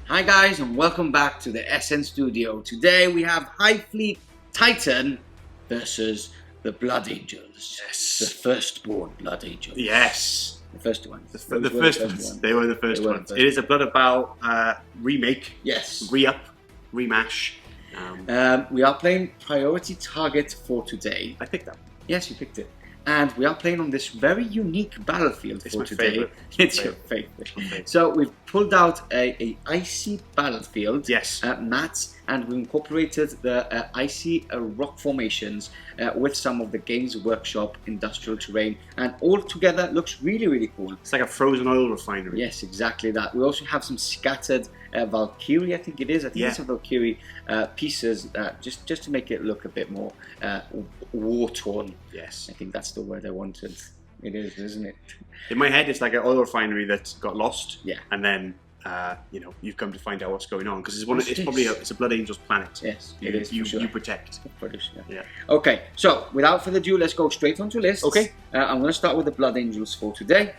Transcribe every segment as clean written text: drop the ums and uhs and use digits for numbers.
Hi guys, and welcome back to the SN Studio. Today we have Hive Fleet Titan versus the Blood Angels. Yes. The firstborn Blood Angels. Yes. The first one. The first ones. They were the first ones. It is a Blood Bowl remake. Yes. Re-up. Remash. We are playing priority target for today. I picked that. Yes, you picked it. And we are playing on this very unique battlefield for today. Favorite. It's your favorite. So we've pulled out a icy battlefield, Yes. mats, and we incorporated the icy rock formations with some of the Games Workshop industrial terrain, and all together looks really cool. It's like a frozen oil refinery. Yes, exactly that. We also have some scattered Valkyrie, I think it is. I think it's a Valkyrie pieces, just to make it look a bit more war-torn. Yes. I think that's the word I wanted. It is, isn't it? In my head, it's like an oil refinery that got lost. Yeah. And then, you've come to find out what's going on, because it's a Blood Angels planet. Yes, it is. You protect. Yeah. Okay, so without further ado, let's go straight onto lists. Okay. I'm going to start with the Blood Angels for today.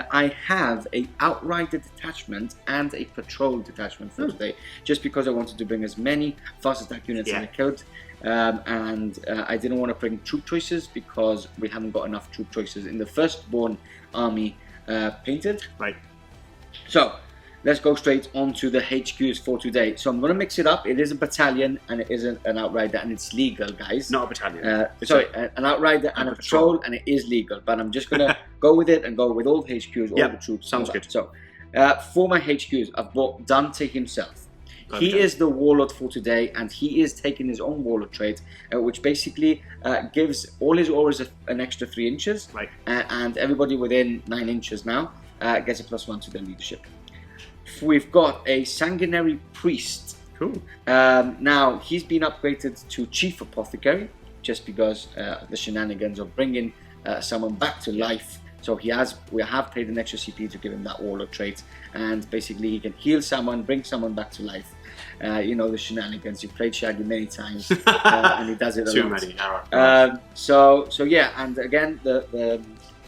I have a Outrider detachment and a patrol detachment for today, just because I wanted to bring as many fast attack units as I could. I didn't want to bring troop choices because we haven't got enough troop choices in the firstborn army painted. Right. So let's go straight onto the HQs for today. So I'm going to mix it up. It is a battalion and it is an Outrider, and it's legal, guys. Not a battalion. Sorry, an Outrider and a patrol, and it is legal. But I'm just going to go with it and go with all the HQs, all the troops. Sounds good. So for my HQs, I've brought Dante himself. He is the warlord for today, and he is taking his own warlord trait, which basically gives all his auras an extra 3 inches, right? And everybody within 9 inches now gets a +1 to their leadership. We've got a Sanguinary priest. Cool. Now he's been upgraded to chief apothecary, just because the shenanigans of bringing someone back to life. So we have paid an extra CP to give him that warlord trait, and basically he can heal someone, bring someone back to life. You know the shenanigans. You've played Shaggy many times, and he does it a Too lot. many. So yeah, and again the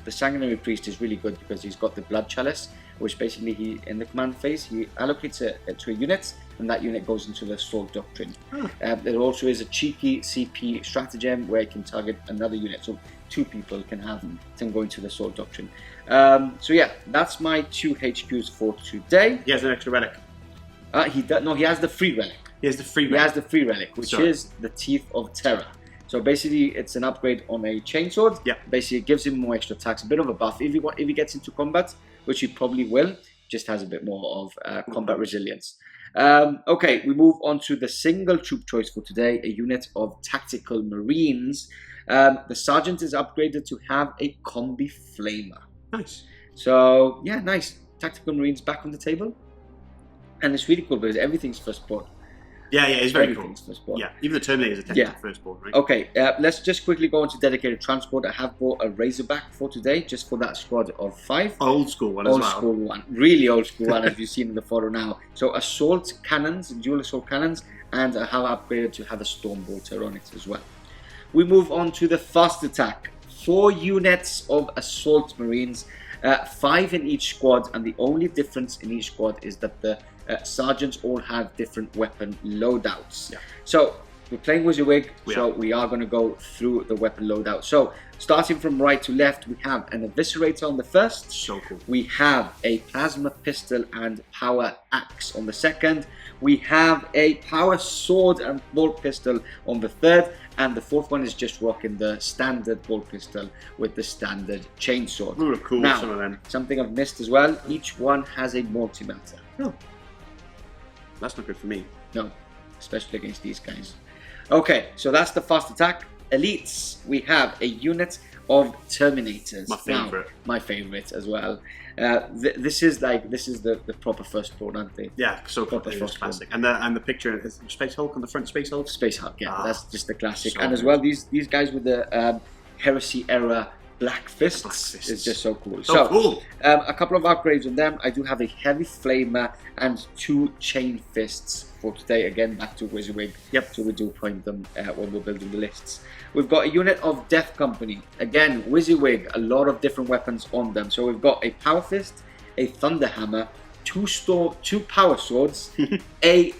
Sanguinary priest is really good because he's got the blood chalice, which basically he in the command phase he allocates it to a unit, and that unit goes into the assault doctrine. There also is a cheeky CP stratagem where he can target another unit, so 2 people can go into the assault doctrine. So yeah, that's my 2 HQs for today. He has an extra relic. He has the free relic. He has the free relic. He has the free relic, which is the Teeth of Terra. So basically, it's an upgrade on a Chainsword. Yeah. Basically, it gives him more extra attacks, a bit of a buff. If he gets into combat, which he probably will, just has a bit more of combat resilience. Okay, we move on to the single troop choice for today, a unit of Tactical Marines. The Sergeant is upgraded to have a Combi Flamer. Nice. So, yeah, nice. Tactical Marines back on the table. And it's really cool because everything's firstborn. Yeah, it's very cool. Firstborn. Yeah, even the Terminator is a technical firstborn, right? Okay, let's just quickly go into dedicated transport. I have bought a Razorback for today, just for that squad of 5. Old school one as well. Old school one. Really old school one, as you've seen in the photo now. So assault cannons, dual assault cannons, and I have upgraded to have a Stormbolter on it as well. We move on to the fast attack. 4 units of assault marines, 5 in each squad, and the only difference in each squad is that the sergeants all have different weapon loadouts. Yeah. So we're playing WYSIWYG, so we are going to go through the weapon loadout. So starting from right to left, we have an Eviscerator on the first. So cool. We have a Plasma Pistol and Power Axe on the second. We have a Power Sword and Bolt Pistol on the third. And the fourth one is just rocking the standard bolt pistol with the standard chainsword. Ooh, cool. Now, some of them. Something I've missed as well, each one has a multi-melter. Oh. That's not good for me. No, especially against these guys. Okay, so that's the fast attack. Elites, we have a unit of Terminators. My favourite. My favourite as well. This is the proper firstborn, aren't they? Yeah, so proper classic. And the picture is Space Hulk on the front. Space Hulk. Space Hulk, yeah, that's just the classic. So and as well, these guys with the Heresy era Black Fists is just so cool. So cool. A couple of upgrades on them. I do have a Heavy Flamer and 2 Chain Fists for today. Again, back to WYSIWYG. Yep. So we do point them when we're building the lists. We've got a unit of Death Company. Again, WYSIWYG, a lot of different weapons on them. So we've got a Power Fist, a Thunder Hammer, two power swords, a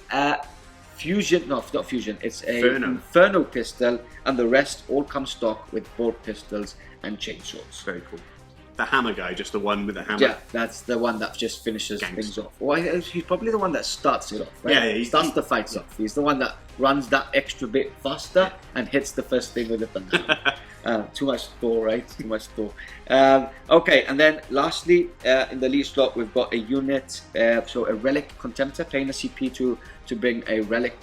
fusion, no, not fusion, it's a Inferno pistol, and the rest all come stock with both pistols and chainswords. Very cool. The hammer guy, just the one with the hammer. Yeah, that's the one that just finishes things off. Well, he's probably the one that starts it off, right? Yeah, he starts the fights off. He's the one that runs that extra bit faster and hits the first thing with the thunder. Too much Thor, right? Too much Thor. Okay, and then lastly, in the lead slot, we've got a unit, so a Relic Contemptor, paying a CP to bring a Relic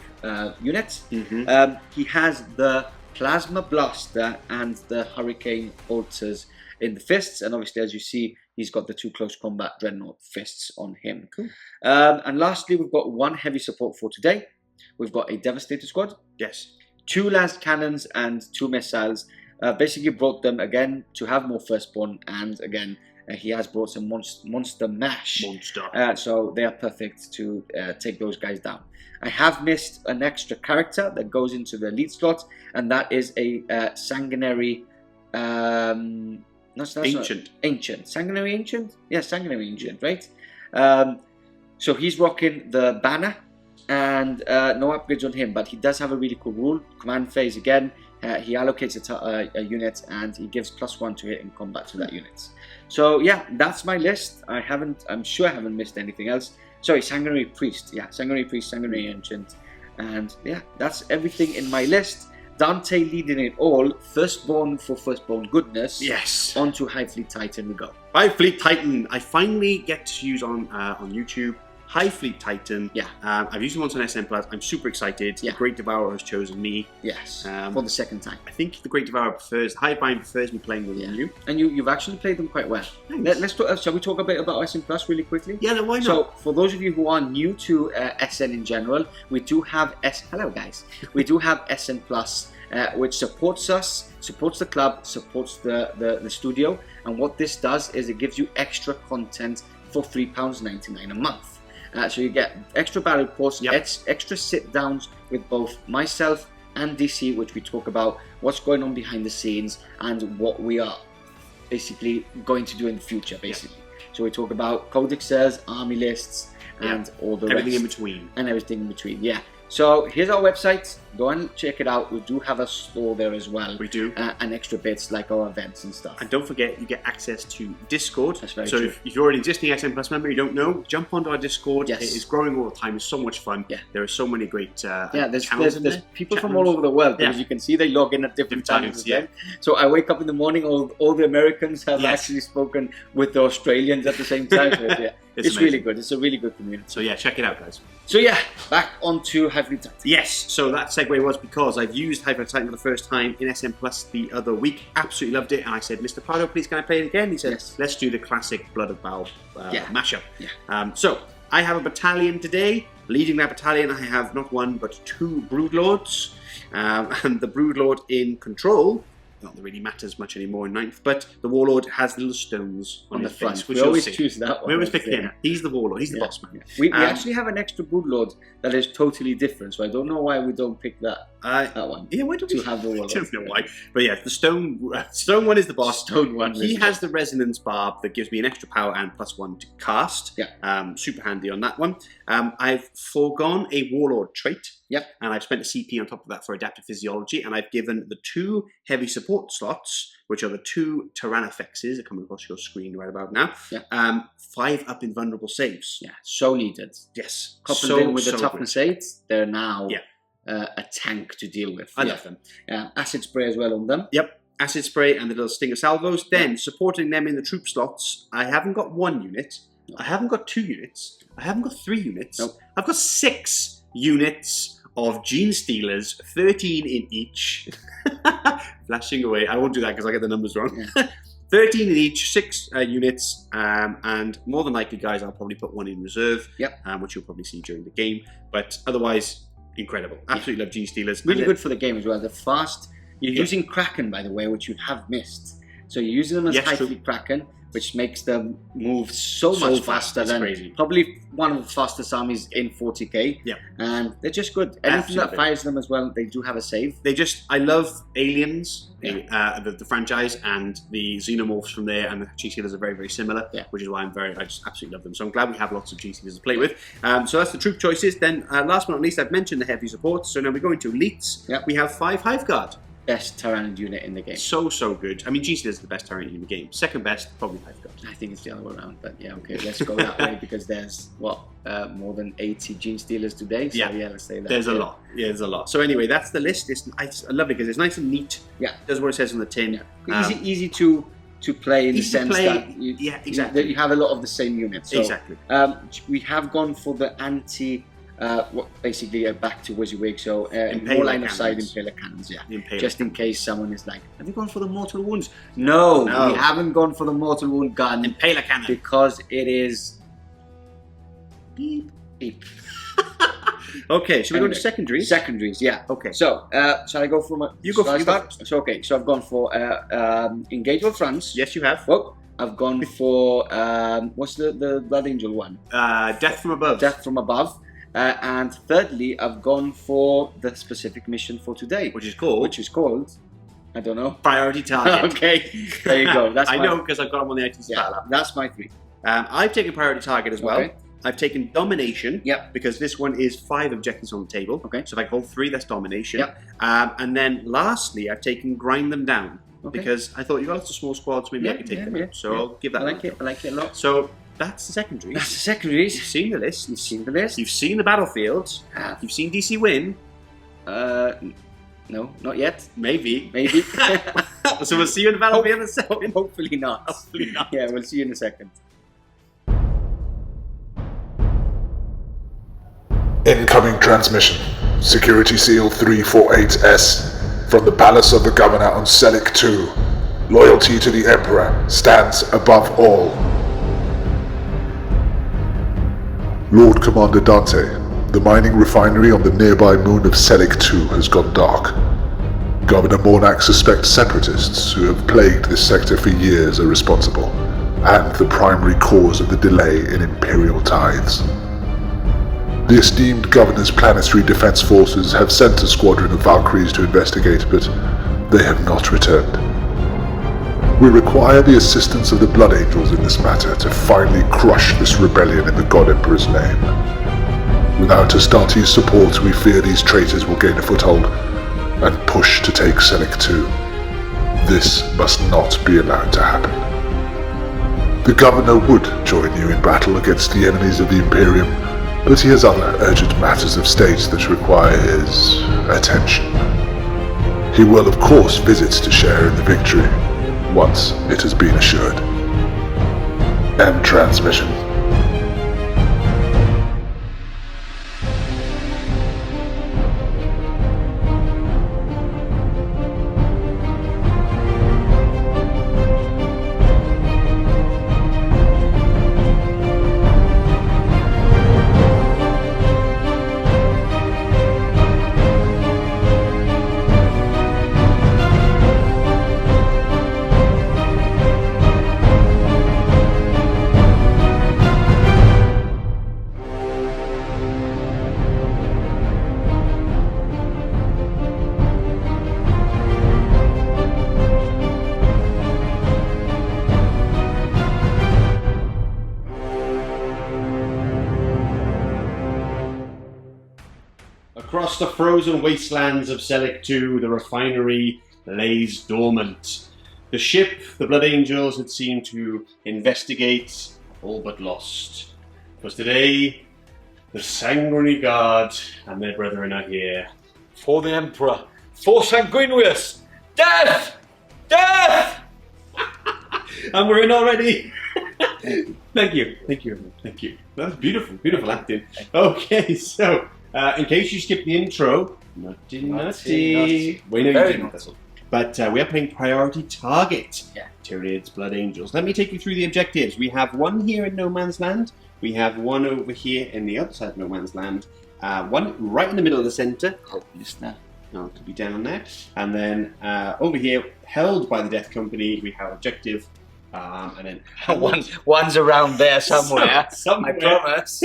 unit. He has the Plasma Blaster and the Hurricane Bolters in the fists, and obviously, as you see, he's got the 2 close combat Dreadnought fists on him. Cool. And lastly, we've got 1 heavy support for today. We've got a Devastator squad. Yes. 2 lance cannons and 2 missiles. Basically brought them again to have more firstborn, and again he has brought some monster mash. So they are perfect to take those guys down. I have missed an extra character that goes into the lead slot, and that is a Sanguinary. Ancient. Sanguinary Ancient? Yeah, Sanguinary Ancient, right? So he's rocking the banner, and no upgrades on him, but he does have a really cool rule. Command phase again, he allocates a unit, and he gives +1 to hit in combat to that unit. So yeah, that's my list. I'm sure I haven't missed anything else. Sorry, Sanguinary Priest. Yeah, Sanguinary Priest, Sanguinary Ancient. And yeah, that's everything in my list. Dante leading it all, firstborn for firstborn goodness. Yes. On to Hive Fleet Titan we go. Hive Fleet Titan, I finally get to use on YouTube. Hive Fleet Titan. Yeah. I've used it once on SM Plus. I'm super excited. Yeah. The Great Devourer has chosen me. Yes. For the second time. I think the Great Devourer prefers, Hivebind prefers me playing with you. And you've actually played them quite well. Let's talk, shall we talk a bit about SN Plus really quickly? Yeah, no, why not? So, for those of you who are new to SN in general, we do have hello guys. We do have SN Plus, which supports us, supports the club, supports the studio, and what this does is it gives you extra content for £3.99 a month. So you get extra battle reports, extra sit-downs with both myself and DC, which we talk about what's going on behind the scenes and what we are basically going to do in the future, basically. So we talk about codexes, army lists, and all the everything rest. in between. And everything in between, yeah. So here's our website. Go and check it out. We do have a store there as well. We do. And extra bits like our events and stuff. And don't forget, you get access to Discord. That's very true. If you're an existing SM Plus member, you don't know, jump onto our Discord. Yes. It is growing all the time. It's so much fun. Yeah. There are so many great there's there. people from all over the world. As you can see, they log in at different times. So I wake up in the morning, all the Americans have actually spoken with the Australians at the same time. So, it's really good. It's a really good community. So yeah, check it out, guys. So yeah, back onto Hive Fleet Titan. Yes, so that segue was because I've used Hive Fleet Titan for the first time in SM Plus the other week. Absolutely loved it, and I said, Mr. Pardo, please can I play it again? He said, let's do the classic Blood of Baal mashup. Yeah. So I have a battalion today. Leading that battalion, I have not 1 but 2 Broodlords, and the Broodlord in control. Not that really matters much anymore in 9th, but the Warlord has little stones on his front. face, which we always choose that one. We always pick him. He's the Warlord. He's the boss man. Yeah. We actually have an extra Broodlord that is totally different, so I don't know why we don't pick that one. Yeah, why don't we have the Warlord? I don't know why. But yeah, the stone one is the boss. Stone one. He has the Resonance Barb that gives me an extra power and +1 to cast. Yeah. Super handy on that one. I've foregone a Warlord trait. Yep. And I've spent a CP on top of that for Adaptive Physiology, and I've given the 2 heavy support slots, which are the 2 Tyrannifexes that come across your screen right about now. Yeah. 5 up invulnerable saves. Yeah, so needed. Yes. Coupled in with the toughness 8, they're now a tank to deal with. I love them. Acid spray as well on them. Yep. Acid spray and the little Stinger salvos. Then supporting them in the troop slots, I haven't got 1 unit. No. I haven't got 2 units. I haven't got 3 units. Nope. I've got 6 units of Gene Stealers, 13 in each. Flashing away. I won't do that because I get the numbers wrong. Yeah. 13 in each, 6 units, and more than likely, guys, I'll probably put 1 in reserve, which you'll probably see during the game. But otherwise, incredible. Absolutely love Gene Stealers. Really good for the game as well. They're fast. You're using Kraken, by the way, which you have missed. So you're using them as Hive Fleet Kraken, which makes them move so much faster than crazy. probably one of the fastest armies in 40k. Yeah. And they're just good. Anything Absolutely. that fires them as well, they do have a save. I love Aliens, the franchise, and the Xenomorphs from there, and the G-Sealers are very, very similar, which is why I just absolutely love them. So I'm glad we have lots of G-Sealers to play with. So that's the troop choices. Then last but not least, I've mentioned the heavy supports. So now we're going to elites. Yep. We have 5 Hive Guard. Best Tyranid unit in the game. So good. I mean, G-Sealers is the best Tyranid in the game. Second best, probably Hive Guard. I think it's the other way around, but yeah, okay, let's go that way because there's more than 80 Gene Stealers today. So yeah, let's say that. There's a lot. Yeah, there's a lot. So anyway, that's the list. It's lovely because it's nice and neat. Yeah, it does what it says on the tin. Yeah. Easy to play in the sense that exactly. you have a lot of the same units. So, exactly. We have gone for the anti. Basically back to WYSIWYG, so more line of sight Impaler cannons, just in case someone is like, have you gone for the mortal wounds? No, we haven't gone for the mortal wound gun. Impaler cannon. Because it is beep. Okay, should we go to secondaries? Secondaries, yeah. Okay. So, shall I go for my... You go first. So, okay, so I've gone for Engage with France. Yes, you have. Well, I've gone for, what's the Blood Angel one? Death from Above. Death from Above. And thirdly, I've gone for the specific mission for today, which is called, I don't know, Priority Target. Okay, there you go. That's I know because I've got them on the items battle app. That's my 3. I've taken Priority Target as well. Okay. I've taken Domination. Yep. Because this one is 5 objectives on the table. Okay. So if I hold 3, that's Domination. Yep. And then lastly, I've taken Grind Them Down. Okay. Because I thought you got lots of small squads, maybe I could take them out. So I'll give that. I like it a lot. So that's the secondaries. That's the secondaries. You've seen the list. You've seen the list. You've seen the battlefields. You've seen DC win. No, not yet. Maybe. So we'll see you in the battlefield in a second. Hopefully not. Hopefully not. Yeah, we'll see you in a second. Incoming transmission. Security Seal 348S from the Palace of the Governor on Sellick II. Loyalty to the Emperor stands above all. Lord Commander Dante, the mining refinery on the nearby moon of Sellick II has gone dark. Governor Mornak suspects separatists who have plagued this sector for years are responsible, and the primary cause of the delay in Imperial tithes. The esteemed Governor's planetary defense forces have sent a squadron of Valkyries to investigate, but they have not returned. We require the assistance of the Blood Angels in this matter to finally crush this rebellion in the God Emperor's name. Without Astartes' support, we fear these traitors will gain a foothold and push to take Sellick II. This must not be allowed to happen. The Governor would join you in battle against the enemies of the Imperium, but he has other urgent matters of state that require his attention. He will, of course, visit to share in the victory, once it has been assured. End transmission. Across the frozen wastelands of Sellick II, the refinery lays dormant. The ship, the Blood Angels, had seemed to investigate, all but lost. Because today, the Sanguinary Guard and their brethren are here. For the Emperor, for Sanguinius, death! Death! And we're in already! Thank you. That was beautiful acting. Okay, so... in case you skipped the intro, nutty. We know you didn't. But we are playing Priority Target. Yeah. Tyranids, Blood Angels. Let me take you through the objectives. We have one here in No Man's Land. We have one over here in the other side of No Man's Land. One right in the middle of the centre. No, it could be down there. And then over here, held by the Death Company, we have objective And then One's around there somewhere. Somewhere. I promise.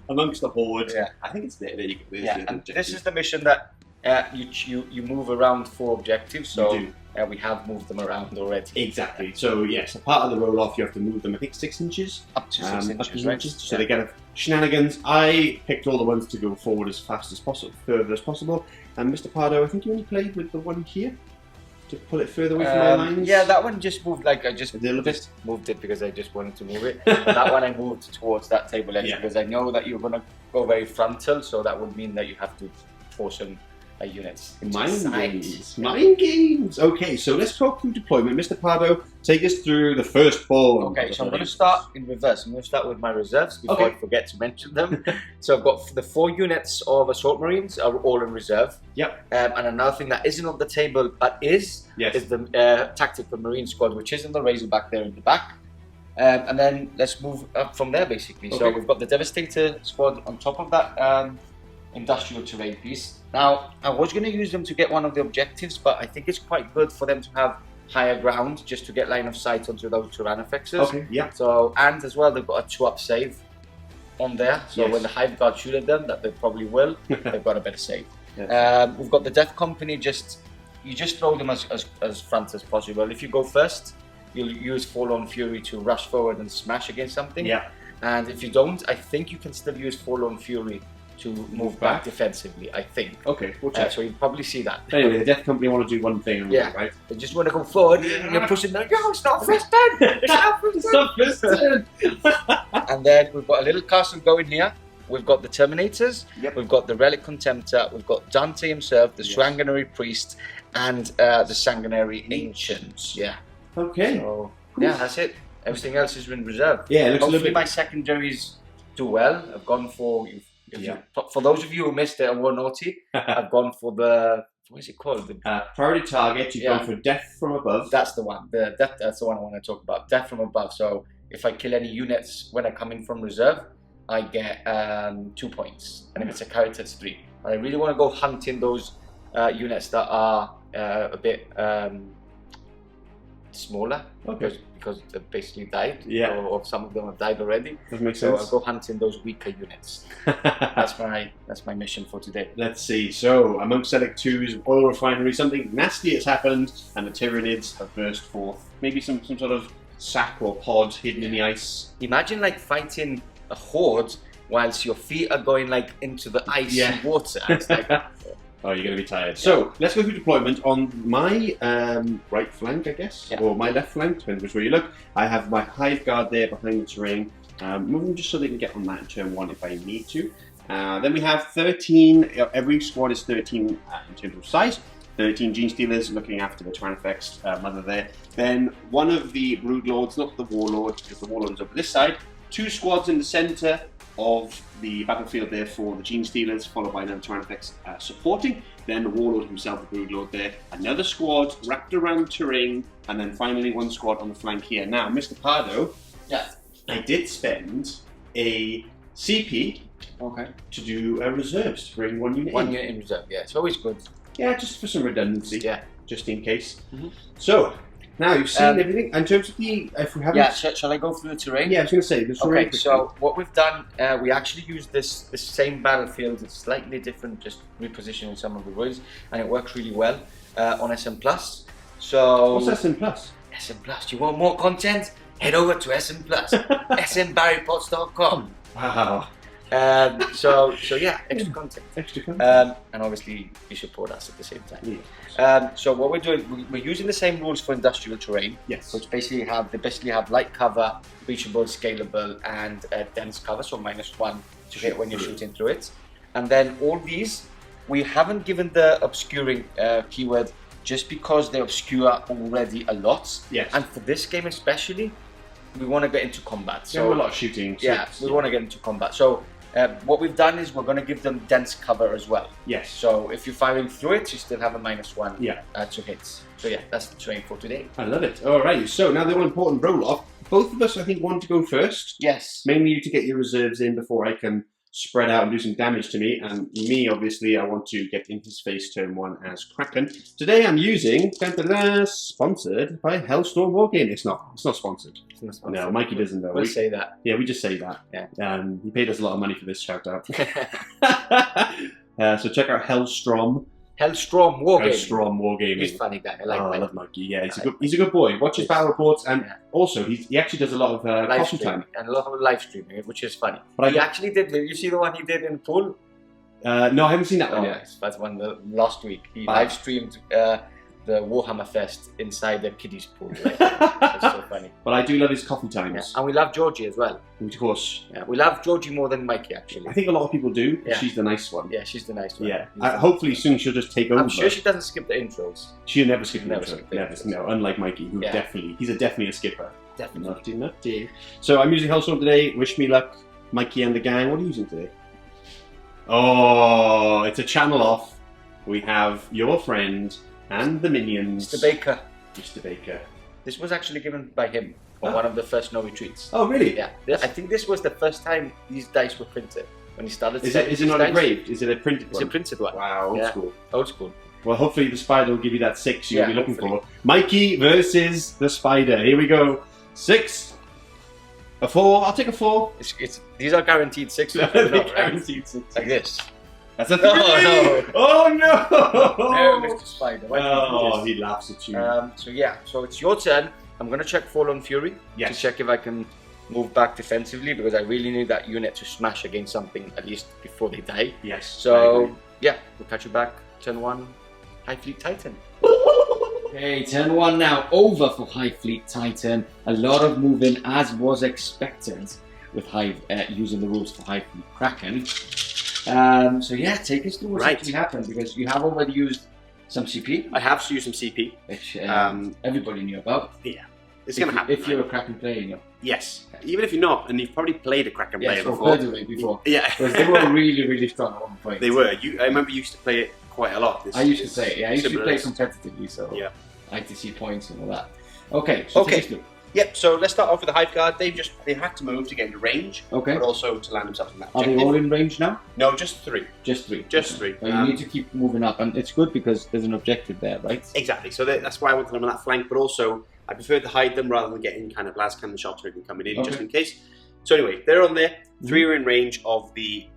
Amongst the horde. Yeah. I think it's there. There you go. There's Yeah, the and objective. this is the mission that you move around 4 objectives. So You do. we have moved them around already. Exactly. So yes, a part of the roll off, you have to move them. I think 6 inches. Up to 6 Up inches, to right? So they get a shenanigans. I picked all the ones to go forward as fast as possible, further as possible. And Mr. Pardo, I think you only played with the one here to pull it further away from my lines. Yeah, that one just moved. Like I just A little bit. moved it because I just wanted to move it. That one I moved towards that table edge because I know that you're gonna go very frontal, so that would mean that you have to force some units. Mind games. Okay, so let's talk through deployment. Mr. Pardo, take us through the first ball. Okay, so I'm going to start in reverse. I'm going to start with my reserves before I forget to mention them. So I've got the 4 units of assault marines are all in reserve. Yep. And another thing that isn't on the table but is the tactical marine squad, which is in the Razorback there in the back. And then let's move up from there basically. So we've got the Devastator squad on top of that industrial terrain piece. Now, I was going to use them to get one of the objectives, but I think it's quite good for them to have higher ground just to get line of sight onto those Tyrannofexes. Okay, yeah. So, and as well, they've got a 2-up save on there. So when the Hive Guard shoot at them, that they probably will, they've got a better save. Yes. We've got the Death Company, you just throw them as front as possible. If you go first, you'll use Forlorn Fury to rush forward and smash against something. Yeah. And if you don't, I think you can still use Forlorn Fury to move back defensively, I think. Okay, we'll check. So you'll probably see that. Anyway, the Death Company want to do one thing, right? They just want to go forward, and you're pushing them. Yo, it's not first turn! It's not first turn! And then we've got a little castle going here. We've got the Terminators, we've got the Relic Contemptor, we've got Dante himself, the Sanguinary Priest, and the Sanguinary Ancient. Yeah. Okay. So, yeah, that's it. Everything else is in reserve. Yeah, it looks hopefully a little bit... my secondaries do well. I've gone for... For those of you who missed it and were naughty, I've gone for the... What is it called? Priority target, you've gone for Death from Above. That's the one. That's the one I want to talk about. Death from Above. So if I kill any units when I come in from reserve, I get 2 points. And if it's a character, it's 3. And I really want to go hunting those units that are a bit smaller. Because they basically died. Yeah. Or some of them have died already. That makes sense. So I'll go hunting those weaker units. That's my mission for today. Let's see. So amongst Sellick II's oil refinery, something nasty has happened, and the Tyranids have burst forth. Maybe some sort of sack or pod hidden in the ice. Imagine like fighting a horde whilst your feet are going like into the ice and water. It's like, oh, you're going to be tired. So let's go through deployment. On my right flank, I guess, or my left flank, depends which way you look. I have my Hive Guard there behind the terrain. Move them just so they can get on that in turn 1 if I need to. Then we have 13. Every squad is 13 in terms of size. 13 Gene Stealers looking after the Tyrannofex mother there. Then one of the Broodlords, not the Warlord, because the Warlord's over this side. 2 squads in the centre of the battlefield there for the Gene Stealers, followed by another Tyrannofex supporting. Then the Warlord himself, the Broodlord there. Another squad wrapped around terrain, and then finally 1 squad on the flank here. Now, Mr. Pardo, I did spend a CP to do a reserves to bring 1 unit in. 1 unit in reserve, it's always good. Yeah, just for some redundancy, just in case. So, now you've seen everything. In terms of the, if we haven't... Yeah, shall I go through the terrain? Yeah, I was going to say, the terrain. Okay, so what we've done, we actually used this same battlefield. It's slightly different, just repositioning some of the rules, and it works really well on SM+. So... What's SM+? SM+. You want more content? Head over to SM+. smbarrypots.com. Wow. So yeah, extra content. And obviously you support us at the same time. So what we're doing, we're using the same rules for industrial terrain. Which basically have light cover, reachable, scalable, and dense cover, so -1 to hit when you're shooting through it. And then all these, we haven't given the obscuring keyword just because they obscure already a lot. And for this game especially, we want to get into combat. So a lot of shooting. We want to get into combat. So what we've done is we're going to give them dense cover as well. So if you're firing through it, you still have a -1 to hits. So yeah, that's the terrain for today. I love it. Alright, so now the all-important roll-off. Both of us, I think, want to go first. Yes. Mainly you to get your reserves in before I can spread out and do some damage to me. And me, obviously, I want to get in his face turn 1 as Kraken. Today I'm using, sponsored by Hellstorm Wargame. It's not sponsored. It's not sponsored. No, Mikey doesn't know. We'll say that. Yeah, we just say that. Yeah. He paid us a lot of money for this shout out. So check out Hellstrom. Hellstrom Wargaming. Hellstrom Wargaming. He's a funny guy. I like I him. love Mikey. Yeah, he's a good boy. Watch his battle reports, and also he actually does a lot of live coffee streaming time. and a lot of live streaming, which is funny. But He actually did. Did you see the one he did in pool? No, I haven't seen that one Oh, yet. yes, that's one last week. He Wow. live streamed the Warhammer Fest inside the kiddies pool. Like, it's so funny. But I do love his coffee Yeah. times. And we love Georgie as well. Of course. Yeah, we love Georgie more than Mikey actually. I think a lot of people do. Yeah. She's the nice one. Yeah, she's the nice one. Yeah. She's the Hopefully nice soon she'll just take over. I'm sure she doesn't skip the intros. She'll never skip an Never intro. skip the Never. intros. No, unlike Mikey, who Yeah. he's definitely a skipper. Definitely. Nutty. So I'm using Hellstorm today. Wish me luck, Mikey and the gang. What are you using today? Oh, it's a channel off. We have your friend and the minions. Mr. Baker. Mr. Baker. This was actually given by him on Oh. one of the first no retreats. Oh, really? Yeah, I think this was the first time these dice were printed when he started. Is selling it these not dice. engraved? Is it a printed It's one? a printed one. Wow, old Yeah. school. Old school. Well, hopefully the spider will give you that 6 you'll Yeah, be looking hopefully. for. Mikey versus the spider. Here we go. 6. A 4. I'll take a 4. These are guaranteed 6. Guaranteed 6. Like this. That's a 3. No. Oh no! No, Mr. Spider. Why Oh, did you he laughs at you. do this? So yeah, so it's your turn. I'm gonna check Fallen Fury Yes. to check if I can move back defensively because I really need that unit to smash against something at least before they die. Yes. I So agree. yeah, we'll catch you back. Turn 1, High Fleet Titan. Okay, turn 1 now over for High Fleet Titan. A lot of moving as was expected with Hive using the rules for High Fleet Kraken. So yeah, take us through what's Right. actually happened because you have already used some CP, I have to use some CP. which Um, everybody knew about. It's going to happen. If you're a right? Kraken player, you know. Yes. Even if you're not, and you've probably played a Kraken player Yes, or before. heard of it before. Yeah. Because they were really, really strong at one point. They were. I remember you used to play it quite a lot. I used to play it. Yeah, I used to Similar play list. competitively, so Yeah. I like to see points and all that. Okay, so Okay. take us through. Yep, so let's start off with the Hive Guard. They had to move to get into range, Okay. but also to land themselves in that Are they objective. all in range now? No, just 3. Just 3. Just Okay. 3. Well, you need to keep moving up, and it's good because there's an objective there, right? Exactly, so that's why I wanted them on that flank, but also I prefer to hide them rather than getting kind of las cannon shots or anything coming in, just Okay. in case. So anyway, they're on there. 3 are in range of the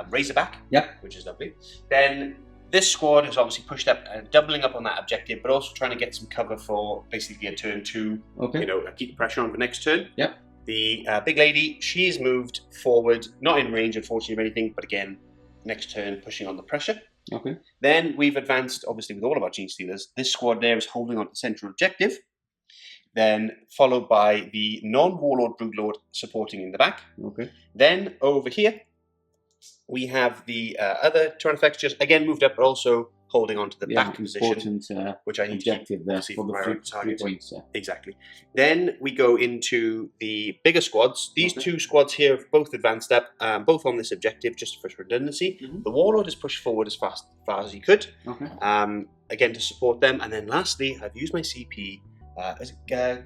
Razorback, Yep. which is lovely. Then this squad is obviously pushed up and doubling up on that objective, but also trying to get some cover for basically a turn 2. Okay. You know, keep the pressure on for next turn. Yep. The big lady, she's moved forward, not in range unfortunately of anything, but again, next turn pushing on the pressure. Okay. Then we've advanced, obviously, with all of our Gene Stealers. This squad there is holding on to central objective. Then followed by the non-Warlord Broodlord supporting in the back. Okay. Then over here, we have the other Tyranids just again moved up, but also holding on to the back position, Important which I need to keep objective there obviously for the for my 3 own target. points. Yeah. Exactly. Then we go into the bigger squads. These Okay. 2 squads here have both advanced up, both on this objective, just for redundancy. Mhm. The Warlord is pushed forward as far as he could, Okay. again to support them. And then lastly, I've used my CP. Is it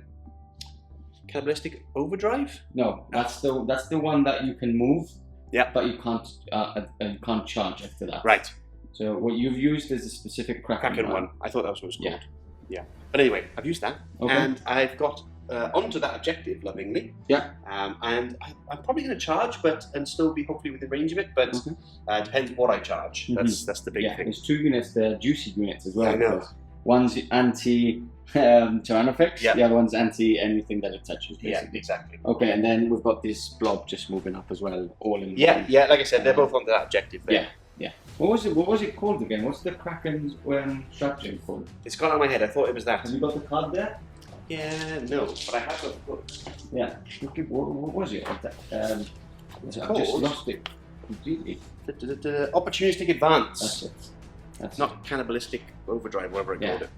Cannibalistic Overdrive? No, that's the one that you can move. Yeah. But you can't charge after that. Right, So what you've used is a specific Kraken one. I thought that was what it was Yeah. called. Yeah. But anyway, I've used that. Okay. And I've got onto that objective, lovingly. Yeah. And I'm probably going to charge, and still be hopefully within range of it. But Okay. depends what I charge. Mhm. That's the big Yeah. thing. There's 2 units there, juicy units as well. I know. because One's anti Tyrannofix, Yeah. the other one's anti anything that it touches. Yeah, Basically. exactly. Okay, and then we've got this blob just moving up as well, all in Yeah, one. yeah. Like I said, they're both onto that objective. There. Yeah, yeah. What was it called again? What's the Kraken's stratagem called? It's gone out of my head. I thought it was that. Have you got the card there? Yeah, no, but I have got the book. Yeah. What was it? I've just called? lost it completely. Opportunistic Advance. That's it. That's Not Cannibalistic Overdrive, whatever I Yeah. called it.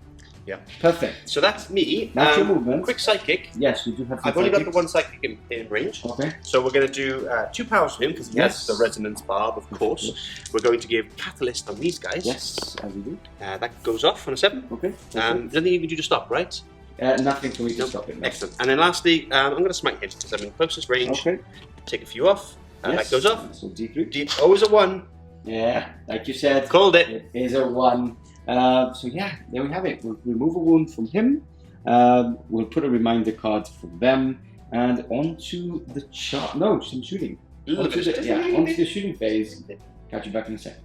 perfect. So that's me. That's your movement. Quick psychic. Yes, we do have. I've only got the one psychic in range. Okay. So we're going to do 2 powers for him because he Yes. has the resonance barb, of course. We're going to give catalyst on these guys. Yes, as we do. That goes off on a 7. Okay. There's nothing you can do to stop, right? Nothing for me to Nope. stop it. No. Excellent. And then lastly, I'm going to smite him because I'm in closest range. Okay. Take a few off. And that goes off. So D3. Oh, is a 1. Yeah, like you said. Called it. It is a 1. So yeah, there we have it. We'll remove a wound from him. We'll put a reminder card for them. And onto the chart. No, some shooting. Onto the shooting phase. Catch you back in a second.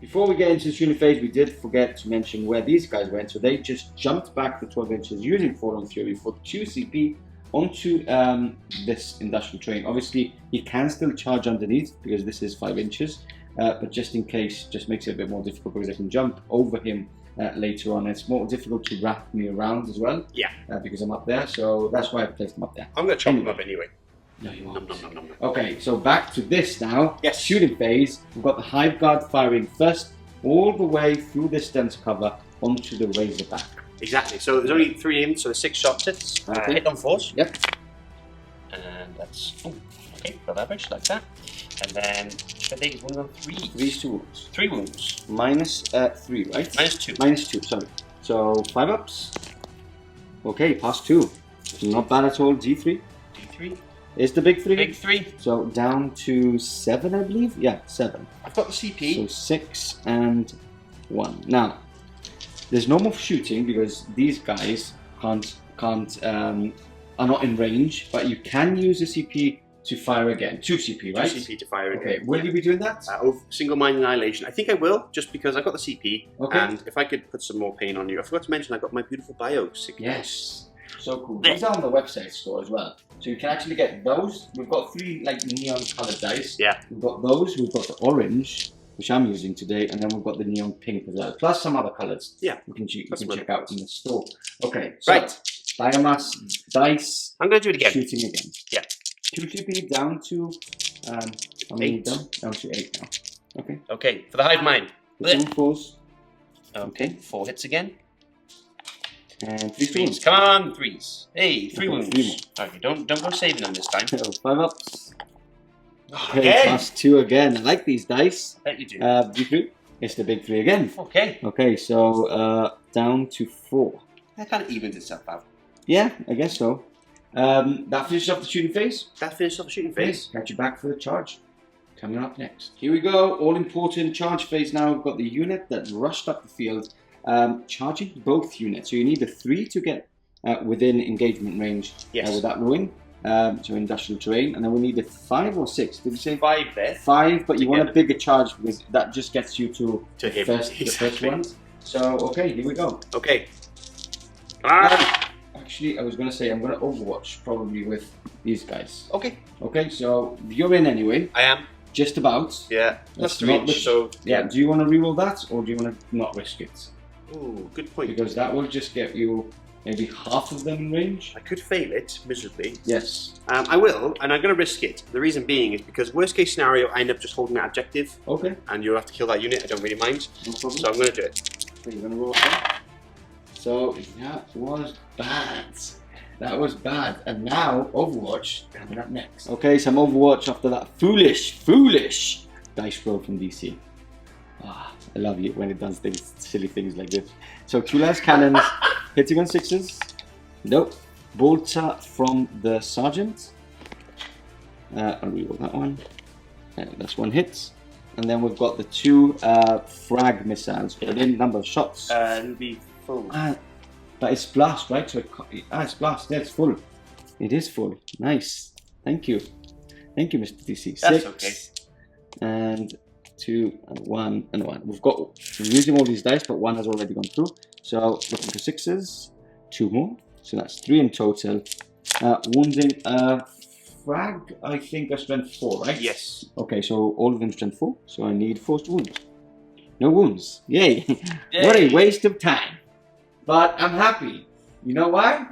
Before we get into the shooting phase, we did forget to mention where these guys went. So they just jumped back the 12 inches using Fallen Fury for 2 CP onto this industrial terrain. Obviously, he can still charge underneath because this is 5 inches. But just in case, just makes it a bit more difficult because I can jump over him later on. It's more difficult to wrap me around as well. Yeah. Because I'm up there. So that's why I placed him up there. I'm going to chop him up anyway. No, you won't. No. Okay, so back to this now. Yes. Shooting phase. We've got the Hive Guard firing first, all the way through this dense cover onto the Razorback. Exactly. So there's only 3 in, so there's 6 shots. Okay. Hit on 4s. Yep. And that's okay. Got average like that. And then I think it's 1 on 3. 3's 2 wounds. 3 wounds. Minus 3, right? -2. -2. Sorry. So 5 ups. Okay, pass 2. Not bad at all. D3 D3. is the big 3. Big 3. So down to 7, I believe. Yeah, 7. I've got the CP. So 6 and 1. Now, there's no more shooting because these guys are not in range, but you can use the CP to fire again. 2 CP, right? 2 CP to fire again. Okay, will you be doing that? Single Mind Annihilation. I think I will, just because I've got the CP. Okay. And if I could put some more pain on you. I forgot to mention I've got my beautiful bio signature. Yes. So cool. These are on the website store as well. So you can actually get those. We've got 3 like neon colored dice. Yeah. We've got those, we've got the orange, which I'm using today, and then we've got the neon pink as well. Plus some other colors. Yeah. You can check Plus out in the store. Okay. So Right. biomass dice. I'm going to do it again. Shooting again. Yeah. 2 CP down to how many 8. down to 8 now. Okay. Okay, for the Hive Mind. The 2 4s Okay, 4 hits again. and 3 3s. wounds. Come on, 3s. Hey, 3 Okay, wounds. 3 more. Okay, don't go saving them this time. 5 ups. Okay, Again. plus 2 again. I like these dice. Bet you do. D3. It's the big 3 again. Okay. Okay, so down to 4. That kind of evens itself out. Yeah, I guess so. That finishes off the shooting phase. That finished off the shooting phase. Catch you back for the charge. Coming up next. Here we go. All important charge phase now. We've got the unit that rushed up the field, charging both units. So you need a 3 to get within engagement range without ruin. So industrial terrain, and then we need a 5 or 6. Did you say 5 there? 5? But you want a bigger charge because that just gets you to him. the first ones. So okay, here we go. Okay. Actually, I was going to say I'm going to Overwatch probably with these guys. Okay. Okay, so you're in anyway. I am. Just about. Yeah. Let's Plus 3 not each, so Yeah. Do you want to reroll that, or do you want to not risk it? Ooh, good point. Because that will just get you maybe half of them in range. I could fail it miserably. Yes. I will, and I'm going to risk it. The reason being is because worst case scenario, I end up just holding that objective, Okay. and you'll have to kill that unit. I don't really mind. No problem. So I'm going to do it. So you're going to roll that. So that was bad. That was bad. And now Overwatch coming up next. Okay, some Overwatch after that foolish dice roll from DC. I love it when it does silly things like this. So 2 las cannons, hitting on 6s. Nope. Bolter from the sergeant. I'll reroll that one. That's 1 hit. And then we've got the 2 frag missiles. But I didn't number of shots. It'll be full. But it's blast, right? So it's blast. Yeah, it's full. It is full. Nice. Thank you. Thank you, Mr. DC. That's 6 okay. and 2 and 1 and 1. We're using all these dice, but 1 has already gone through. So looking for 6s, 2 more. So that's 3 in total. Wounding frag, I think, are strength 4, right? Yes. Okay, so all of them strength 4. So I need 4 wounds. No wounds. Yay. What a waste of time. But I'm happy. You know why?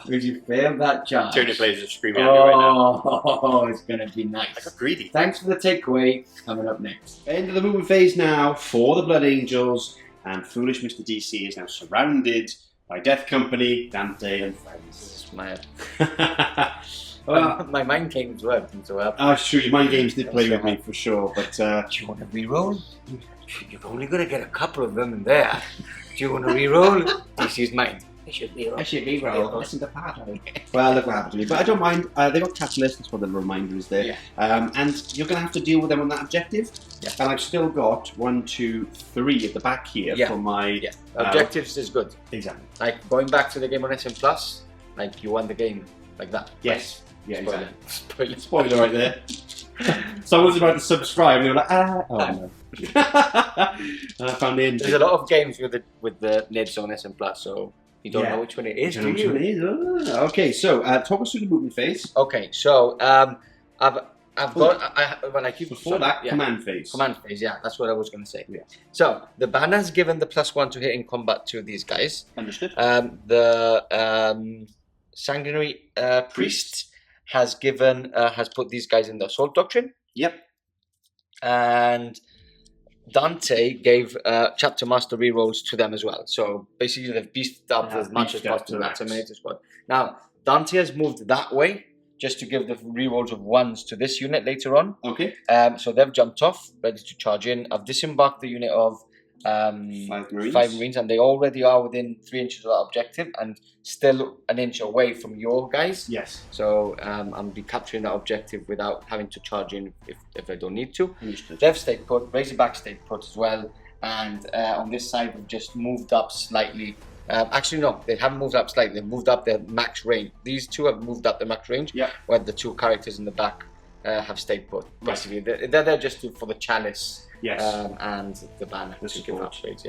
Because you failed that charge. Tyranid players are screaming at me right now. Oh, it's going to be I nice. got greedy. Thanks for the takeaway. Coming up next. End of the movement phase now for the Blood Angels, and foolish Mr. DC is now surrounded by Death Company, Dante, and friends. Smile. Well, My mind games worked so well. oh, sure, your mind games did play with me for sure, but Do you want to reroll? You've only got to get a couple of them in there. Do you want to reroll? DC's mine. I should be I should be right. Listen to Pardo. Well, look what happened to me. But I don't mind. They got Catalyst, that's what the reminder is there. Yeah. And you're going to have to deal with them on that objective. Yeah. And I've still got 1, 2, 3 at the back here for my... Yeah, objectives is good. Exactly. Like, going back to the game on SM Plus, like, you won the game like that. Yes. Yeah, Spoiler. exactly. Spoiler right there. Someone's about to subscribe and you're like, oh no. I found the end. There's a lot of games with the NIDs on SM Plus, so you don't know which one it is, do you? Okay, so talk us through the movement phase. Okay, so I've got when I keep Before that, command phase. Command phase, yeah, that's what I was going to say. Yeah. So the banner's given the +1 to hit in combat to these guys. Understood. The Sanguinary priest has put these guys in the assault doctrine. Yep. And Dante gave chapter master rerolls to them as well. So basically, they've beefed up as much as possible in that Terminator squad. Now Dante has moved that way just to give the rerolls of 1s to this unit later on. Okay. So they've jumped off, ready to charge in. I've disembarked the unit of 5 Marines, and they already are within 3 inches of that objective, and still an inch away from your guys. Yes. So I'll be capturing that objective without having to charge in if I don't need to. Understood. They've stayed put, Razorback stayed put as well, and on this side we've just moved up slightly. Actually, no, they haven't moved up slightly. They've moved up their max range. These two have moved up their max range, where the 2 characters in the back have stayed put. Basically, they're there just for the chalice. Yes. And the banner to give upgrades,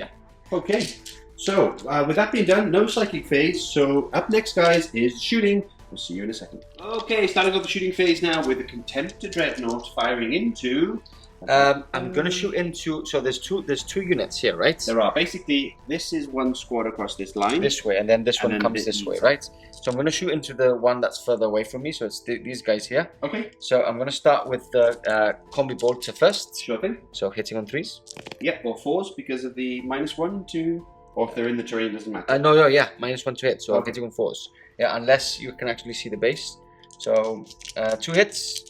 Okay, so with that being done, no psychic phase. So up next, guys, is shooting. We'll see you in a second. Okay, starting off the shooting phase now with the Contemptor Dreadnought firing into... I'm going to shoot into... So there's two units here, right? There are. Basically, this is 1 squad across this line. This way, and then this one comes this way, right? So I'm going to shoot into the one that's further away from me, so it's these guys here. Okay. So I'm going to start with the combi bolter first. Sure thing. So hitting on 3s. Yep, or 4s because of the -1 to... Or if they're in the terrain, doesn't matter. No, -1 to hit, so I'm hitting on 4s. Yeah, unless you can actually see the base. So 2 hits.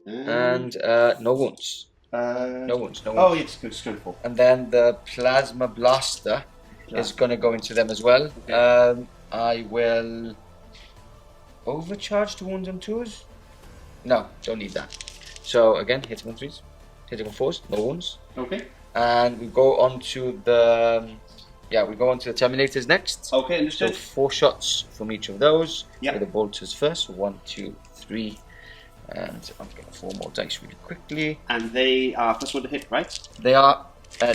And no wounds. No wounds. Oh, yes, just going for. And then the plasma blaster is going to go into them as well. Okay. I will overcharge to wounds on 2s. No, don't need that. So again, hitting on 3s, hitting on 4s, no wounds. Okay. And we go on to the Terminators next. Okay, understood. So 4 shots from each of those. Yeah. With the bolters first. 1, 2, 3. And I'm going to 4 more dice really quickly. And they are +1 to hit, right? They are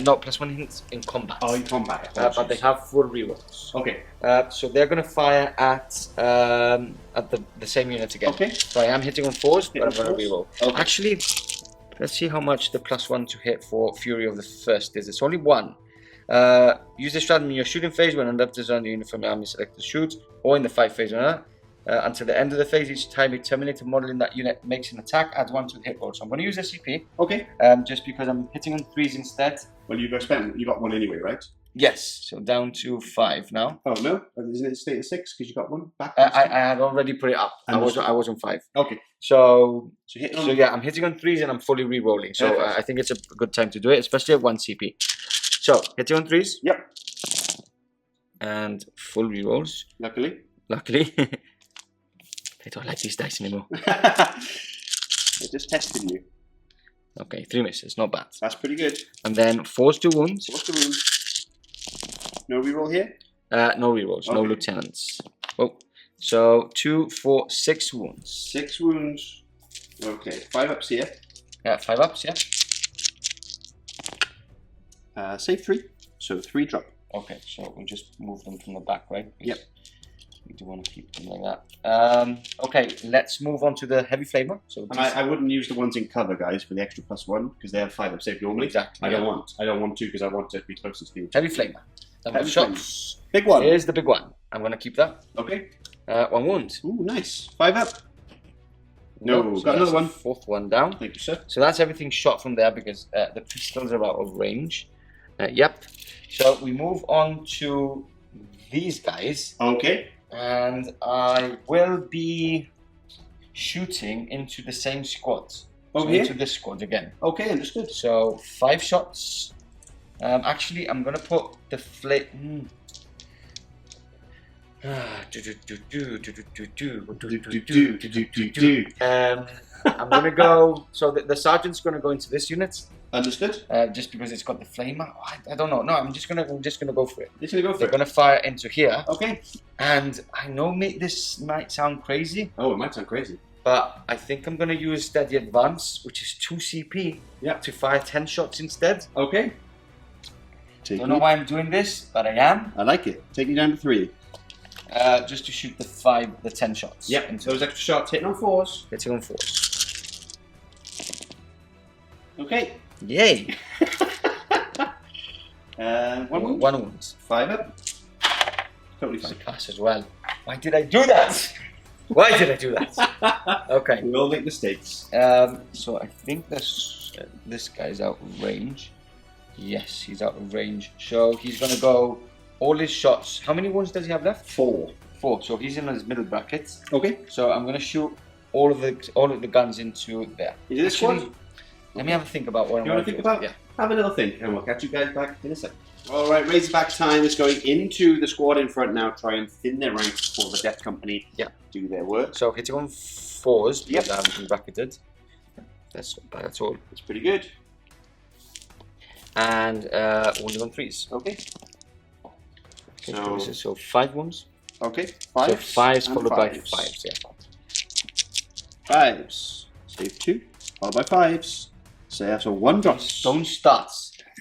not +1 hits in combat. Oh, in combat. But they have full rerolls. Okay. So they're going to fire at the same unit again. Okay. So I am hitting on 4s, but I'm going to reroll. Okay. Actually, let's see how much the +1 to hit for Fury of the First is. It's only 1. Use this stratagem in your shooting phase when Adeptus on the unit from your army select to shoot, or in the fight phase until the end of the phase. Each time a Terminator model in that unit makes an attack, add 1 to the hit roll. So I'm going to use SCP. Okay. Just because I'm hitting on 3s instead. Well, you got 1 anyway, right? Yes. So down to 5 now. Oh no, isn't it stay at 6 because you got 1 back? I had already put it up. I was on 5. Okay. So yeah, I'm hitting on 3s and I'm fully re-rolling. So I think it's a good time to do it, especially at 1 CP. So hitting on 3s. Yep. And full re-rolls. Luckily. I don't like these dice anymore. They're just testing you. Okay, 3 misses, not bad. That's pretty good. And then 4s to wounds. 4s to wounds. No reroll here? No rerolls, no lieutenants. Oh, so 2, 4, 6 wounds. 6 wounds. Okay, 5 ups here. Yeah, 5 ups, yeah. Save 3, so 3 drop. Okay, so we just move them from the back, right? Yep. We do want to keep them like that. Okay, let's move on to the heavy flamer. So I wouldn't use the ones in cover, guys, for the extra +1 because they have 5 up save normally. Exactly. I don't want to because I want to be closest to you. Heavy flamer. Heavy shots. Big one. Here's the big one. I'm going to keep that. Okay. 1 wound. Ooh, nice. 5 up. No, so got another one. 4th one down. Thank you, sir. So that's everything shot from there because the pistols are out of range. Yep. So we move on to these guys. Okay. And I will be shooting into the same squad. So into this squad again. Okay, understood. So 5 shots. Actually, I'm going to put the I'm gonna go. So the sergeant's gonna go into this unit. Understood. Just because it's got the flamer. I don't know. No, I'm just gonna go for it. Just gonna go for They're it. gonna fire into here. Okay. And I know this might sound crazy, Oh, it might sound crazy. but I think I'm gonna use Steady Advance, which is 2 CP, to fire 10 shots instead. Okay. Don't know why I'm doing this, but I am. I like it. Take me down to 3. Just to shoot the 10 shots. Yep. Into Those extra shots hitting on 4s. hitting on 4s. Okay. Yay! 1 wound. 1 wound. 5 up. Totally fine. Pass as well. Why did I do that? Why did I do that? Okay. We all make mistakes. So I think this guy's out of range. Yes, he's out of range. So he's gonna go all his shots. How many wounds does he have left? 4. 4. So he's in his middle bracket. Okay. So I'm gonna shoot all of the guns into there. Is it this Actually, one? Let me have a think about what You I'm want to gonna think do. about? Yeah. Have a little think, and we'll catch you guys back in a second. All right, Razorback time is going into the squad in front now. Try and thin their ranks for the Death Company. Yeah. Do their work. So hitting on 4s. Yep. Because I haven't been bracketed. That's not bad at all. It's pretty good. And wounding on 3s. Okay. Okay, so 5 wounds. Okay. So 5s. 5s and followed by 5s. 5s. Yeah. 5s. Save 2. Followed by 5s. So that's a 1 drop. Don't start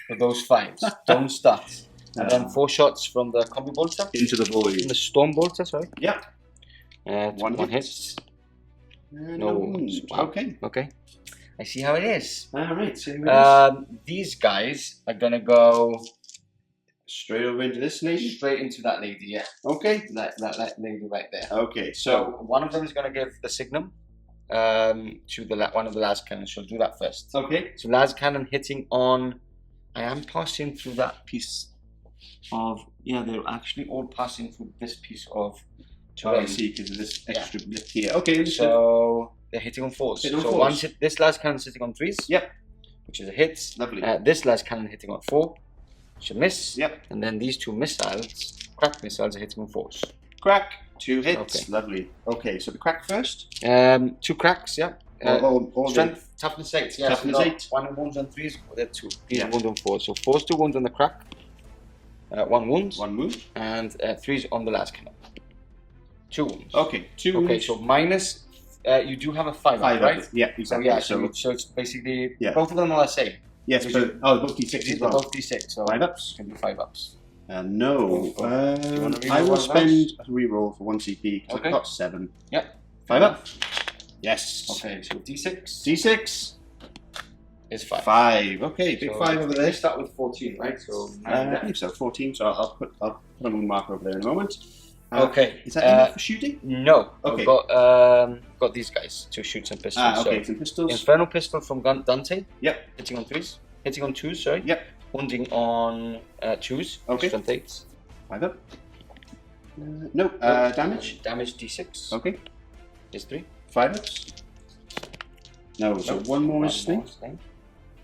with those 5s. Don't start. And then 4 shots from the combi bolter. Into the void. From the storm bolter, sorry. Yeah. 1 hit. hit. No wounds. Wow. Okay. Okay. I see how it is. Alright. These guys are gonna go Straight over into this lady. straight into that lady, yeah. Okay. That lady right there. Okay. So So. one of them is gonna give the signum to one of the las cannons. She'll do that first. Okay. So las cannon hitting on. I am passing through that piece of. Yeah, they're actually all passing through this piece of Oh, I terrain. see, because of this extra bit here. Okay, understood. So they're hitting on 4s. Hitting on So 4s. this las cannon sitting on 3s. Yep. Which is a hit. Lovely. This las cannon hitting on 4. Should miss. Yep. And then these 2 missiles, crack missiles, are hitting on 4s. Crack. 2 hits. Okay. Lovely. Okay, so the crack first. 2 cracks, yeah. All Strength, toughness 8. Yeah, Toughness so 8. 1 wound on 3s, they're 2. These Yeah. are wound on 4s. So 4's 2 wounds on the crack, 1 wound, 1 wound. and 3's on the last cannon. 2 wounds. Okay, 2 wounds. Okay, so minus, you do have a 5, 5, right? Yeah, So exactly. yeah, so it's basically, Yeah. both of them are the same. yes, we but should- both D6 as These are well. both D6, so 5 ups. can do 5 ups. No. Do you wanna reroll I will one of spend a reroll for 1 CP because Okay. I've got 7. Yep. 5 up. Yes. Okay, so D6 D6. is 5. 5. Okay, big So 5 over They there. start with 14, right? So I believe so. 14. So I'll put a little marker over there in a moment. Okay. Is that enough for shooting? No. Okay. We've got these guys to shoot some pistols. Okay, So, some pistols. Infernal Pistol from Dante. Yep. Hitting on 3s. Hitting on 2s, sorry. Yep. Wounding on 2s. Okay. Strength 8s. 5 up. No. Damage. Damage D6 Okay. is 3. 5 ups. No, so Nope. one more One is sling. more sling.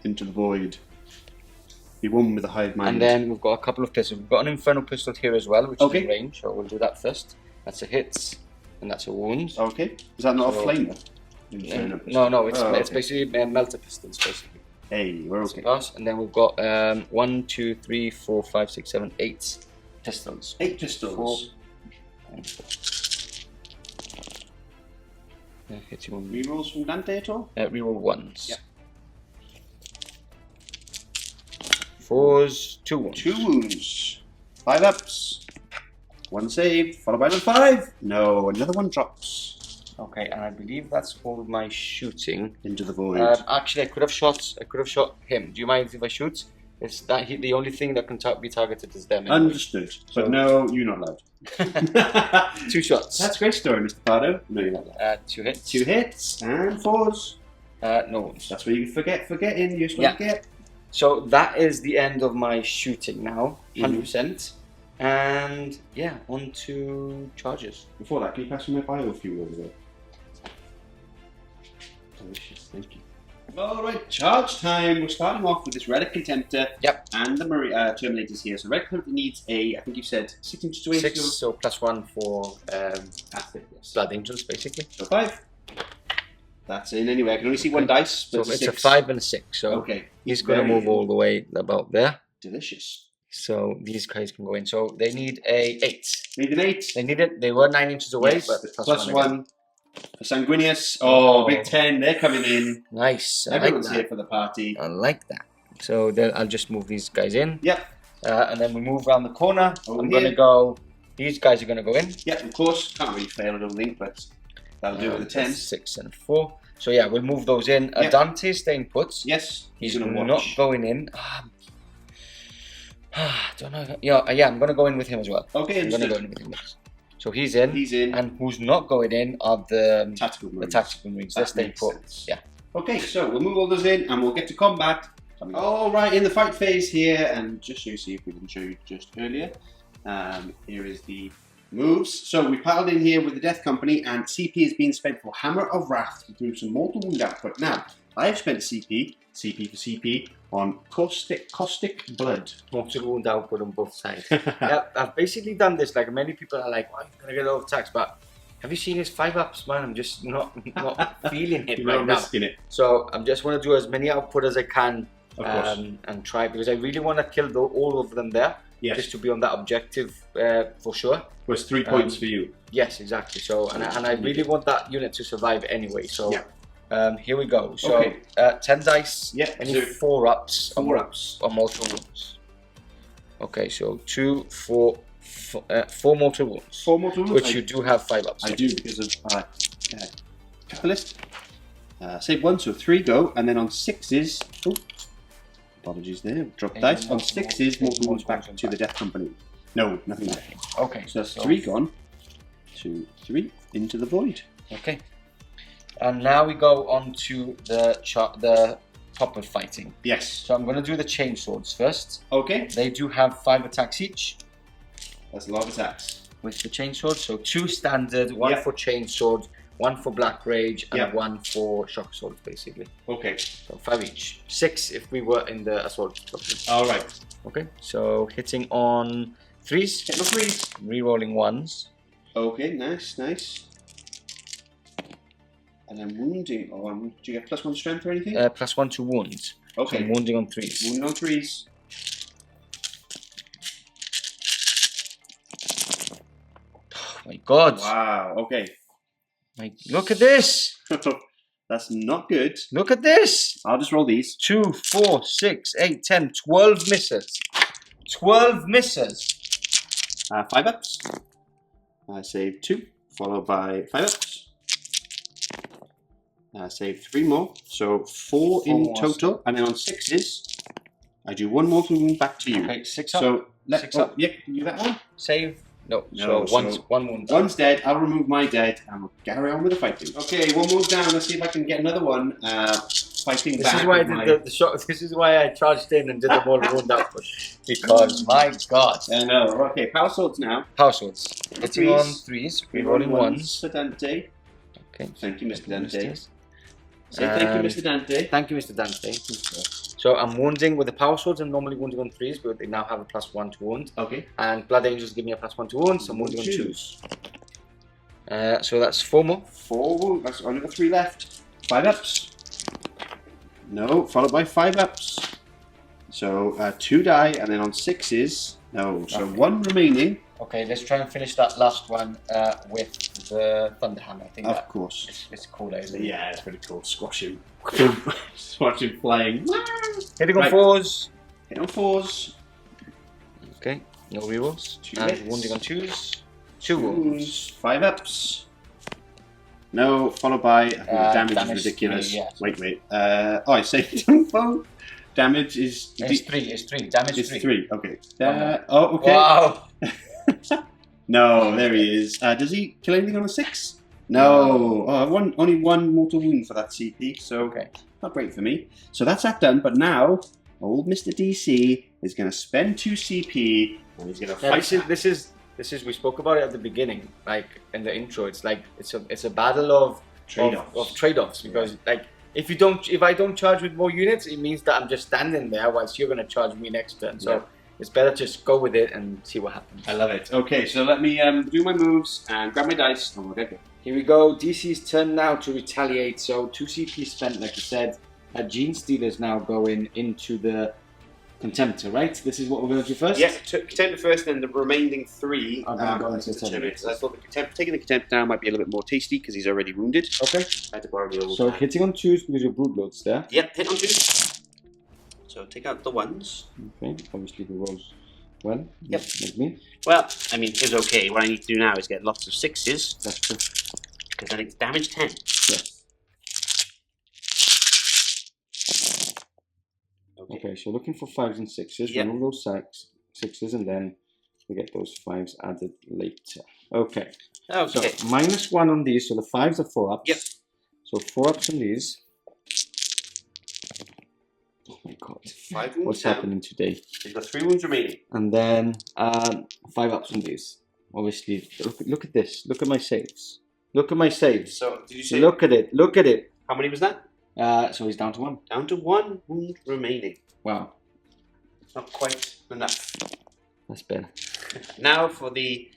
Into the void. Be one with the hive mind. And then we've got a couple of pistols. We've got an Infernal Pistol here as well, which Okay. is in range. So we'll do that first. That's a hit, and that's a wound. Okay. Is that not So- a flamer? Inferno pistol. No, it's Oh, it's okay. basically melter pistols, basically. Hey, we're That's a okay. pass. And then we've got 1, 2, 3, 4, 5, 6, 7, 8 pistols. 8 pistols. And 4. Hit you on Rerolls from Dante at all? reroll 1s. Yep. 4s, 2 wounds. 2 wounds. 5 ups. 1 save, followed by another 5. No, another 1 drops. Okay, and I believe that's all my shooting. Into the void. Actually, I could have shot him. Do you mind if I shoot? It's that the only thing that can be targeted is them. Anyway. Understood. But So- no, you're not allowed. 2 shots. That's a great story, Mr. Pardo. No, you're not allowed. 2 hits. 2 hits and 4s. No wounds. That's where you forgetting. You're supposed Yeah. to get. So that is the end of my shooting now, Mhm. 100%. And yeah, on to charges. Before that, can you pass me my biofuel over there? Delicious, thank you. Alright, charge time. We're starting off with this Relic Contemptor Yep. and the Terminators here. So Relic Contemptor needs I think you said 6 inches to 8. 6, so +1 for That's it, yes. Blood Angels, basically. So 5. That's in anyway. I can only see one dice. So But it's a six. 5 and a 6. So Okay. he's going to move all the way about there. Delicious. So these guys can go in. So they need a 8. Need an 8. They need it. They were 9 inches away, Yes, but plus +1 one again. for Sanguinius. Oh. Oh, big 10. They're coming in. Nice. I like Everyone's that. here for the party. I like that. So then I'll just move these guys in. Yep. And then we move around the corner. Over I'm here. going to go. These guys are going to go in. Yep, of course. Can't really fail, I don't think, but that'll do with the 10. 6 and 4. So yeah, we'll move those in. Yep. Dante is staying put. Yes, He's going to not watch. going in. Don't know. Yeah, I'm going to go in with him as well. Okay, I'm going to understood. go in with him. So he's in. He's in. And who's not going in are the Tactical Marines. tactical marines. They're That staying makes put. sense. Yeah. Okay, so we'll move all those in and we'll get to combat. All right, in the fight phase here, and just so you see if we didn't show you just earlier, here is the moves. So we paddled in here with the Death Company, and CP is being spent for Hammer of Wrath to do some mortal wound output. Now, I have spent CP for CP, on caustic blood. Mortal wound output on both sides. Yeah, I've basically done this. Like many people are like, "Oh, you're gonna get overtaxed," but have you seen his 5-ups, man? I'm just not feeling it You're right not now. risking it. So I'm just want to do as many output as I can, Of course. and try, because I really want to kill all of them there, Yes. just to be on that objective for sure. Was 3 points for you. Yes, exactly. So and I really want that unit to survive anyway. So Yeah. here we go. So Okay. 10 dice. Yeah, Any so 4-ups. 4-ups. Or mortal wounds. Okay, so 2, 4, 4 mortal wounds. 4 mortal wounds. Which you do have 5-ups. I do because of Catalyst. Save 1, so 3 go, and then on 6s. Oh, apologies there. Drop dice. On 6s, mortal wounds back to the Death Company. No, nothing there. Okay. So that's 3 gone. 2, 3 into the void. Okay. And now we go on to the top of fighting. Yes. So I'm going to do the chainswords first. Okay. They do have 5 attacks each That's a lot of attacks. with the chainsword. So 2 standard, 1 Yep. for chainsword, 1 for black rage, and Yep. 1 for shock swords, basically. Okay. So 5 each. 6 if we were in the assault company. All right. Okay. So hitting on 3s, Hit no 3s. re-rolling 1s. Okay, nice, nice. And then wounding on. Do you get +1 strength or anything? +1 to wounds. Okay. So I'm wounding on 3s. Wounding on 3s. Oh my god. Wow. Okay. Look at this. That's not good. Look at this. I'll just roll these. 2, 4, 6, 8, 10, 12 misses. 12 misses. 5 ups. I save 2, followed by 5 ups. Save 3 more, so 4 in more. total. And then on 6s, I do 1 mortal wound back to you. Okay, 6 up. So Six up. Yeah, can you do that one? Save. No, No, so so one wound. One's dead. I'll remove my dead, and we'll carry on with the fighting. Okay, one move's down. Let's see if I can get another one. Fighting This back. is why I with did my... the shot. This is why I charged in and did the more wound output. Because my god. I know. Okay, power swords now. Power swords. Hitting on 3s. 3s, rerolling 1s. For Dante. Okay. Thank you, Mr. Dante. Misters. Say thank you, Mr. Dante. Thank you, Mr. Dante. So I'm wounding with the power swords. I'm normally wounding on 3s, but they now have a +1 to wound. Okay. And blood angels give me a +1 to wound, so I'm wounding on 2s. So that's 4 more. 4 wounds. That's only got 3 left. 5 ups. No, followed by 5 ups. So 2 die, and then on 6s. No, so 1 remaining. Okay, let's try and finish that last one with the Thunderhammer. I think Of that course. it's cooler, isn't it? Yeah, it's pretty cool. Squash him. Squash him flying. Hitting on Right. 4s. Hit on 4s. Okay, no rerolls. 2 And hits. wounding on 2s. 2 wounds. 5 ups. No, followed by I think the damage damage is ridiculous. 3, yeah. Wait. I saved on phone. Damage is It's 3, it's 3. Damage It's 3. 3. Okay. Wow. Okay. Wow! No, there he is. Does he kill anything on a 6? No. Only 1 mortal wound for that CP, so Okay. not great for me. So that's that done, but now old Mr. DC is going to spend 2 CP and he's going to Yeah, fight. this is we spoke about it at the beginning, like in the intro. It's like it's a battle of Trade-offs. trade-offs because like if I don't charge with more units, it means that I'm just standing there whilst you're going to charge me next turn. So it's better just go with it and see what happens. I love it. Okay, so let me do my moves and grab my dice and we'll get going. Here we go. DC's turn now to retaliate. So 2 CP spent, like you said. Gene Stealer's now going into the Contemptor, right? This is what we're going to do first? Yes, Contemptor first, then the remaining 3 are going to go into the Terminators. I thought taking the Contemptor down might be a little bit more tasty because he's already wounded. Okay. I had to borrow the old So hitting on 2s because your Broodlord's there. Yep, hit on 2s. So take out the 1s. Okay, obviously he rolls well. Yep. Like me. Well, I mean, it's okay. What I need to do now is get lots of 6s. That's true. Because then it's damage 10. Yes. Okay, so looking for 5s and 6s. Yep. Remove those 6s and then we get those 5s added later. Okay. Okay. So -1 on these, so the 5s are 4 ups. Yep. So 4 ups on these. Oh my god. 5 wounds What's down. happening today? You've got 3 wounds remaining. And then 5 ups on these. Obviously, look at this. Look at my saves. Look at my saves. So, did you say... Look at it. Look at it. How many was that? So he's down to 1. Down to 1 wound remaining. Wow. Not quite enough. That's better. Now for the...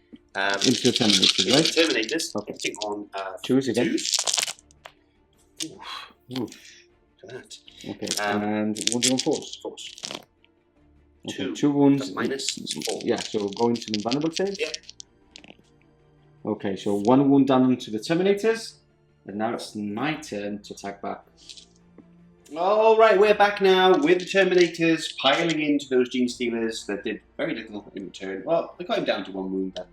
Into the Terminators, right? Terminators. Okay. Hitting on 2s again. 2s. Oof. Oof. Look at that. Okay. And wounding on 4s. 4s. Okay, 2 wounds. -4. Yeah, so going to the invulnerable save. Yep. Okay, so 1 wound done to the Terminators. And now it's my turn to attack back. Alright, we're back now with the Terminators piling into those Gene Stealers that did very little in return. Well, they got him down to 1 wound, that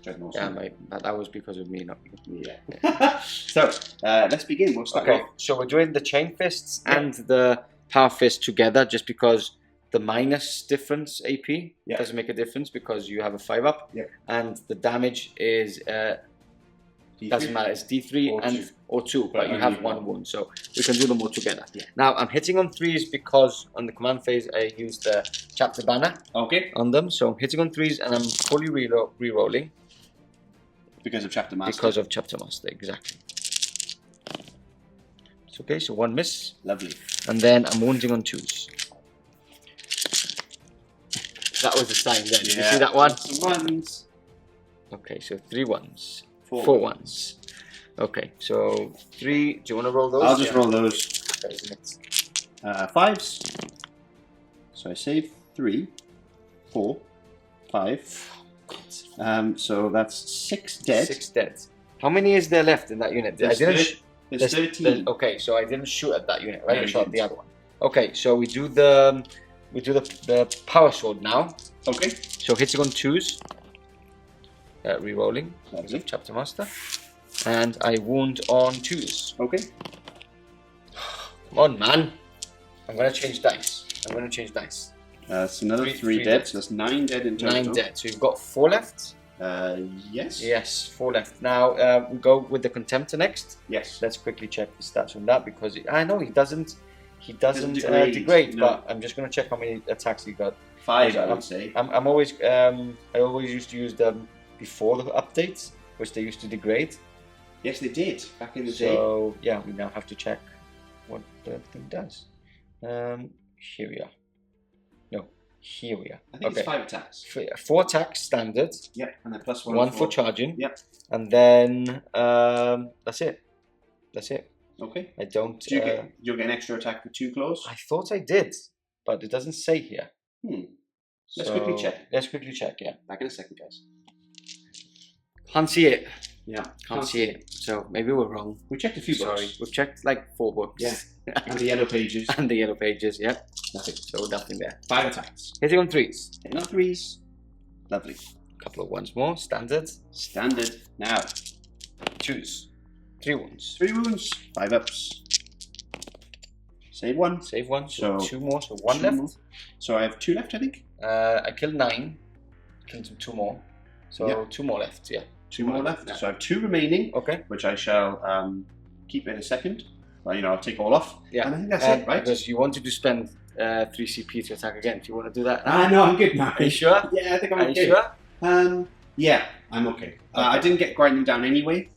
Dreadnought. Yeah, mate, that was because of me, not you. Yeah. So, let's begin. We'll start Okay, off. so we're doing the Chain Fists and the Power Fist together just because the minus difference AP doesn't make a difference because you have a 5 up. Yeah. And the damage is... doesn't matter, it's D3 or 2, but you have 1 wound, so we can do them all together. Yeah. Now, I'm hitting on 3s because on the command phase I use the chapter banner on them, so I'm hitting on 3s and I'm fully re-rolling. Because of Chapter Master. Because of Chapter Master, exactly. It's okay, so 1 miss. Lovely. And then I'm wounding on 2s. That was the sign then. Did you see that one? Some 1s. Okay, so 3 1s. 4 1s. Okay, so 3. Do you want to roll those? I'll just roll those. 5s. So I save 3, 4, 5. So that's 6 dead. 6 dead. How many is there left in that unit? There's 13. Okay, so I didn't shoot at that unit, right? No, I you shot at the didn't. other one. Okay, so we do the power sword now. Okay. So hitting on 2s. Re-rolling because of Chapter Master. And I wound on 2s. Okay. Come on, man. I'm going to change dice. That's another 3 three dead, dead. so that's 9 dead in total. 9 dead. So you've got 4 left? Yes. Yes, 4 left. Now we go with the Contemptor next. Yes. Let's quickly check the stats on that because I know he doesn't No. degrade, but I'm just going to check how many attacks he got. 5, I would say. I'm always I always used to use them before the updates, which they used to degrade. Yes, they did back in the day. So yeah, we now have to check what the thing does. Here we are. No, here we are. I think it's 5 attacks. 4 attacks standard. Yep, and then plus 1. 1 for charging. Yep. And then that's it. Okay. I don't. You'll get an extra attack with 2 claws. I thought I did, but it doesn't say here. Let's quickly check. Let's quickly check. Yeah. Back in a second, guys. Can't see it. Yeah. Can't see it. So maybe we're wrong. We checked a few books. Sorry. We've checked like 4 books. Yeah. And the yellow pages. And the yellow pages, yeah. Nothing. So nothing there. 5 attacks. Hitting on 3s. Hitting on 3s. Lovely. Couple of 1s more. Standard. Standard. Now. 2s. 3 wounds. 3 wounds. 5 ups. Save 1. Save 1. So So 2 more. So 1 2 left. more. So I have 2 left, I think. I killed 9. Killed 2 more. So Yeah. 2 more left, yeah. 2 more left. Yeah. So I have 2 remaining, Okay. which I shall keep in a second. Well, I'll take all off. Yeah. And I think that's it, right? Because you wanted to spend 3 CP to attack again. Do you want to do that? No, I'm good now. Are you sure? Yeah, I think I'm Are okay. you sure? Yeah, I'm okay. I didn't get grinding down anyway.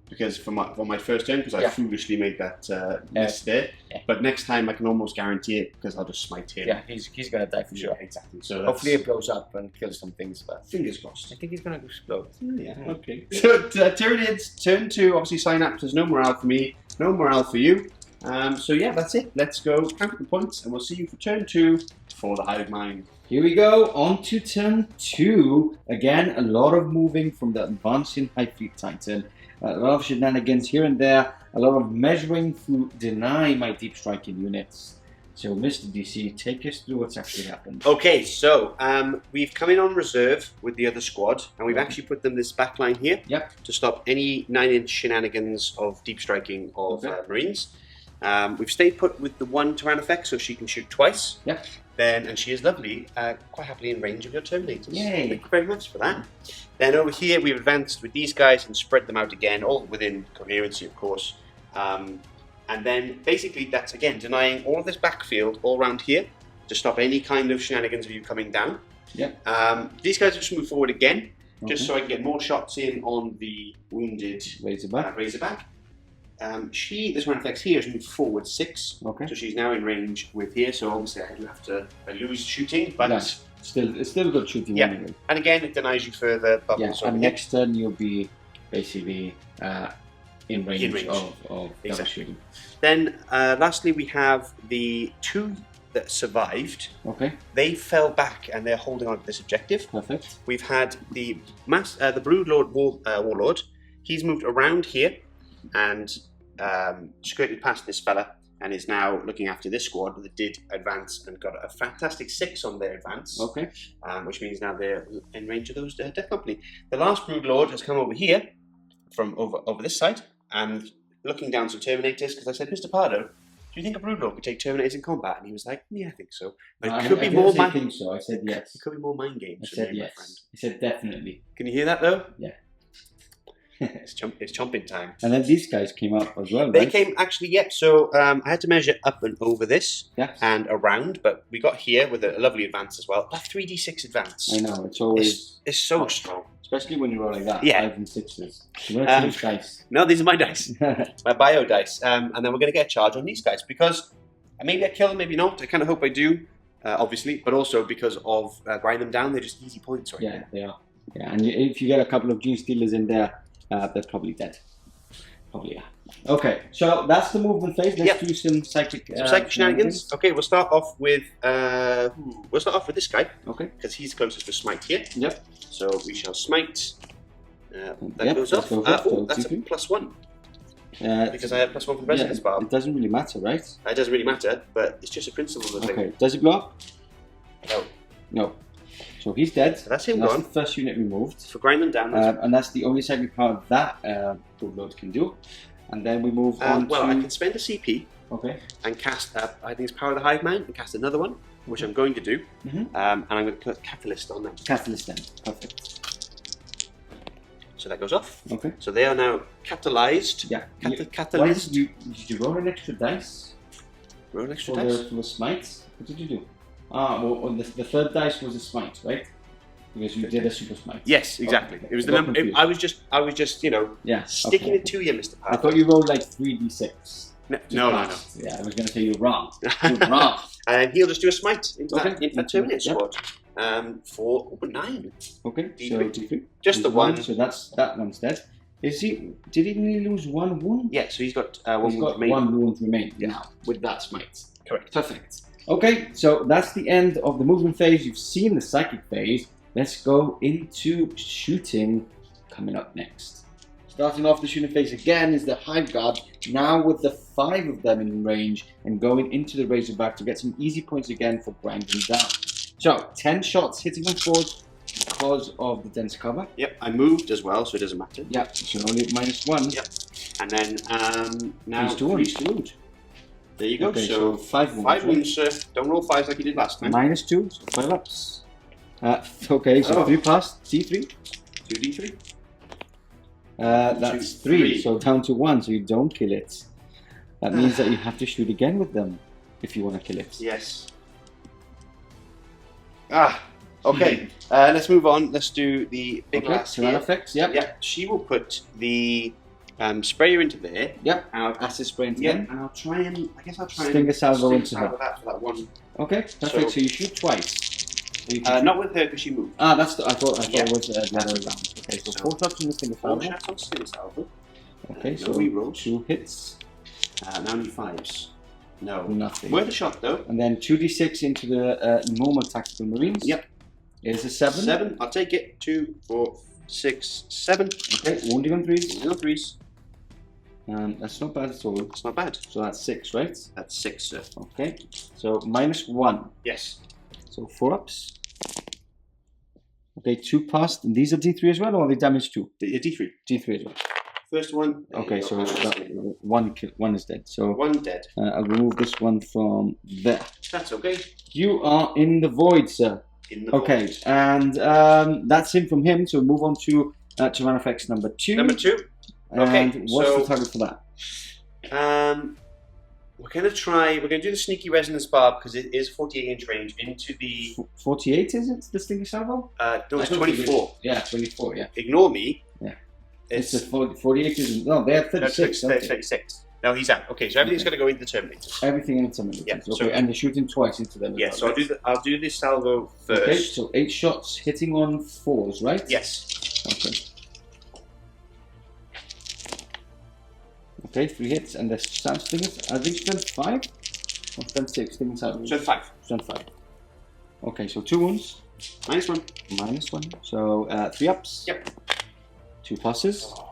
because for my first turn, because I Yeah. foolishly made that miss there. Yeah. But next time I can almost guarantee it because I'll just smite him. Yeah, he's gonna die for sure. Yeah, exactly. So Hopefully it blows up and kills some things, but fingers crossed. I think he's gonna explode. Yeah, okay. So Tyranids, turn 2, obviously Synapses, no morale for me, no morale for you. So yeah, that's it. Let's go count the points and we'll see you for turn 2 for the Hive Mind. Here we go, on to turn 2. Again, a lot of moving from the advancing Hive Fleet Titan. A lot of shenanigans here and there. A lot of measuring to deny my deep striking units. So, Mr. DC, take us through what's actually happened. Okay, so we've come in on reserve with the other squad, and we've actually put them this back line here to stop any 9-inch shenanigans of deep striking of Marines. We've stayed put with the one Tyrannofex, so she can shoot twice. Yep. And she is lovely, quite happily in range of your Terminators. Yay. Thank you very much for that. Then over here we've advanced with these guys and spread them out again, all within coherency of course. And then basically that's again denying all of this backfield all around here to stop any kind of shenanigans of you coming down. Yep. These guys just move forward again, just so I can get more shots in on the wounded Razorback. This Tyrannofex here has moved forward 6, so she's now in range with here. So obviously I lose shooting, but it's still good shooting anyway. And again, it denies you further bubbles. And next turn you'll be basically in range of shooting. Then lastly, we have the 2 that survived. They fell back and they're holding on to this objective. Perfect. We've had the Broodlord Warlord. He's moved around here and skirted past this fella and is now looking after this squad that did advance and got a fantastic 6 on their advance. Which means now they're in range of those Death Company. The last Broodlord has come over here from over this side and looking down some Terminators because I said, Mr. Pardo, do you think a Broodlord could take Terminators in combat? And he was like, yeah, I think so. But it could be more mind games. So I said yes. It could be more mind games. I said yes. My friend. He said definitely. Can you hear that though? Yeah. It's chomping time. And then these guys came up as well, They came actually, so I had to measure up and over this and around, but we got here with a lovely advance as well. That 3d6 advance. I know, it's always... It's so strong. Especially when you roll like that, 5 and 6s. You want to change dice. No, these are my dice. My bio dice. And then we're going to get a charge on these guys because maybe I kill them, maybe not. I kind of hope I do, obviously, but also because of grind them down, they're just easy points right now. They are. Yeah, and if you get a couple of Gene Stealers in there, they're probably dead. Probably, Okay, so that's the movement phase. Let's do some psychic shenanigans. Okay, we'll start off with this guy. Okay. Because he's closest to smite here. Yep. So we shall smite. That goes off. That's a +1. Because I have +1 from Resonance Bar. It doesn't really matter, right? It doesn't really matter, but it's just a principle of the thing. Does it blow up? No. No. So he's dead. So that's him gone. That's the first unit removed. For grind them down. And that's the only psychic power that Broodlord can do. And then we move on well, I can spend a CP. And cast, I think it's Power of the Hive Mind, and cast another one, which I'm going to do. And I'm going to put Catalyst on that. Catalyst then. Perfect. So that goes off. Okay. So they are now catalyzed. Yeah. Catalyst. Did you roll an extra dice? Roll an extra dice? For the smites? What did you do? Well, the third dice was a smite, right? Because you did a super smite. Yes, exactly. It was the number. I was just, sticking it to you, Mr. Pardo. I thought you rolled like 3d6. No. Yeah, I was going to say you're wrong. You're wrong. And he'll just do a smite into that Terminator squad. For 9. Okay. D3. So just the one. So that one's dead. Did he only lose 1 wound? Yeah. So he's got one wound remaining. 1 wound remaining now with that smite. Correct. Perfect. Okay, so that's the end of the movement phase. You've seen the psychic phase. Let's go into shooting coming up next. Starting off the shooting phase again is the Hive Guard, now with the 5 of them in range and going into the Razorback to get some easy points again for grinding down. So, 10 shots hitting them forward because of the dense cover. Yep, I moved as well, so it doesn't matter. Yep, so only -1. Yep, and then now 3 wounds. There you go. Okay, so 5 wounds. 5 wounds, sir. Don't roll 5s like you did last time. -2, so 5 ups. Okay, so 3 passed. D3. 2d3. That's 3, so down to 1, so you don't kill it. That means that you have to shoot again with them if you want to kill it. Yes. Okay. Let's move on. Let's do the big last here. Effects, yep. Yeah, she will put the Spray her into there. Yep. I'll, Acid spray into yeah, them. and I'll try and Stinger salvo into salvo her. that for that one. Okay, perfect. So you shoot twice. So you can shoot- Not with her because she moved. Ah, that's the, I thought Yeah. it was the other way around. Okay, so 4 shots from the stinger 4 salvo. shots on stinger salvo. Okay, No so rerolls. 2 hits, Now need 5s. No. nothing. Worth a shot though. And then 2d6 into the normal tactical marines. Yep. Is a 7. 7. I'll take it. 2, 4, 6, 7. Okay, wounding on 3s. No 3s. That's not bad at all. That's not bad. So that's 6, right? That's 6, sir. Okay, so -1. Yes. So 4 ups. Okay, 2 passed. And these are D3 as well, or are they damage 2? D3. D3 as well. First one. there Okay, you so go. that, one is dead. So 1 dead. I'll remove this one from there. That's okay. You are in the void, sir. In the Okay, box. and that's in from him. So move on to Tyrannofex number 2. Number 2. And okay, what's so- the target for that? We're going to try, we're going to do the sneaky resonance barb because it is 48-inch range into the, 48 is it? The stinger salvo? no, it's I don't think 24. Yeah, 24. Yeah. Ignore me. Yeah. It's, It's a 48 isn't. No, they're 36. no, aren't they? 36. No, he's out. Okay, so everything's Okay. going to go into the Terminators. Everything in Terminators. Yeah, Okay, so- and you're shooting twice into them. as Yeah, well, so right? I'll do this salvo first. Okay, so 8 shots hitting on 4s, right? Yes. Okay. Okay, 3 hits, and the sound stingers. I think strength 5 or strength 6. Stingers out. So 5. Strength 5. Okay, so 2 wounds. -1. -1. So 3 ups. Yep. 2 passes. Oh,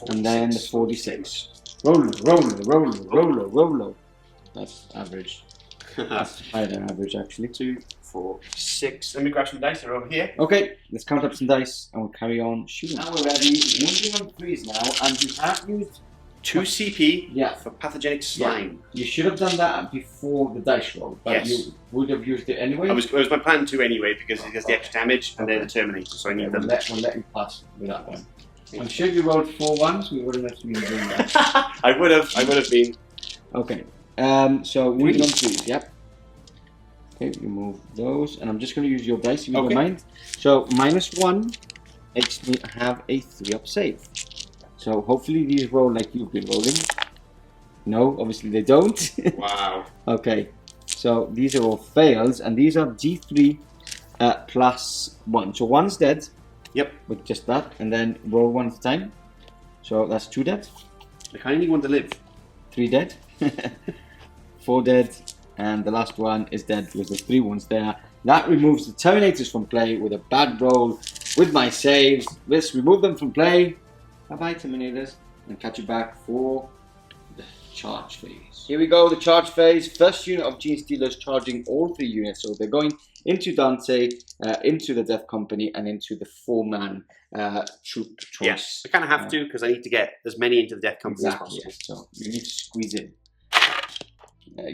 And then the 46. Roller. That's average. That's higher than average, actually. 2, 4, 6. Let me grab some dice. They're over here. Okay, let's count up some dice and we'll carry on shooting. Now we're ready. Wounding on 3s now, and you have used. 2 CP Yeah. for pathogenic slime. You should have done that before the dice roll, but Yes. you would have used it anyway. It was my plan to anyway because it has the extra damage and they're the Terminator, so I need we'll them. let you pass with that one. I'm sure if you rolled 4 ones, we wouldn't have been doing that. I would have been. Okay. So wounding on 3s, yep. Okay, remove those, and I'm just going to use your dice if you don't Okay. mind. So -1 makes me have a 3-up save. So hopefully these roll like you've been rolling. No, obviously they don't. Wow. Okay, so these are all fails, and these are D3 +1. So 1's dead. Yep. With just that, and then roll 1 at a time. So that's 2 dead, I kind of need one to live. 3 dead, 4 dead, and the last one is dead because there's 3 ones there. That removes the Terminators from play with a bad roll with my saves. Let's remove them from play. Bye-bye, Terminators, and catch you back for the charge phase. Here we go, the charge phase. First unit of Gene Stealers charging all 3 units. So they're going into Dante, into the Death Company, and into the 4-man troop choice. Yes, I kind of have to because I need to get as many into the Death Company Exactly, as possible. yeah. So you need to squeeze in.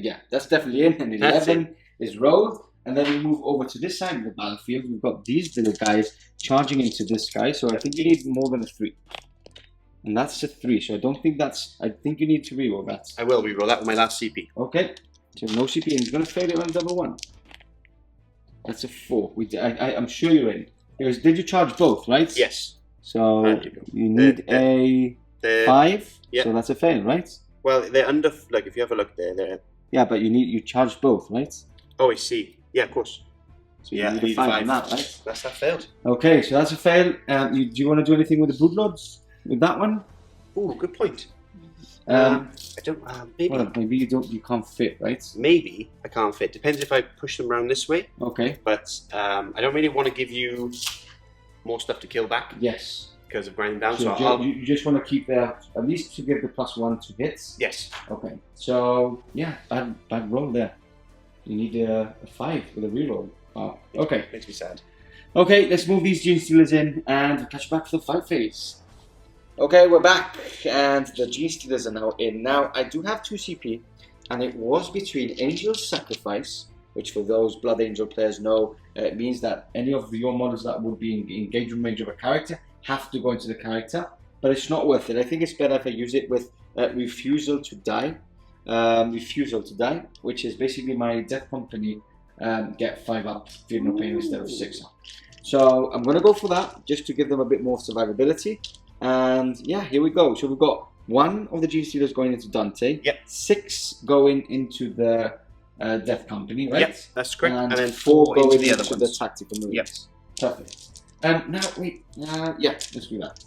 Yeah, that's definitely in. And That's 11 is rolled. And then we move over to this side of the battlefield. We've got these little guys charging into this guy. So I think you need more than a 3. And that's a 3. So I don't think that's. I think you need to reroll that. I will reroll that with my last CP. Okay. So no CP. And he's going to fail it on double 1. That's a 4. I'm sure you're in. Did you charge both, right? Yes. So There you go. you need a They're, 5. yeah. So that's a fail, right? well, they're under. Like if you have a look there, they're. Yeah, but you charged both, right? Oh, I see. Yeah, of course. So you Yeah, need I a need 5 5. on that, right? That failed. Okay, so that's a fail. Do you want to do anything with the Broodlords? With that one? Oh, good point. Um, I don't. Maybe. well, maybe you can't fit, right? Maybe I can't fit. Depends if I push them around this way. Okay. But I don't really want to give you more stuff to kill back Yes. because of grinding down. So So I'll. you just want to keep their, at least to give the +1 to hits. Yes. Okay. So yeah, bad roll there. You need a 5 with a reroll. Wow. Okay. Makes me sad. Okay, let's move these Gene Stealers in and we'll catch you back for the fight phase. Okay, we're back and the Gene Stealers are now in. Now, I do have 2 CP and it was between Angel's Sacrifice, which for those Blood Angel players know, it means that any of your models that would be in engagement range of a character have to go into the character, but it's not worth it. I think it's better if I use it with Refusal to Die. Refusal to Die, which is basically my Death Company get 5 up, Fear No Pain instead of 6 up. So I'm going to go for that, just to give them a bit more survivability. And yeah, here we go. So we've got 1 of the Gene Stealers going into Dante. Yep. 6 going into the Death Company, right? Yep, that's correct. And, And then 4 into going the other into ones. the Tactical Marines. Yep. Perfect. Now wait. Yeah, let's do that.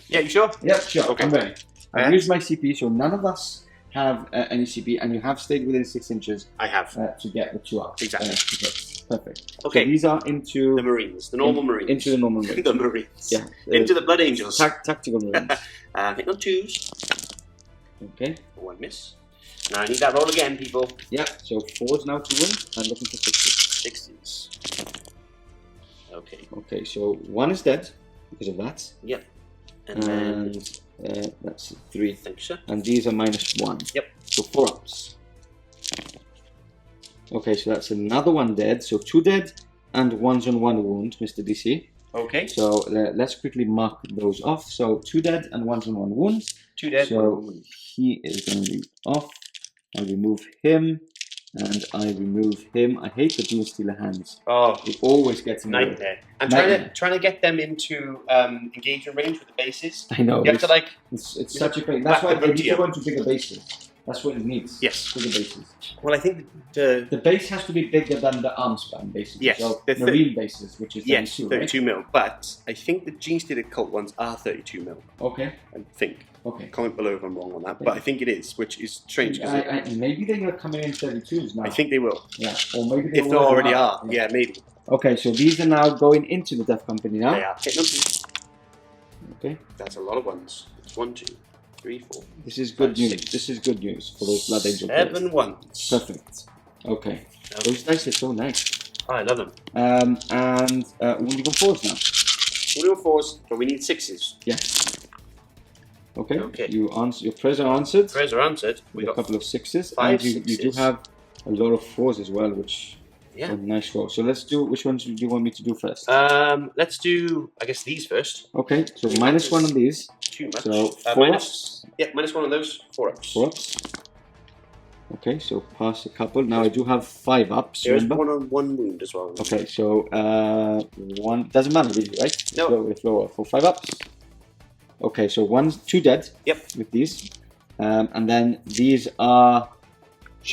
Yeah, you sure? Yeah, sure. Okay. I'm ready. I've Alright. used my CP, so none of us have any CP, and you have stayed within 6 inches I have. to get the 2 up. Exactly. Perfect. Okay. So these are into The Marines, the normal Marines. into the normal Marines. the Marines. Yeah. Into the Blood Angels. Tactical Marines. Hit on 2s. Okay. 1 miss. Now I need that roll again, people. Yeah. So 4s now to win, and looking for 6s. 60s. Okay. Okay. So 1 is dead because of that, Yep. And then, and that's 3. thank you, sir. And these are -1. Yep. So 4 ups. Okay, so that's another 1 dead. So 2 dead and 1's on 1 wound, Mr. DC. Okay. So let's quickly mark those off. So 2 dead and 1's on 1 wound. 2 dead. So he is going to be off. I remove him, and I remove him. I hate the Gene Stealer hands. Oh, It always gets in the way. nightmare. I'm Nightmare. trying to get them into engagement range with the bases. I know. You have to like. It's such a pain. That's why whack they the need booty to up. go into bigger bases. That's what it needs. Yes. Bigger bases. Well, I think the The base has to be bigger than the arm span, basically. Yes, So the marine bases, which is 32, yes, right? 32 mil. But I think the Gene Stealer cult ones are 32 mil. Okay. I think. Okay. Comment below if I'm wrong on that, but I think it is, which is strange because Maybe they are coming in 32s now. I think they will. Yeah. Or maybe they If they already are, Yeah. yeah, maybe. Okay, so these are now going into the Death Company now. They are. Hit numbers. Okay. That's a lot of ones. It's 1, 2, 3, 4. This is good 5, news. 6. This is good news for those Blood Angel players. 7 ones. Perfect. Okay. Those dice are so nice. Oh, I love them. And wounding on 4s now. We're doing 4s, but we need 6s. Yes. Okay. Okay. You answer. Your prayers are answered. Prayers are answered. We We got a got couple of 6s. 5 and you do 6s. have a lot of 4s as well, which Yeah. are nice rolls. So let's do. Which ones do you want me to do first? Let's do, I guess, these first. Okay. So -1 on these. Too much. So 4 minus, ups. yeah, -1 on those. 4 ups. 4 ups. Okay. So pass a couple. Now I do have 5 ups. There is Remember? 1 on 1 wound as well. Okay. So 1 doesn't matter really, right? No. It's lower for 5 ups. Okay. So 2 dead. Yep. With these, and then these are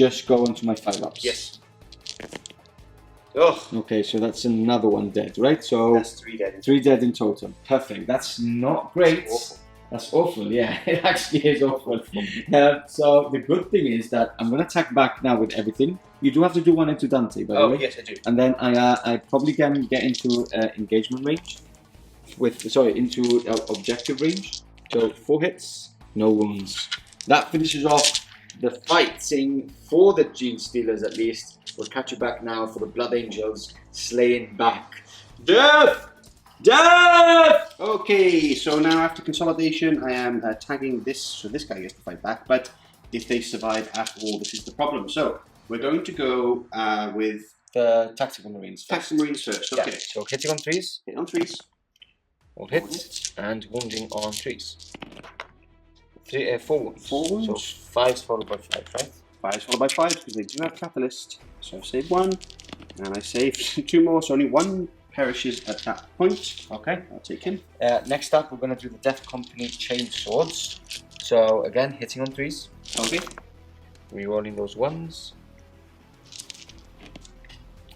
just going to my 5 ups. Yes. Oh, Okay, so that's another 1 dead, right? So that's 3 dead. 3 dead in total. Perfect. That's not great. Awful. That's awful. Yeah, it actually is awful. So the good thing is that I'm going to attack back now with everything. You do have to do 1 into Dante, by the Oh, way. yes, I do. And then I probably can get into engagement range into objective range. So 4 hits, no wounds. That finishes off the fighting for the Gene Stealers, at least. We'll catch you back now for the Blood Angels slaying back. Death! Death! Okay, so now after consolidation, I am tagging this, so this guy gets to fight back, but if they survive at all, this is the problem. So, we're going to go with The Tactical Marines. Tactical Marines first. Okay, Yeah, so hitting on 3s, hit on 3s. all hits, and wounding on 3s. 4 wounds. 4 wounds. So 5s followed by 5, right? 5s followed by 5s, because they do have Catalyst. So I've saved 1, and I saved 2 more, so only 1 perishes at that point. Okay. I'll take him. Next up, we're going to do the Death Company Chainswords. So again, hitting on 3s, Okay. rerolling those 1s.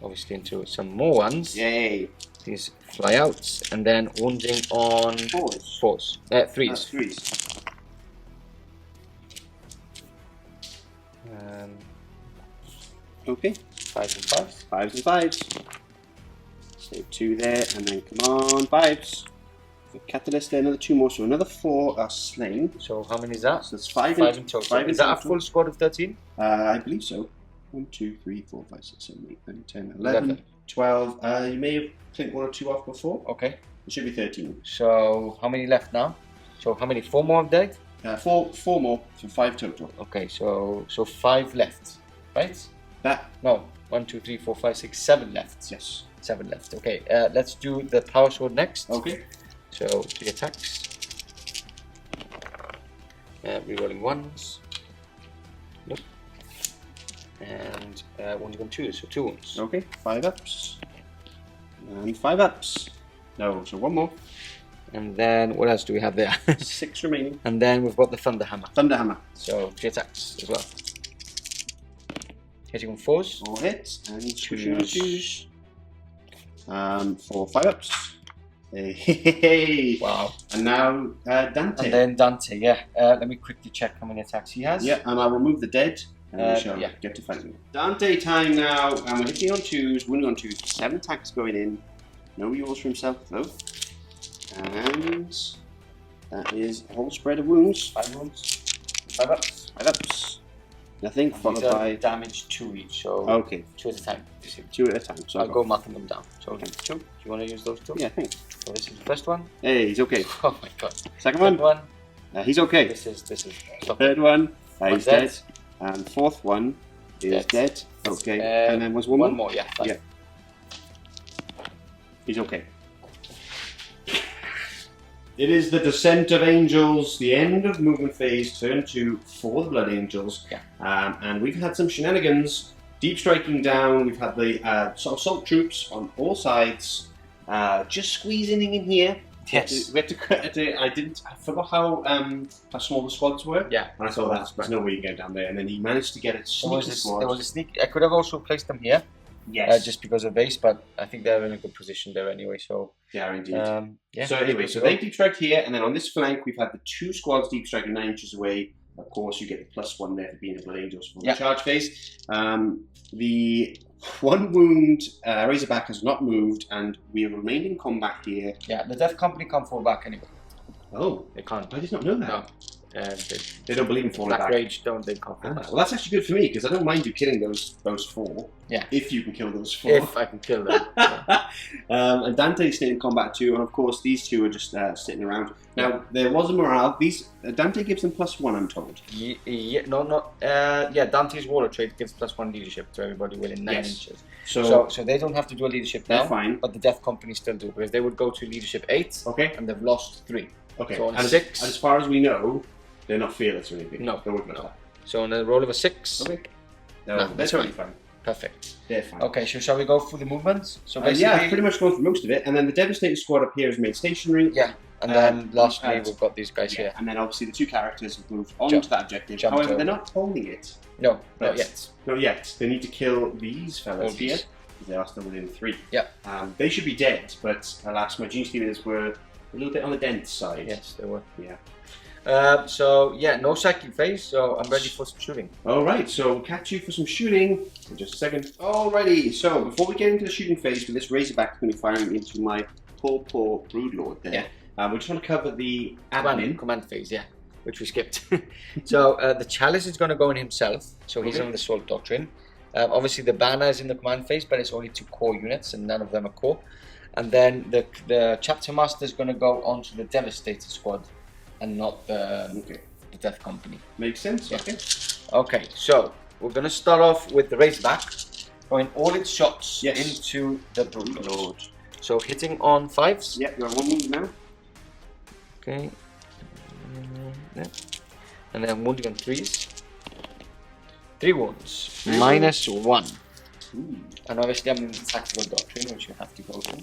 Obviously into some more 1s. Yay. These fly out, and then wounding on 4s. 4s. 3s. That's 3s. Okay. 5s and 5s. 5s and 5s. Save 2 there, and then come on, 5s. The Catalyst there, another 2 more, so another 4 are slain. So how many is that? So that's 5 5 in total. 5 in Is that a total. full squad of 13? I believe so. 1, 2, 3, 4, 5, 6, 7, 8, 9, 10, 11, 12. You may have clicked 1 or 2 off before. Okay. It should be 13. So how many left now? So how many? 4 more have died? 4 more, so 5 total. Okay, so 5 left, right? That, No, 1, 2, 3, 4, 5, 6, 7 left. yes. 7 left. Okay, let's do the power sword next. Okay. So 3 attacks. Rerolling 1s. Nope. And wounding on 2s, so 2 wounds. Okay, 5 ups. And 5 ups. No, so 1 more. And then what else do we have there? 6 remaining. And then we've got the Thunderhammer. Thunderhammer. So 3 attacks as well. Hitting on 4s. 4 hits and 2s. 4 5-ups. Hey. Wow. And now Dante. And then Dante, yeah. Let me quickly check how many attacks he has. Yeah, and I'll remove the dead. And we shall yeah. get to fighting. Dante time now, and we're hitting on 2s, winning on 2s. 7 attacks going in. No rerolls for himself though. And that is a whole spread of wounds. 5 wounds. 5 ups. 5 ups. Nothing, followed These are by... damage 2 each, so Okay, 2 at a time. 2 at a time. So I'll go marking them down. So 2. Do you want to use those 2? Yeah, thanks. So this is the first one. Hey, he's okay. Oh my god. Second Third one, one. he's okay. This is. Third one, he's One's dead. dead. And fourth one is dead. Okay, and then was one more. Yeah. 5. Yeah. He's okay. It is the descent of angels, the end of movement phase, turn 2 for the Blood Angels. Yeah. And we've had some shenanigans, deep striking down. We've had the assault troops on all sides, just squeezing in here. Yes. We had to I forgot how small the squads were. Yeah. And I thought there's no way you can go down there. And then he managed to get it. There was a sneak. I could have also placed them here. Yes. Just because of base, but I think they're in a good position there anyway. So yeah, indeed. yeah. So anyway, so they deep strike here, and then on this flank we've had the 2 squads deep striking 9 inches away. Of course, you get the +1 there for being a Blood Angels for the charge phase. The 1 wound Razorback has not moved, and we have remained in combat here. Yeah, the Death Company can't fall back anyway. Oh, They can't. I did not know that. No. They don't believe in falling Black back. Rage don't. They can't fall Ah, back. well, that's actually good for me because I don't mind you killing those 4. Yeah. If you can kill those 4. If I can kill them. Yeah. And Dante's staying in combat too, and of course these 2 are just sitting around. Now there was a morale. These Dante gives them +1, I'm told. Yeah, Dante's Water Trade gives +1 leadership to everybody within 9 inches. So So they don't have to do a leadership they're now, fine. but the Death Company still do because they would go to leadership 8, Okay. and they've lost 3. Okay. So on and 6. as far as we know, they're not fearless or anything. No, They're working no. on that. So on a roll of a 6. Okay. No, No, they're that's totally fine. Perfect. They're fine. Okay, so shall we go through the movements? So basically, Yeah, I've pretty much gone through most of it, and then the Devastator squad up here is made stationary. yeah, and then lastly and- we've got these guys Yeah, here. and then obviously the 2 characters have moved on Jump- to that objective. jumped However, over. they're not holding it. No, But- not yet. Not yet. They need to kill these fellas All here. these. Because they are still within 3. Yeah. They should be dead, but alas, my genius demons were a little bit on the dense side. Yes, they were. Yeah. So yeah, no psychic phase. So I'm ready for some shooting. Alright, so we'll catch you for some shooting in just a second. Alrighty, so before we get into the shooting phase with this Razorback going to be firing into my poor Broodlord there, we just want to cover the admin. Command phase, yeah, which we skipped. So the Chalice is going to go in himself. So he's Okay. on the Assault Doctrine. Obviously the Banner is in the command phase, but it's only 2 core units, and none of them are core. And then the Chapter Master is going to go onto the Devastator squad, and not the Death Company. Makes sense, Yeah. okay. Okay, so we're going to start off with the Razorback, going all its shots Yes. into the Broodlord. So hitting on 5s. Yep, you're on 1 move now. Okay. Yeah. And then wounding on 3s. 3 wounds. -1. Ooh. And obviously I'm in the Tactical Doctrine, which you have to go to.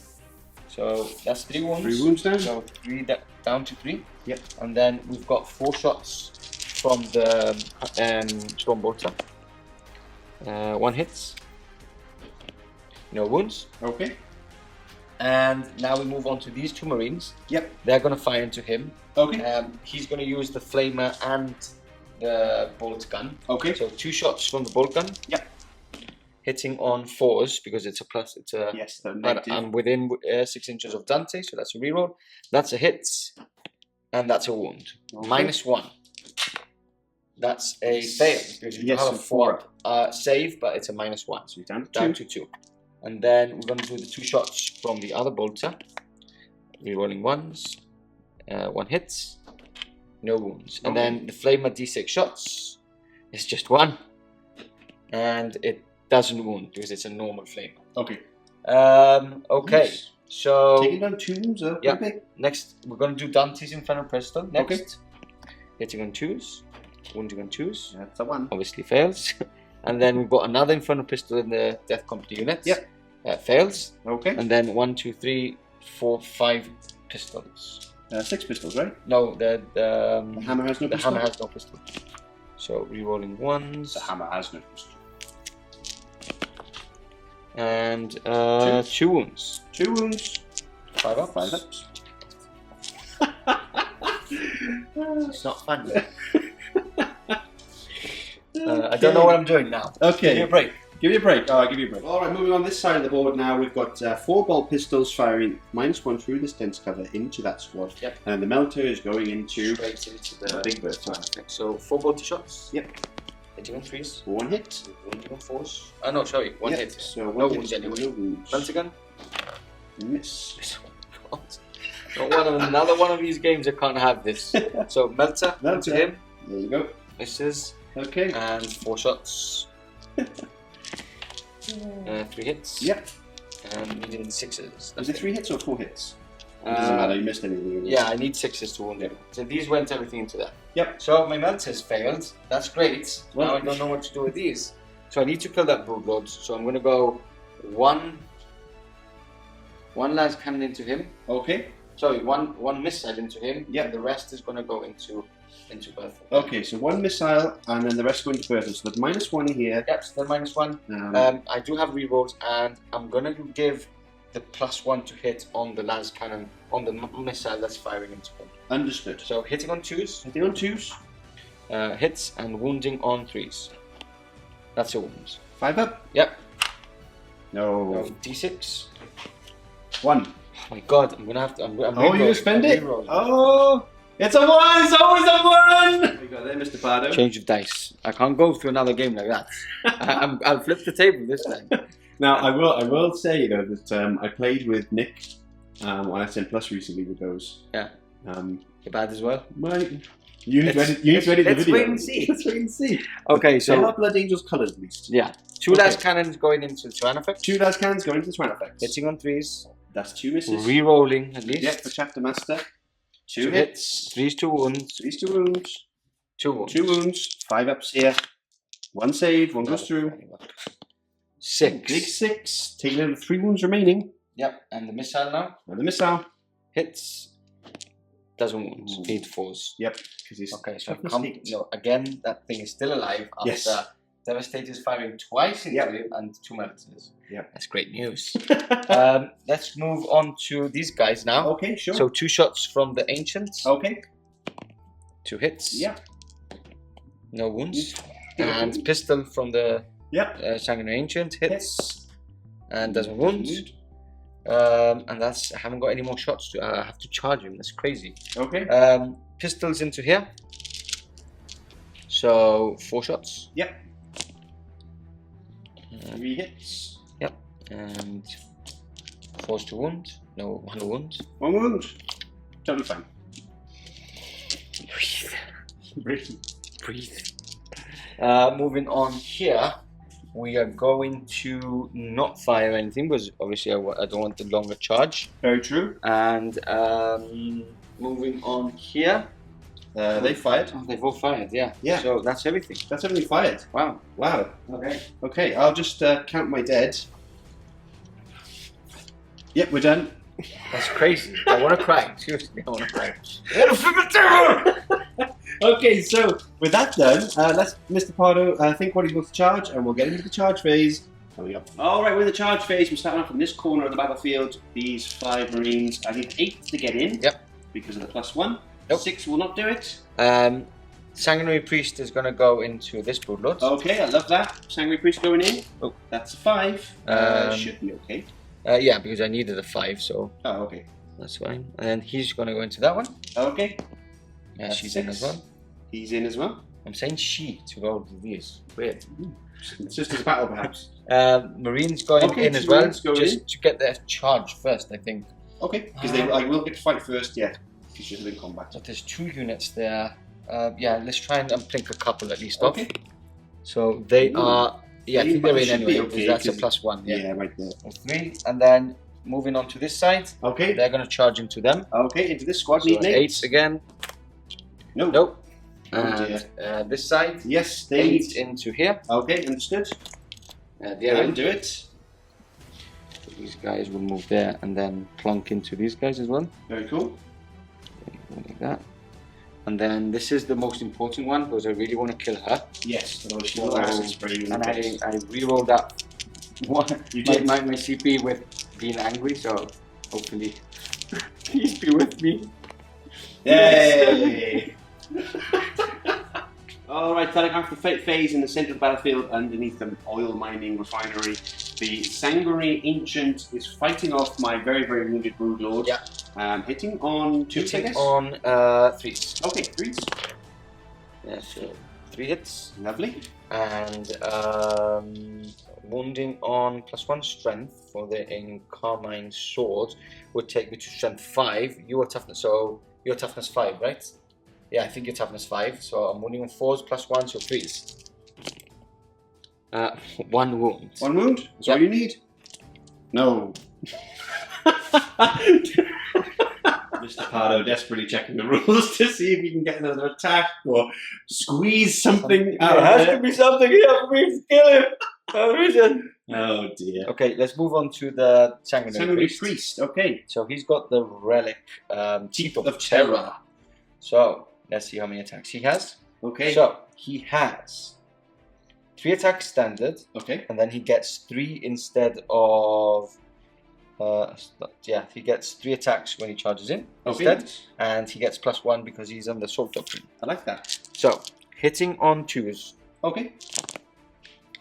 So that's 3 wounds. 3 wounds down. So 3 down to 3. Yep. And then we've got 4 shots from the Stormbolter. 1 hits. No wounds. Okay. And now we move on to these 2 Marines. Yep. They're going to fire into him. Okay. He's going to use the Flamer and the Bolt Gun. Okay. So 2 shots from the Bolt Gun. Yep. Hitting on 4s because it's a plus. It's a. Yes, the But negative. I'm within 6 inches of Dante, so that's a reroll. That's a hit, and that's a wound. Okay. -1. That's a fail because you Yes, have a so 4 save, but it's a -1. So you're down to Down 2. to 2. And then we're going to do the 2 shots from the other bolter. Rerolling 1s. 1 hit. No wounds. And Okay. then the Flamer D6 shots. It's just 1. And it doesn't wound because it's a normal Flamer. Okay. Okay. Nice. So Taking down 2 wounds, yeah. pretty big. next we're going to do Dante's Infernal Pistol next. Okay. Hitting on 2s. Wounding on 2s. That's a 1. Obviously fails. And then we've got another Infernal Pistol in the Death Company units. Yep. Fails. Okay. And then 1, 2, 3, 4, 5 pistols. 6 pistols, right? No, the hammer has no the pistol? hammer has no pistol. So re-rolling ones. The hammer has no pistol. And 2 wounds. 2 wounds. 5 up. 5 ups. It's not fun. I don't know what I'm doing now. Okay. Give me a break. Give me a break. Oh, I'll give you a break. Alright, moving on this side of the board now, we've got 4 bolt pistols firing -1 through this dense cover into that squad. Yep. And the melter is going into Straight into the big bird. So 4 bolter shots. Yep. Hitting on 3s. 1 hit. Wounding on 4s. Oh no, sorry, 1 Yep, hit. So No 1 wounds hit, anyway. No wounds. Melter gun. Miss. Another one of these games I can't have this. So melter Melter. into him. There you go. Misses. Okay. And 4 shots. 3 hits. Yep. And needing 6s. Was it 3 hits or 4 hits? It doesn't matter, you missed anything. Yeah, I need 6s to wound him. So these went everything into that. Yep. So my melters failed. That's great. Well- Now I don't know what to do with these. So I need to kill that broodlord. So I'm going to go one las cannon into him. Okay. Sorry, one missile into him. Yep. And the rest is going to go into Bertha. Okay, so 1 missile and then the rest go into Bertha. So that's -1 here. Yep, so then -1. I do have rerolls and I'm going to give the +1 to hit on the las cannon on the missile that's firing into him. Understood. So hitting on 2s, Hitting on 2s. hits and wounding on 3s. That's a wound. 5 up. Yep. No. D6. 1. Oh my god, I'm gonna have to. I'm Oh, you re-rolling, just spend I'm it? re-rolling. Oh! It's a 1! It's always a 1! There you go there, Mr. Pardo. Change of dice. I can't go through another game like that. I'll flip the table this time. Now, I will say, though, that I played with Nick on SN Plus recently with those. Yeah. You're bad as well. You need to edit the video. Let's wait and see. Let's wait and see. Okay, So, so are Blood Angels colours at least? yeah, 2 Okay. las cannons going into the Tyranid effect. 2 las cannons going into the Swan effects. Hitting on 3s. That's 2 misses. Re-rolling at least. Yep, for Chapter Master. 2 2 hits. 3s, 2 wounds. 3's 2 wounds. 2 wounds. 2 wounds. 5 ups here. 1 save. 1 goes through. 6. Big 6. Taking out 3 wounds remaining. Yep, and the missile now. Another missile. Hits. Doesn't wound. Ooh. 8 4s. Yep. Because he's Okay, so toughness come, 8. no, again, that thing is still alive after Yes. Devastator's firing twice into Yep. him and 2 melters. Yep. That's great news. Let's move on to these guys now. Okay, sure. So 2 shots from the Ancients, okay. 2 hits, Yeah. no wounds, and pistol from the Sanguinary Ancient hits and doesn't wound. And that's, I haven't got any more shots to, I have to charge him, that's crazy. Okay. Pistols into here. So 4 shots. Yep. 3 hits. Yep. And 4's to wound. No, 1 wound. 1 wound. Totally fine. Breathe. Breathe. Moving on here, we are going to not fire anything because obviously I don't want the longer charge. Very true. And moving on here, They fired. oh, they've all fired. Yeah. Yeah. So that's everything. That's everything fired. Wow. Wow. Okay. Okay, I'll just count my dead. Yep, we're done. That's crazy. I want to cry. Seriously, I want to cry. I want to flip the table! Okay, so with that done, let's Mr. Pardo think what he wants to charge, and we'll get into the charge phase coming up. All right, we're in the charge phase. We're starting off in this corner of the battlefield. These 5 Marines. I need 8 to get in. Yep. Because of the +1. Nope. 6 will not do it. Sanguinary Priest is going to go into this broodlord. Okay, I love that. Sanguinary Priest going in. Oh. That's a 5. Should be okay. Yeah, because I needed a 5, so Oh, okay. that's fine. And then he's going to go into that one. Okay. Yeah, That's she's 6. in as well. He's in as well. I'm saying she to go to these. Weird. It's just as a battle, perhaps. Marines going Okay, in as well, Marines going just in. to get their charge first, I think. Okay, because I will get to fight first, yeah. Because she's in combat. But there's 2 units there. Yeah, let's try and plink a couple at least off. Okay. So they Ooh. are, yeah, I They think they're in should anyway, be because okay, that's a 'cause- +1. Yeah. Yeah, right there. So 3, and then moving on to this side, Okay. they're going to charge into them. Okay, into this squad, So need 8 again. No. Nope. Oh, And this side, Yes, they 8 need. into here. Okay, understood. They're I'll in. do it. These guys will move there and then plonk into these guys as well. Very cool. Like that. And then this is the most important one because I really want to kill her. Yes, otherwise she So- will acid spray you in And the face. I re-rolled that one, You did? my CP with being angry, so hopefully please be with me. Yay! Alright, starting off the phase in the centre of the battlefield underneath the oil mining refinery. The Sanguinary Ancient is fighting off my very, very wounded Broodlord. Yeah. Hitting on 2, I Hitting guess? on 3s. Okay, 3s. Yeah, so 3 hits. Lovely. And wounding on +1 strength for the Carmine sword would take me to strength 5. You are toughness, so you're toughness 5, right? Yeah, I think you're toughness 5. So I'm wounding on 4s +1, so 3s. 1 wound. 1 wound? That's all you need? No. Mr. Pardo desperately checking the rules to see if he can get another attack or squeeze something out There of has it. to be something here for me to kill him. No reason. Oh dear. Okay, let's move on to the Sanguinary Sanguinary Priest. Priest, okay. So he's got the relic Teeth of Terra. So let's see how many attacks he has. Okay. So he has 3 attacks standard, Okay. and then he gets 3 instead of. He gets 3 attacks when he charges in instead, Okay. and he gets +1 because he's on the Assault Doctrine. I like that. So hitting on 2s, Okay.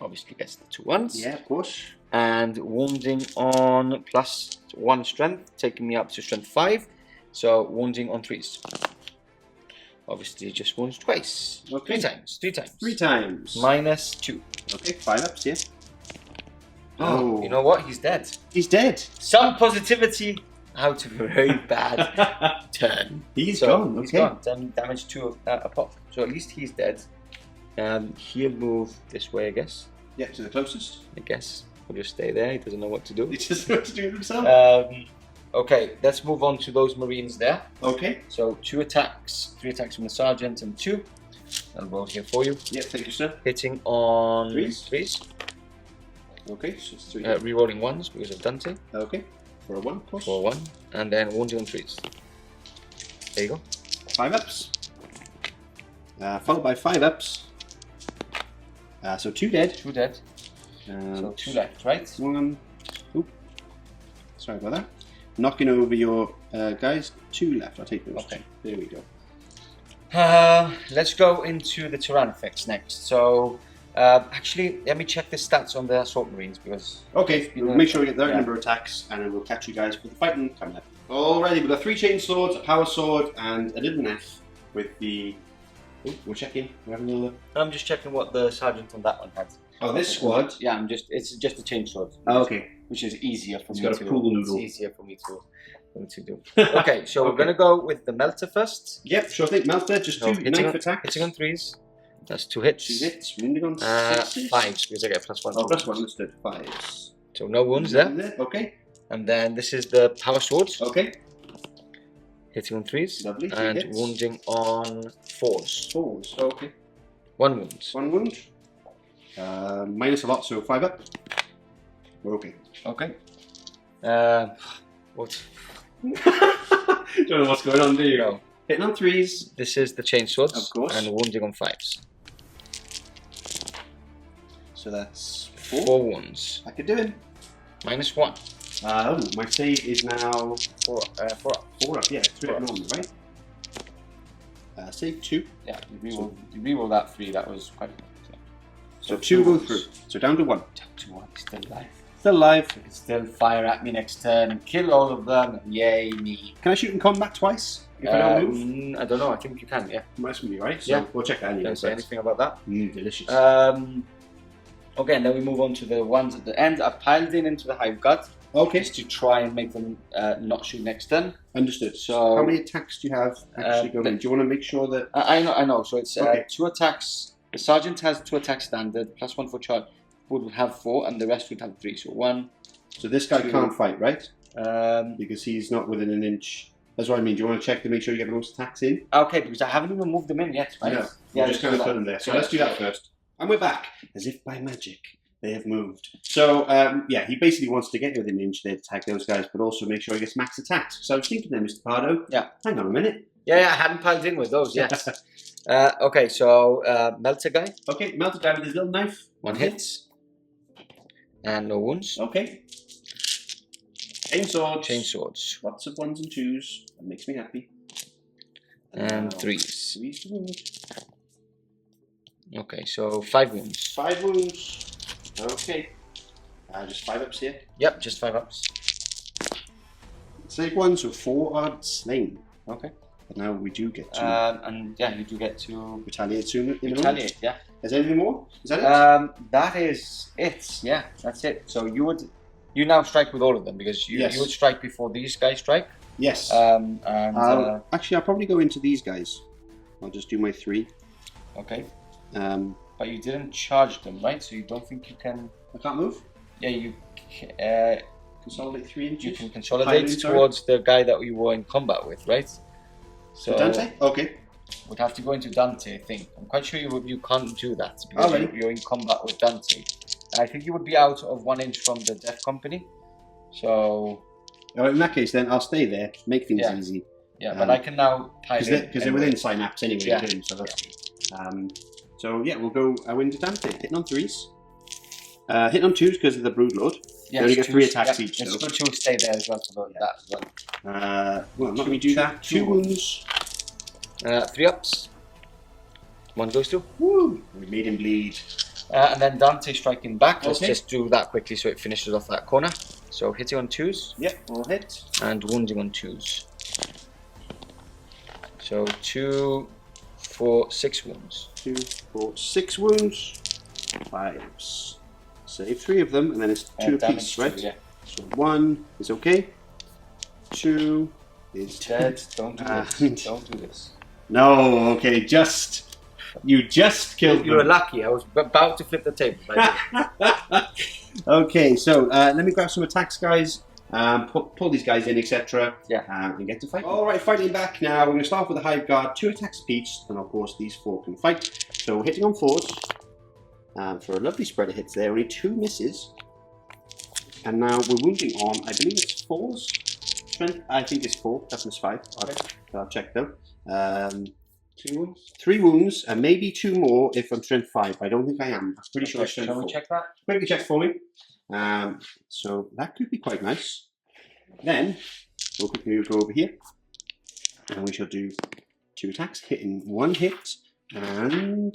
obviously gets the 2 1s. Yeah, of course. And wounding on +1 strength, taking me up to strength 5. So wounding on 3s. Obviously just wounds twice. Okay. 3 times. 3 times. 3 times. -2. Okay, 5 ups, yeah. Oh, you know what? He's dead. He's dead. Some positivity out of a very bad turn. He's So, gone, okay. He's gone. Damage to Apoth. So at least he's dead. He'll move this way, I guess. Yeah, to the closest. He'll just stay there. He doesn't know what to do. He just knows what to do with himself. Okay, let's move on to those Marines there. Okay. So 2 attacks, 3 attacks from the Sergeant and 2. I'll roll here for you. Yeah, thank you, sir. Hitting on 3s. 3s. Okay, so it's 3. Rerolling 1s because of Dante. Okay. For a 1, of course. For 1. And then wounding on 3s. There you go. 5 ups. Followed by 5 ups. So 2 dead. 2 dead. So 2 left, right? 1. Oop. Sorry about that. Knocking over your guys. 2 left. I'll take those. Okay. 2. There we go. Let's go into the Tyranid effects next. So, actually, let me check the stats on the Assault Marines because. Okay, we'll make sure we get the right number of attacks and then we'll catch you guys for the fighting coming up. Alrighty, we've got 3 chain swords, a power sword, and a little knife with the. Oh, we're checking. We're having a little. I'm just checking what the Sergeant on that one had. Oh, this squad? Yeah, it's just a chainsword. Oh, okay. Which is easier for It's me got to. a pool noodle. It's easier for me to do. Okay, so we're gonna go with the Melter first. Yep, sure thing. Melter, just 2 knife attacks. Hitting on 3s. That's 2 hits. 2 hits. Wounding on 6s. 5s because I get +1. Oh, +1, understood. 5s. So no wounds there. Okay. And then this is the power sword. Okay. Hitting on 3s. Lovely. 3 And hits. wounding on 4s. 4s. Okay. 1 wound. 1 wound. Minus a lot, so 5 up. We're okay. Okay. What? Don't know what's going on, do you? No. Hitting on 3s. This is the chainswords. Of course. And wounding on 5s. So that's 4. 4 wounds. I could do it. -1. Oh, my save is now 4 up. 4 up. Yeah, 3 up normally, right? Save 2. Yeah, you reroll that 3. That was quite. So 2 go through. So down to 1. Down to 1. Still alive. Still alive. You can still fire at me next turn and kill all of them. Yay me. Can I shoot in combat twice? If I don't move? I don't know. I think you can. Yeah. Must be right. So Yeah. we'll check that anyway. Don't say anything about that. Delicious. Okay, and then we move on to the ones at the end. I've piled into the Hive Guard Okay. just to try and make them not shoot next turn. Understood. So- how many attacks do you have actually going? Do you want to make sure that? I know. So it's Okay. 2 attacks. The Sergeant has 2 attacks standard, +1 for charge. Would have 4, and the rest would have 3. So 1. So this guy 2. can't fight, right? Um, Because he's not within an inch. That's what I mean. Do you want to check to make sure you get the most attacks in? okay, because I haven't even moved them in yet. Right? No. Yeah, We'll just let's kind do of put that. them there. So Yeah, let's do that first. And we're back, as if by magic. They have moved. So, yeah, he basically wants to get within an inch there to attack those guys, but also make sure he gets max attacks. So I was thinking there, Mr. Pardo. Yeah. Hang on a minute. Yeah, I hadn't piled in with those yet. Okay, so melter guy. Okay, melted guy with his little knife. One hit. And no wounds. Okay. Chainswords. Chainswords. Lots of 1s and 2s. That makes me happy. And Now, 3s. 3s to wound. Okay, so 5 wounds. 5 wounds. Okay. Just 5 ups here. Yep, just 5 ups. Save 1, so 4 are slain. Okay. But now we do get to and yeah, you do get to retaliate soon. In retaliate. Yeah. Is there anything more? Is that it? That is it. Yeah, that's it. So you now strike with all of them because you would strike before these guys strike. Yes. Actually, I'll probably go into these guys. I'll just do my 3. Okay. But you didn't charge them, right? So you don't think you can. I can't move. Yeah, you. Consolidate 3 inches. You can consolidate towards the guy that you were in combat with, right? So Dante? Okay. Would have to go into Dante, I think. I'm quite sure you can't do that because you're in combat with Dante. I think you would be out of 1 inch from the Death Company. So. In that case, then I'll stay there. Make things easy. Yeah, but I can now pile in. Because they're within synapse anyway. Yeah. So that's so yeah, we'll go into Dante. Hitting on 3s. Hitting on 2s because of the Broodlord. Yeah, they only get 3 attacks each. It's good to stay there as well for that as well. Well, not me do that. 2 wounds. 3 ups. 1 goes through. Woo! We made him bleed. And then Dante striking back. Let's Okay. just do that quickly so it finishes off that corner. So hitting on 2s. Yep, we'll hit. And wounding on 2s. So 2, 4, 6 wounds. 2, 4, 6 wounds. 5. Save 3 of them, and then it's 2 apiece, right? 2, yeah. So 1 is okay. 2 is dead. Don't do this. Don't do this. No, okay, you just killed You were them. lucky. I was about to flip the table. Okay, so let me grab some attacks, guys. Pull these guys in, etc. Yeah. And get to fight. Alright, fighting back now. We're going to start with the Hive Guard. 2 attacks each, and of course these 4 can fight. So we're hitting on 4s. For a lovely spread of hits there, only 2 misses. And now we're wounding on, I believe it's 4s. Strength, I think it's 4, toughness 5. I'll check though. 3 wounds? 3 wounds, and maybe 2 more if I'm strength 5. I don't think I am. I'm pretty sure it's strength 4. Shall we check that? Quickly check for me. So that could be quite nice. Then we'll quickly go over here, and we shall do 2 attacks, hitting 1 hit, and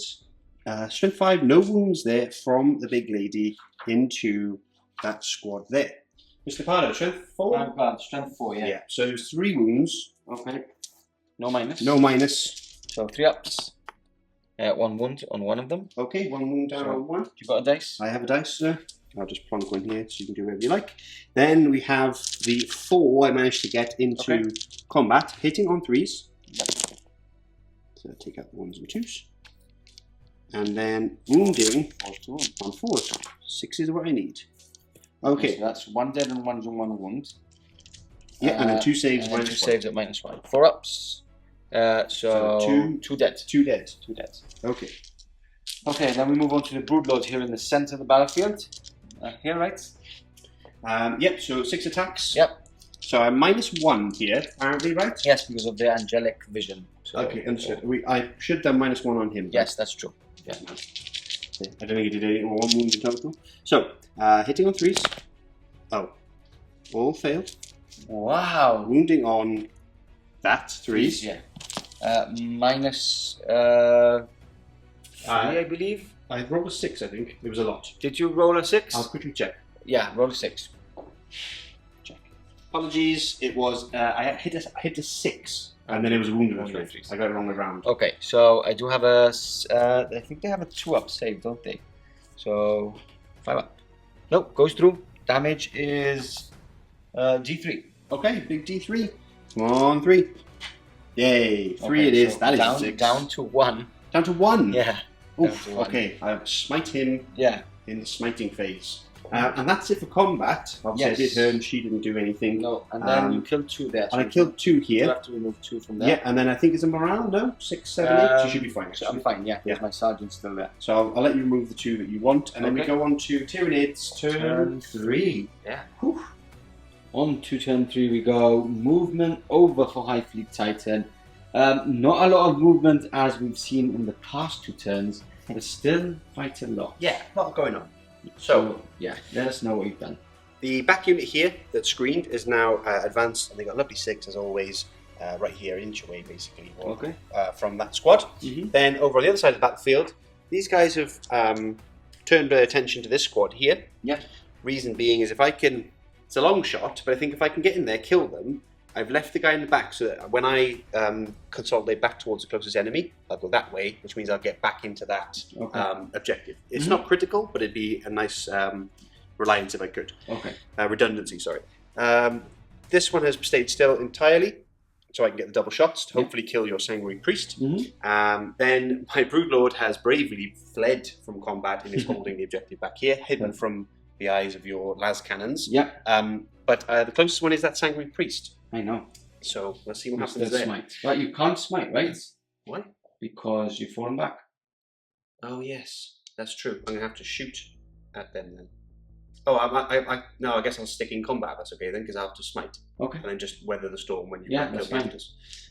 strength 5, no wounds there from the big lady into that squad there. Mr. Pardo, strength 4? Strength 4, yeah. Yeah, so there's 3 wounds. Okay. No minus. No minus. So 3 ups. 1 wound on 1 of them. Okay, 1 wound down on 1. You got a dice? I have a dice, sir. I'll just plonk one here so you can do whatever you like. Then we have the 4 I managed to get into combat, hitting on 3s. Yep. So take out the 1s and 2s. And then wounding on 4s. 6 is what I need. Okay. So that's 1 dead and 1 wound. Yeah, and then 2 saves. And then 2 saves at -5. 4 ups. So 2 dead. 2 dead. 2 dead. Okay. Okay, then we move on to the Broodlord here in the center of the battlefield. Here, right? Yep, so 6 attacks. Yep. So I'm -1 here, apparently, right? Yes, because of the angelic vision. So, Okay, understood. I should have -1 on him. Yes, that's true. Yeah. I don't think he did any 1 wound in total. So, hitting on 3s. Oh. All failed. Wow. Wounding on that 3s. Yeah. -3, I believe. I rolled a 6, I think. It was a lot. Did you roll a 6? I'll quickly check. Yeah, roll a 6. Check. Apologies, it was, I hit a 6. And then it was a wound of a 3. I got it wrong around. Okay, so I do have a, I think they have a 2-up save, don't they? So, 5 up. Nope, goes through. Damage is D3. Okay, big D3. Come on, 3. Yay, 3 it is. So that is down, 6. Down to 1. Down to 1? Yeah. Oof, down to 1. okay. I smite him Yeah. in the smiting phase. And that's it for combat. Obviously, Yes. I did her and she didn't do anything. No, and then you killed 2 there. And I killed 2 You here. have to remove 2 from there. Yeah, and then I think it's a morale, no? 6, 7, 8? She should be fine. So I'm fine, yeah. Yeah. My sergeant's still there. So I'll let you remove the 2 that you want, and then we Okay. go on to Tyranids, turn 3. Yeah. Whew. On to turn 3 we go. Movement over for High Fleet Titan. Not a lot of movement as we've seen in the past 2 turns, but still quite a lot. Yeah, a lot going on. So, yeah, let us know what you've done. the back unit here that's screened is now advanced, and they got a lovely 6 as always, right here, an inch away basically from that squad. Then over on the other side of the battlefield, these guys have turned their attention to this squad here. Yeah. Reason being is if I can, it's a long shot, but I think if I can get in there, kill them, I've left the guy in the back so that when I consolidate back towards the closest enemy, I'll go that way, which means I'll get back into that objective. It's not critical, but it'd be a nice reliance if I could. Redundancy, sorry. This one has stayed still entirely, so I can get the double shots to hopefully kill your Sanguinary Priest. Then my Broodlord has bravely fled from combat and is holding the objective back here, hidden from the eyes of your las cannons. But the closest one is that Sanguinary Priest. I know. So let's see what happens there. Smite. But you can't smite, right? Why? Because you've fallen back. Oh yes, that's true. I'm gonna have to shoot at them then. Oh, no. I guess I'll stick in combat. That's okay then, because I'll have to smite. And then just weather the storm when you that's fine.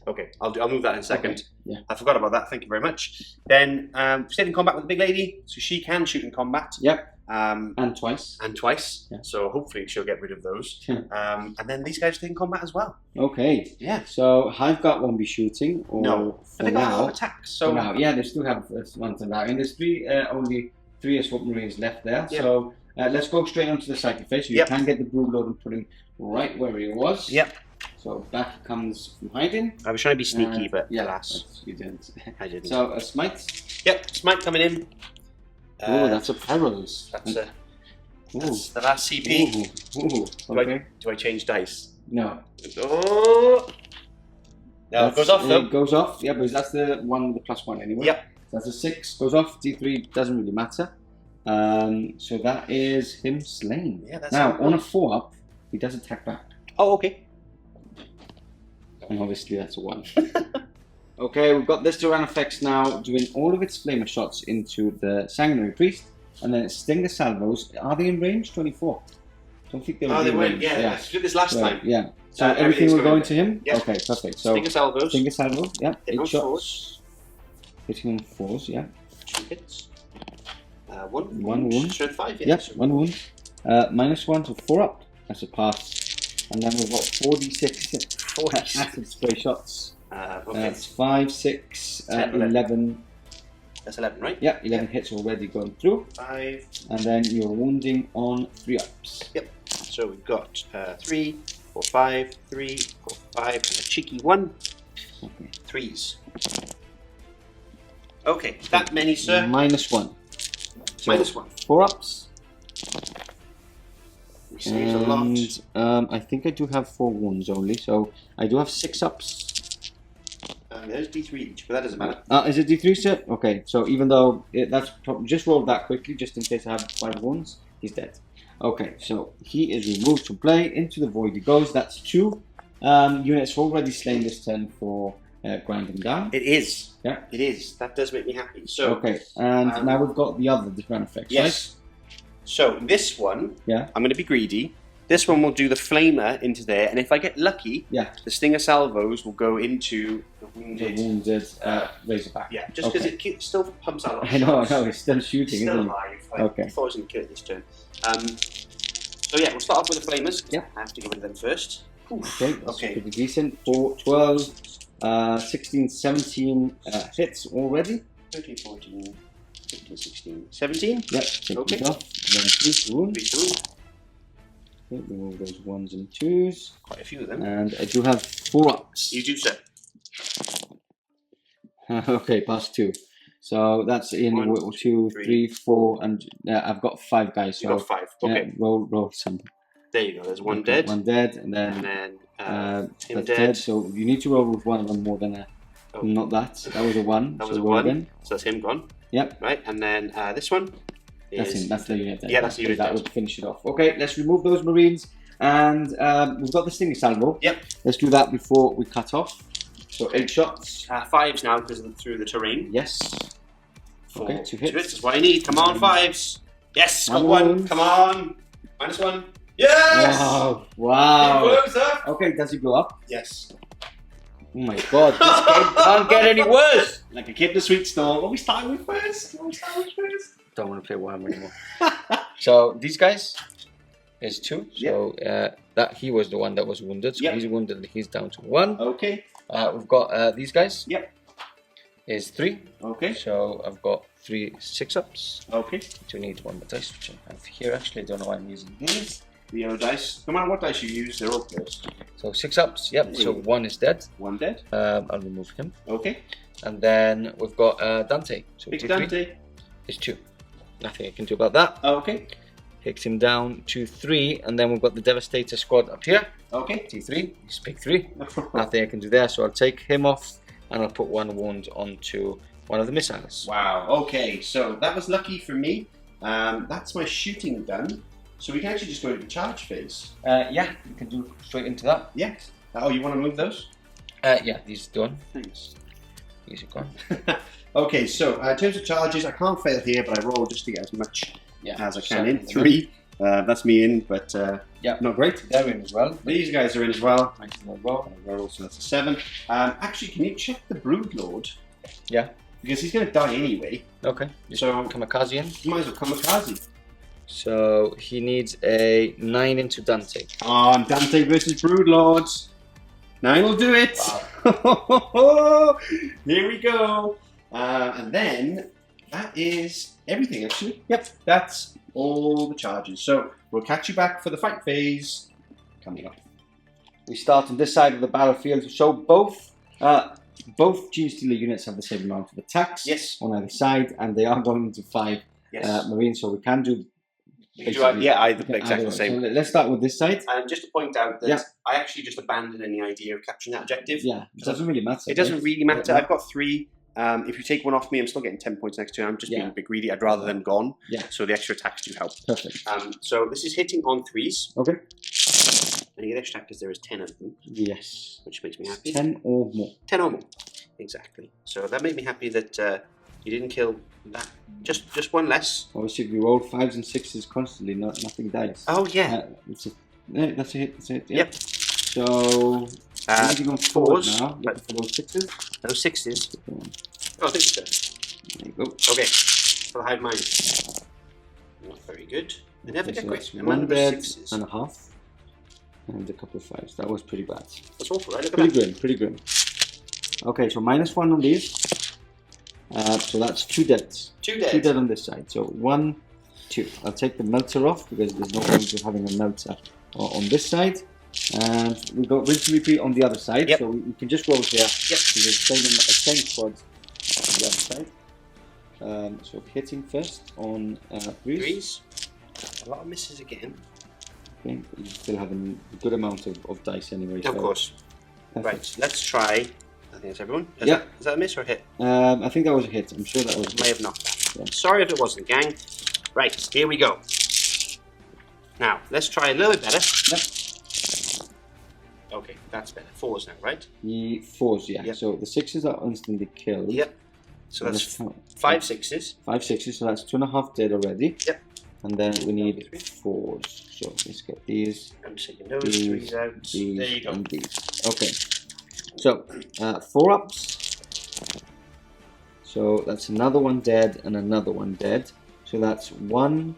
Okay, I'll move that in a second. Yeah. I forgot about that. Thank you very much. Then stayed in combat with the big lady, so she can shoot in combat. And twice. So hopefully she'll get rid of those. And then these guys stay in combat as well. Okay. Yeah. So Hive-Guard won't be shooting. Or no. For they got a lot now. of attacks. So for now, yeah, they still have one to that. And there's only 3 Aswap Marines left there. Yeah. So let's go straight onto the sacrifice. So you can get the Broodlord and put him right where he was. So back he comes from hiding. I was trying to be sneaky, but alas, you didn't. I didn't. So a smite. Yep, smite coming in. Oh, that's a Perils. That's the last CP. Okay. Do I change dice? No. Oh. No, it goes off though. It goes off, yeah, but that's the one with the +1 anyway. Yep. So that's a 6, goes off, D3 doesn't really matter. So that is him slain. Yeah, that's now, on a 4-up, he does attack back. Oh, okay. And obviously that's a 1. Okay, we've got this Tyranid effects now doing all of its flamer shots into the Sanguinary Priest, and then its Stinger Salvos. Are they in range? 24. Don't think they were. Oh, they were. Yeah. I did this last time. Yeah. So everything will go into him. Yeah. Okay, perfect. So Stinger Salvos. Stinger Salvo. Yeah. 8 shots. 4s. Hitting on 4s. Yeah. 2 hits. 1 wound. Strength 5. Yeah. Yep. 1 wound. -1 to 4-up. That's a pass. And then we've got 4d6 acid spray shots. That's 5, 6, 11. That's 11, right? Yeah, 11 hits already going through. 5. And then you're wounding on 3-ups. Yep. So we've got 3, 4, 5, 3, 4, 5, and a cheeky 1. Okay. 3s. Okay, that many, sir. -1. So -1. 4-ups. Saves a lot. I think I do have 4 wounds only, so I do have 6-ups. There's D3 each, but that doesn't matter. Is it D3, sir? Okay, so even though just roll that quickly, just in case I have 5 wounds, he's dead. Okay, so he is removed from play. Into the void he goes. That's 2 units already slain this turn for grinding down. It is. Yeah. It is. That does make me happy. So okay, and now we've got the other different effects, yes. right? So this one, yeah, I'm going to be greedy. This one will do the flamer into there, and if I get lucky, the Stinger Salvos will go into the wounded Razorback. Yeah, just because it still pumps out. I know, it's still shooting, still isn't alive. it? Okay. I thought I was going to kill it this turn. So yeah, we'll start off with the flamers. Yeah. I have to get rid of them first. Okay, that's pretty decent. 4, 12, 16, 17 hits already. 13, 14, 15, 16, 17. Yep, take okay. It off. Then 3 wound. 3 wound. Okay, remove those 1s and 2s. Quite a few of them. And I do have 4-ups. You do, sir. Okay, +2. So that's in 1, 2, 3, 4, and I've got 5 guys. So you got 5. Okay. Roll some. There you go. There's 1 dead. 1 dead, and then him dead. So you need to roll with one of them more than a. Oh. Not that. That was a 1. That was a 1. Again. So that's him gone. Yep. Right, and then this one. That's him. That's the unit. Dead. Yeah, that's the unit. That would finish it off. Okay, let's remove those Marines, and we've got the Stinger Salvo. Yep. Let's do that before we cut off. So 8 shots. 5s now because through the terrain. Yes. 4. Okay, 2 hits. 2 hits is what I need. Come on, 5s. Yes, got 1. wound. Come on. -1. Yes! Wow. Closer. Okay, does he go up? Yes. Oh my god, this game can't get any worse! Like a kid in a sweet store. What we started with first? Don't want to play Warhammer anymore. So these guys is 2. So that he was the one that was wounded. So he's wounded. He's down to 1. Okay. We've got these guys. Yep. Is 3. Okay. So I've got 3 6-ups. Okay. Do need 1 more dice, which I have here. Actually, I don't know why I'm using these. The yellow dice. No matter what dice you use, they're all cursed. So 6-ups. Yep. So 1 is dead. 1 dead. I'll remove him. Okay. And then we've got Dante. So Big 2, Dante. 3 is 2. Nothing I can do about that. Okay. Takes him down to 3, and then we've got the Devastator squad up here. Okay. T3. He's big 3. Nothing I can do there, so I'll take him off, and I'll put 1 wound onto one of the missiles. Wow. Okay. So that was lucky for me. That's my shooting done. So we can actually just go to the charge phase. Yeah, you can do straight into that. Yeah. Oh, you want to move those? Yeah, these are done. Thanks. These are gone. Okay, so in terms of charges, I can't fail here, but I roll just to get as much as I can in. 3. That's me in, but not great. They're in as well. These guys are in as well. Nice and roll. I roll, so that's a 7. Actually, can you check the Broodlord? Yeah. Because he's going to die anyway. Okay. So Kamikaze in. you might as well kamikaze. So he needs a 9 into Dante. Oh, Dante versus Broodlords. 9 will do it. Wow. Here we go. And then that is everything, actually. Yep, that's all the charges. So we'll catch you back for the fight phase coming up. We start on this side of the battlefield. So both Genestealer units have the same amount of attacks on either side, and they are going to 5 Marines. So we can do. Either exactly the same. So let's start with this side. And just to point out that I actually just abandoned any idea of capturing that objective. Yeah, it doesn't really matter. It doesn't really matter. I've got 3. If you take 1 off me, I'm still getting 10 points next turn. I'm just being a bit greedy. I'd rather them gone. Yeah. So the extra attacks do help. Perfect. So this is hitting on 3s. Okay. And you get extra because there is 10 of them. Yes. Which makes me happy. 10 or more. 10 or more. Exactly. So that made me happy that you didn't kill that. Just 1 less. Obviously, if you roll 5s and 6s constantly, nothing dies. Oh, yeah. That's a hit. That's a hit. Yeah. Yep. So, moving on forward 4s, now. Looking for those 6s. Those 6s. Oh, I think so. There you go. Okay. For the Hive Mind. Not very good. They never get great. I'm 1 on dead 6s. and a half. And a couple of 5s. That was pretty bad. That's awful, right? Look at Pretty that. grim, pretty grim. Okay, so -1 on these. So that's 2 deads. 2 dead. 2 dead on this side. So 1, 2. I'll take the melter off because there's no point in having a melter on this side. And we've got Rinse and Repeat on the other side. Yep. So we can just roll here. Yep. There's a same squad on the other side. So hitting first on 3s. 3s. A lot of misses again. Okay, you still have a good amount of dice anyway. Of course. Perfect. Right, let's try. I think that's everyone. Is that a miss or a hit? I think that was a hit. I'm sure that was a hit. May have knocked that. Yeah. Sorry if it wasn't, gang. Right, here we go. Now, let's try a little bit better. Yep. Okay, that's better. 4s now, right? The 4s, yeah. Yep. So the 6s are instantly killed. Yep. So that's 5 6s. 5 6s, so that's 2.5 dead already. Yep. And then we need 4s. So let's get these. I'm taking those These, 3s out. These, There you go. and these. Okay. So 4 ups. So that's another 1 dead and another 1 dead. So that's 1,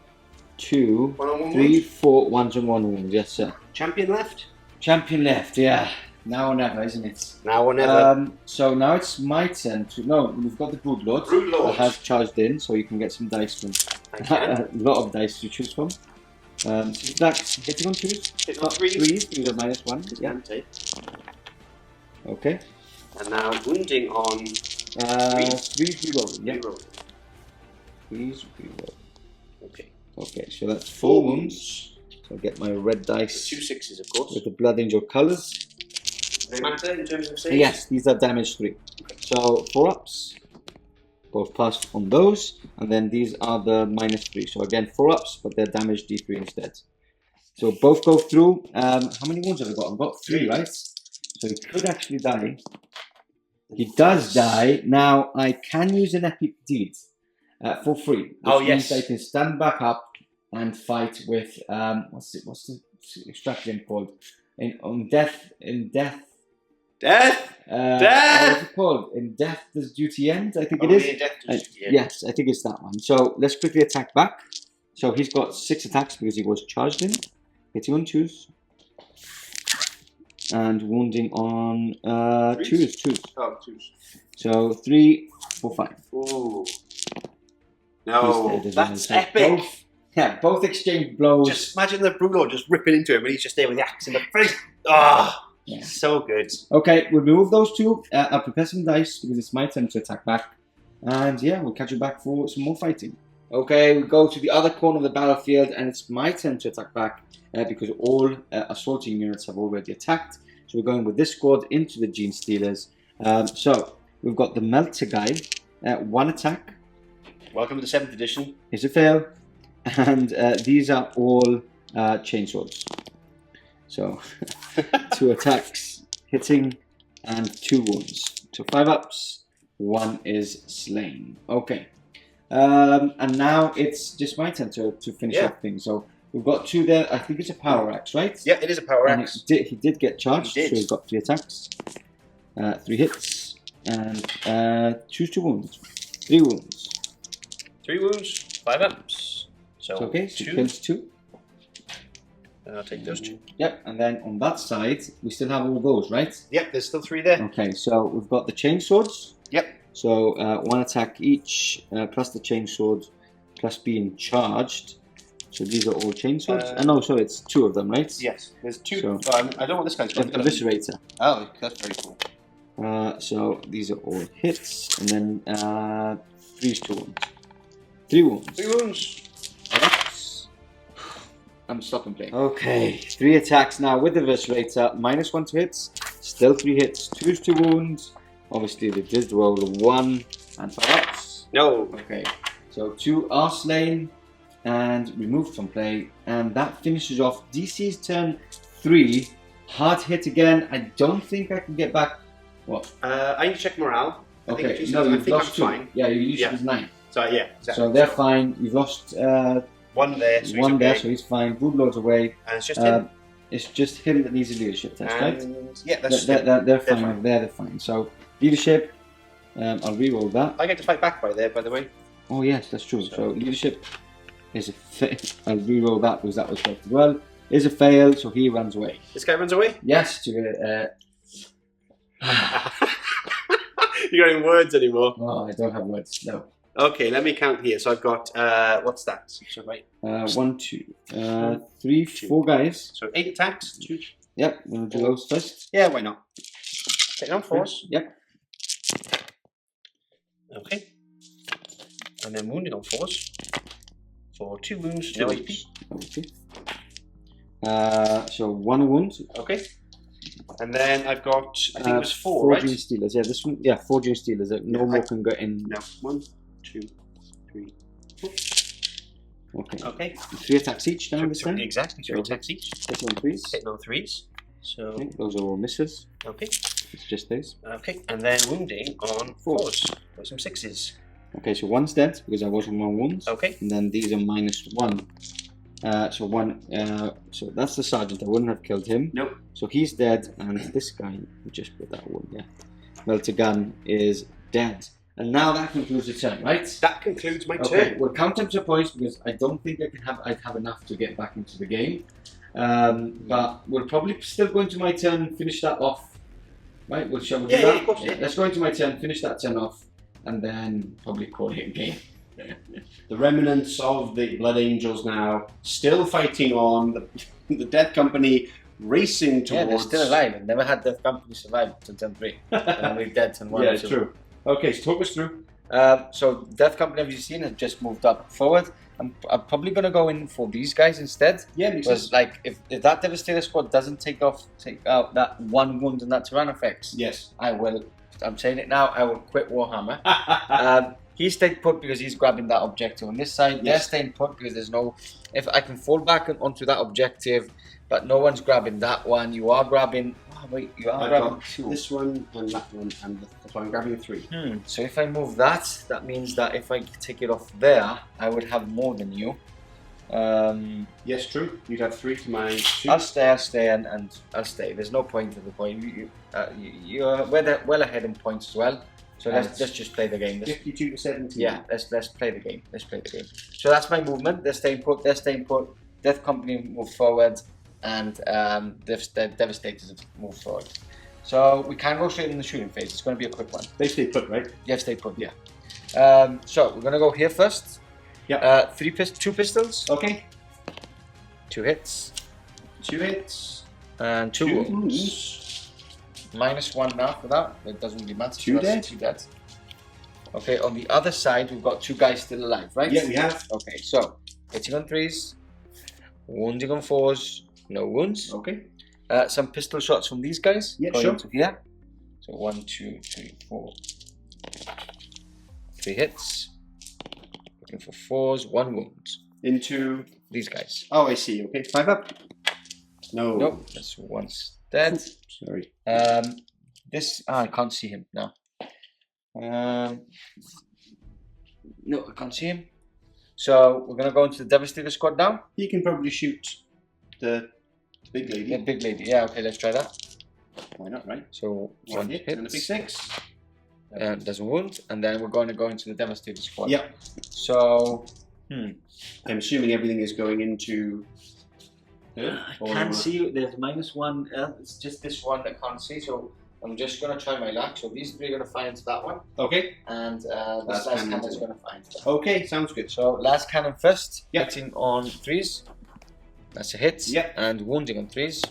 2, 1 on 1 3, wound. 4 1s and 1 wound. Yes, sir. Champion left. Champion left, yeah. Now or never, isn't it? Now or never. So now it's my turn to. No, we've got the Broodlord. Broodlord. That has charged in, so you can get some dice from. I can. A lot of dice to choose from. So that's hitting on 2s. Hitting on 3s. 3s, you got -1. Yeah. Dante. Okay. And now wounding on 3s reroll. Yeah. reroll. 3s reroll. Okay. Okay, so that's 4 wounds. So I get my red dice 2 6s, of course. with the Blood Angel colours. Do they matter in terms of saves? Yes, these are damage 3. So 4 ups. Both passed on those, and then these are the -3. So again, 4 ups, but they're damage D3 instead. So both go through. How many wounds have I got? I've got 3, right? So he could actually die. He does die. Now I can use an epic deed for free. Which means I can stand back up and fight with what's the stratagem called? In death. Death! Death! What's it called? In death does duty end, I think it Only is. in death does duty end. Yes, I think it's that one. So let's quickly attack back. So he's got 6 attacks because he was charged in. Hitting on 2s. And wounding on 2s. Oh, 2s. So 3, 4, 5. Ooh. No, He's dead, that's isn't he? So epic. both exchange blows. Just imagine the Broodlord just ripping into him and he's just there with the axe in the face. Oh, Yeah. so good. Okay, we'll remove those 2. I'll prepare some dice because it's my turn to attack back. And yeah, we'll catch you back for some more fighting. Okay, we go to the other corner of the battlefield and it's my turn to attack back because all assaulting units have already attacked. So we're going with this squad into the Gene Stealers. So we've got the Melter guy, 1 attack. Welcome to the 7th edition. Is a fail. And these are all chainswords. So 2 attacks, hitting, and 2 wounds. So 5 ups, 1 is slain. Okay. And now it's just my turn to finish up things. So we've got 2 there. I think it's a power axe, right? Yeah, it is a power And axe. he did get charged, He did. so he's got 3 attacks, 3 hits, and choose 2 wounds. 3 wounds. 3 wounds, 5 ups. So, Okay, so 2. kills 2. And I'll take those 2. Yep, and then on that side, we still have all those, right? Yep, there's still 3 there. Okay, so we've got the chainswords. Yep. So 1 attack each, plus the chainsword, plus being charged. So these are all chainswords. No, sorry, it's 2 of them, right? Yes, there's 2. So- I don't know what this guy's got. Eviscerator. Oh, that's very cool. So these are all hits, and then 3 wounds. 3 wounds. 3 wounds. I'm stopping playing. Okay, 3 attacks now with the Eviscerator, -1 to hits, still 3 hits, 2 wounds. Obviously, they did roll a 1 and 5 ups. No. Okay, so 2 are slain and removed from play, and that finishes off DC's turn 3. Hard hit again. I don't think I can get back. What? I need to check morale. Okay, no, you've lost 2. Fine. Yeah, you lose Yeah. 9. So yeah, exactly. So they're fine. You've lost 1 there, so 1 he's there, okay. so he's fine. Broodlord's away. And it's just him. It's just him that needs a leadership test, right? And yeah, that's They're fine fine. over there. They're fine. So leadership. I'll re-roll that. I get to fight back by the way. Oh yes, that's true. So leadership is a fail. I'll re-roll that because that was correct as well. Is a fail, so he runs away. This guy runs away? Yes, to You got any words anymore? oh, I don't have words. No. Okay, let me count here. So I've got what's that? So right. 1, 2, 3, 4 guys. So 8 attacks. 2. Yep, we'll do those first. Yeah, why not? Take on 4s. Yep. Okay. And then wounded on 4s. For 2 wounds, 2 HP. Okay. So 1 wound. Okay. And then I've got, I think it was 4, right? Gene Stealers. Yeah, this one. Yeah, 4 Gene Stealers. No more can go in. No. 1, 2, 3, 4. Okay. Okay. 3 attacks each down this time. Exactly, 3 So- attacks each. Hitting on 3s. Hitting on 3s. So, Okay, those are all misses. okay. It's just those. Okay. And then wounding on 4s. Got some 6s. Okay, so 1's dead because I wasn't 1 wounds. Okay. And then these are -1. So 1. So that's the sergeant. I wouldn't have killed him. Nope. So he's dead, and this guy, we just put that one there. Melter gun is dead. And now that concludes the turn, right? That concludes my Okay, turn. we'll count them to points because I don't think I'd have enough to get back into the game. But we'll probably still go into my turn, finish that off. Right? Shall we do Yeah, that? yeah, of course, yeah. Let's go into my turn, finish that turn off, and then probably call it a game. The remnants of the Blood Angels now still fighting on. The Death Company racing towards. Yeah, they're still alive. I've never had Death Company survive till turn 3. And we're dead turn 1. Yeah, it's true. Okay, so talk us through. So Death Company, as you've seen, has just moved up forward. I'm probably going to go in for these guys instead. Yeah, makes Because sense. like if that Devastator squad doesn't take out that 1 wound and that Tyrannofex, Yes. I will. I'm saying it now. I will quit Warhammer. He stayed put because he's grabbing that objective on this side. They're Yes. staying put because there's no. If I can fall back onto that objective, but no one's grabbing that one. You are grabbing. Oh wait, you are I've grabbing got 2. this one and that one, and that's why I'm grabbing 3. So if I move that, that means that if I take it off there, I would have more than you. Yes, true. You'd have 3 to my 2. I'll stay, and I'll stay. There's no point at the point. You're well ahead in points as well. So let's just play the game. 52 to 17. Yeah, let's play the game. Let's play the game. So that's my movement. They're staying put. They're staying put. Death Company move forward, and the Devastators have moved forward. So we can go straight in the shooting phase. It's going to be a quick one. They stay put, right? Yeah, stay put. Yeah. So we're going to go here first. Yeah. 2 pistols. Okay. 2 hits. 2 hits. And 2 wounds. -1 now for that. It doesn't really matter. 2 dead. 2 dead. Okay, on the other side, we've got 2 guys still alive, right? Yeah, we have. Okay, so hitting on 3s, wounding on 4s, no wounds. Okay. Some pistol shots from these guys. Yeah, going sure. into here. So 1, 2, 3, 4. 3 hits. Looking for 4s, 1 wound. Into these guys. Oh, I see. Okay, 5 up. No. Nope, that's one's dead. Sorry. I can't see him now. No, I can't see him. So we're gonna go into the Devastator squad now. He can probably shoot the big lady. The big lady. Yeah. Okay, let's try that. Why not, right? So 1 hit and a big 6. Doesn't wound, and then we're going to go into the Devastator squad. Yep. So, I'm assuming everything is going into. I can't see. There's -1. It's just this one that can't see. So I'm just gonna try my luck. So these 3 are gonna fire into that one, Okay. and this last cannon is gonna fire into that. Okay, sounds good. So last cannon first, Yep. hitting on 3s. That's a hit. Yep. And wounding on 3s.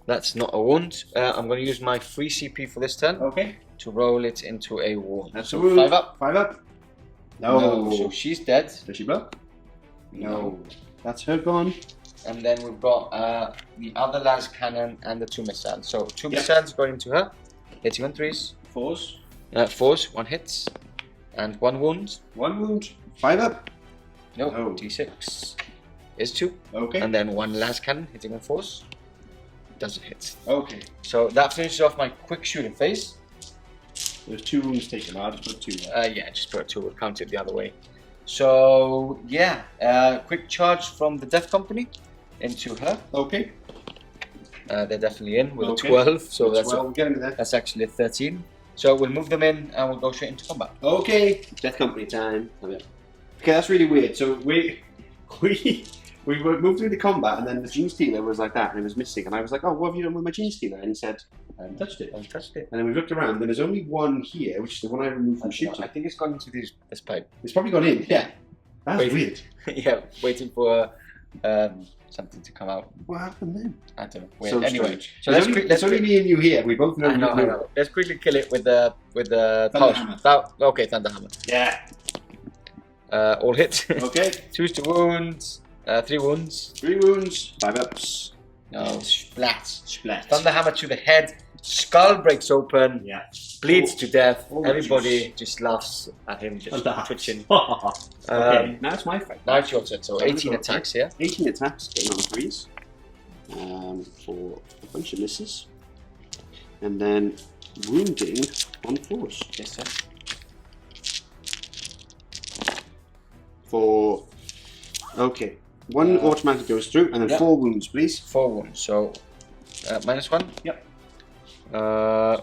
That's not a wound. I'm gonna use my free CP for this turn Okay. to roll it into a wound. That's so a wound. 5 up. 5 up. No. So she's dead. Does she block? No. That's her gone. And then we've got the other las cannon and the 2 missiles. So 2 Yep. missiles going into her, hitting on 3s. 4s. 4s, 1 hits, and 1 wound. 1 wound. 5 up. No, Oh. D6 is 2. Okay. And then 1 las cannon hitting on 4s. Doesn't hit. Okay. So that finishes off my quick shooting phase. There's 2 wounds taken. I'll just put 2 there. Yeah, just put a 2, we'll count it the other way. So yeah, quick charge from the Death Company into her. Okay. They're definitely in with Okay. a 12, so that's well, we'll get into that. that's actually a 13. So we'll move them in and we'll go straight into combat. Okay. Death Company time. Okay, that's really weird. So we moved through the combat, and then the Gene Stealer was like that, and it was missing. And I was like, "Oh, what have you done with my Gene Stealer?" And he said, "I haven't touched it." I haven't touched it. And then we looked around, and there's only one here, which is the one I removed from shooting. I think it's gone into this pipe. It's probably gone in. Yeah. That's Wait. weird. Yeah, waiting for something to come out. What happened then? I don't know. Weird. So Anyway, strange. so There's let's only, it's only me and you here. We both know. I know. Let's quickly kill it with the Thunderhammer. Okay, Thunderhammer. Yeah. All hit. Okay. 2 to wounds. 3 wounds. 3 wounds. 5 ups. No, splat. Splat. Thunderhammer to the head. Skull breaks open. Yeah. Bleeds to death. Oh, Everybody just laughs at him, just twitching. Okay. Now it's my fight. Now it's your turn. So 18 go. attacks here. 18 attacks, getting on 3s. For a bunch of misses. And then wounding on 4s. Yes, sir. For. Okay. 1 automatic goes through, and then Yep. 4 wounds, please. 4 wounds. So -1. Yep.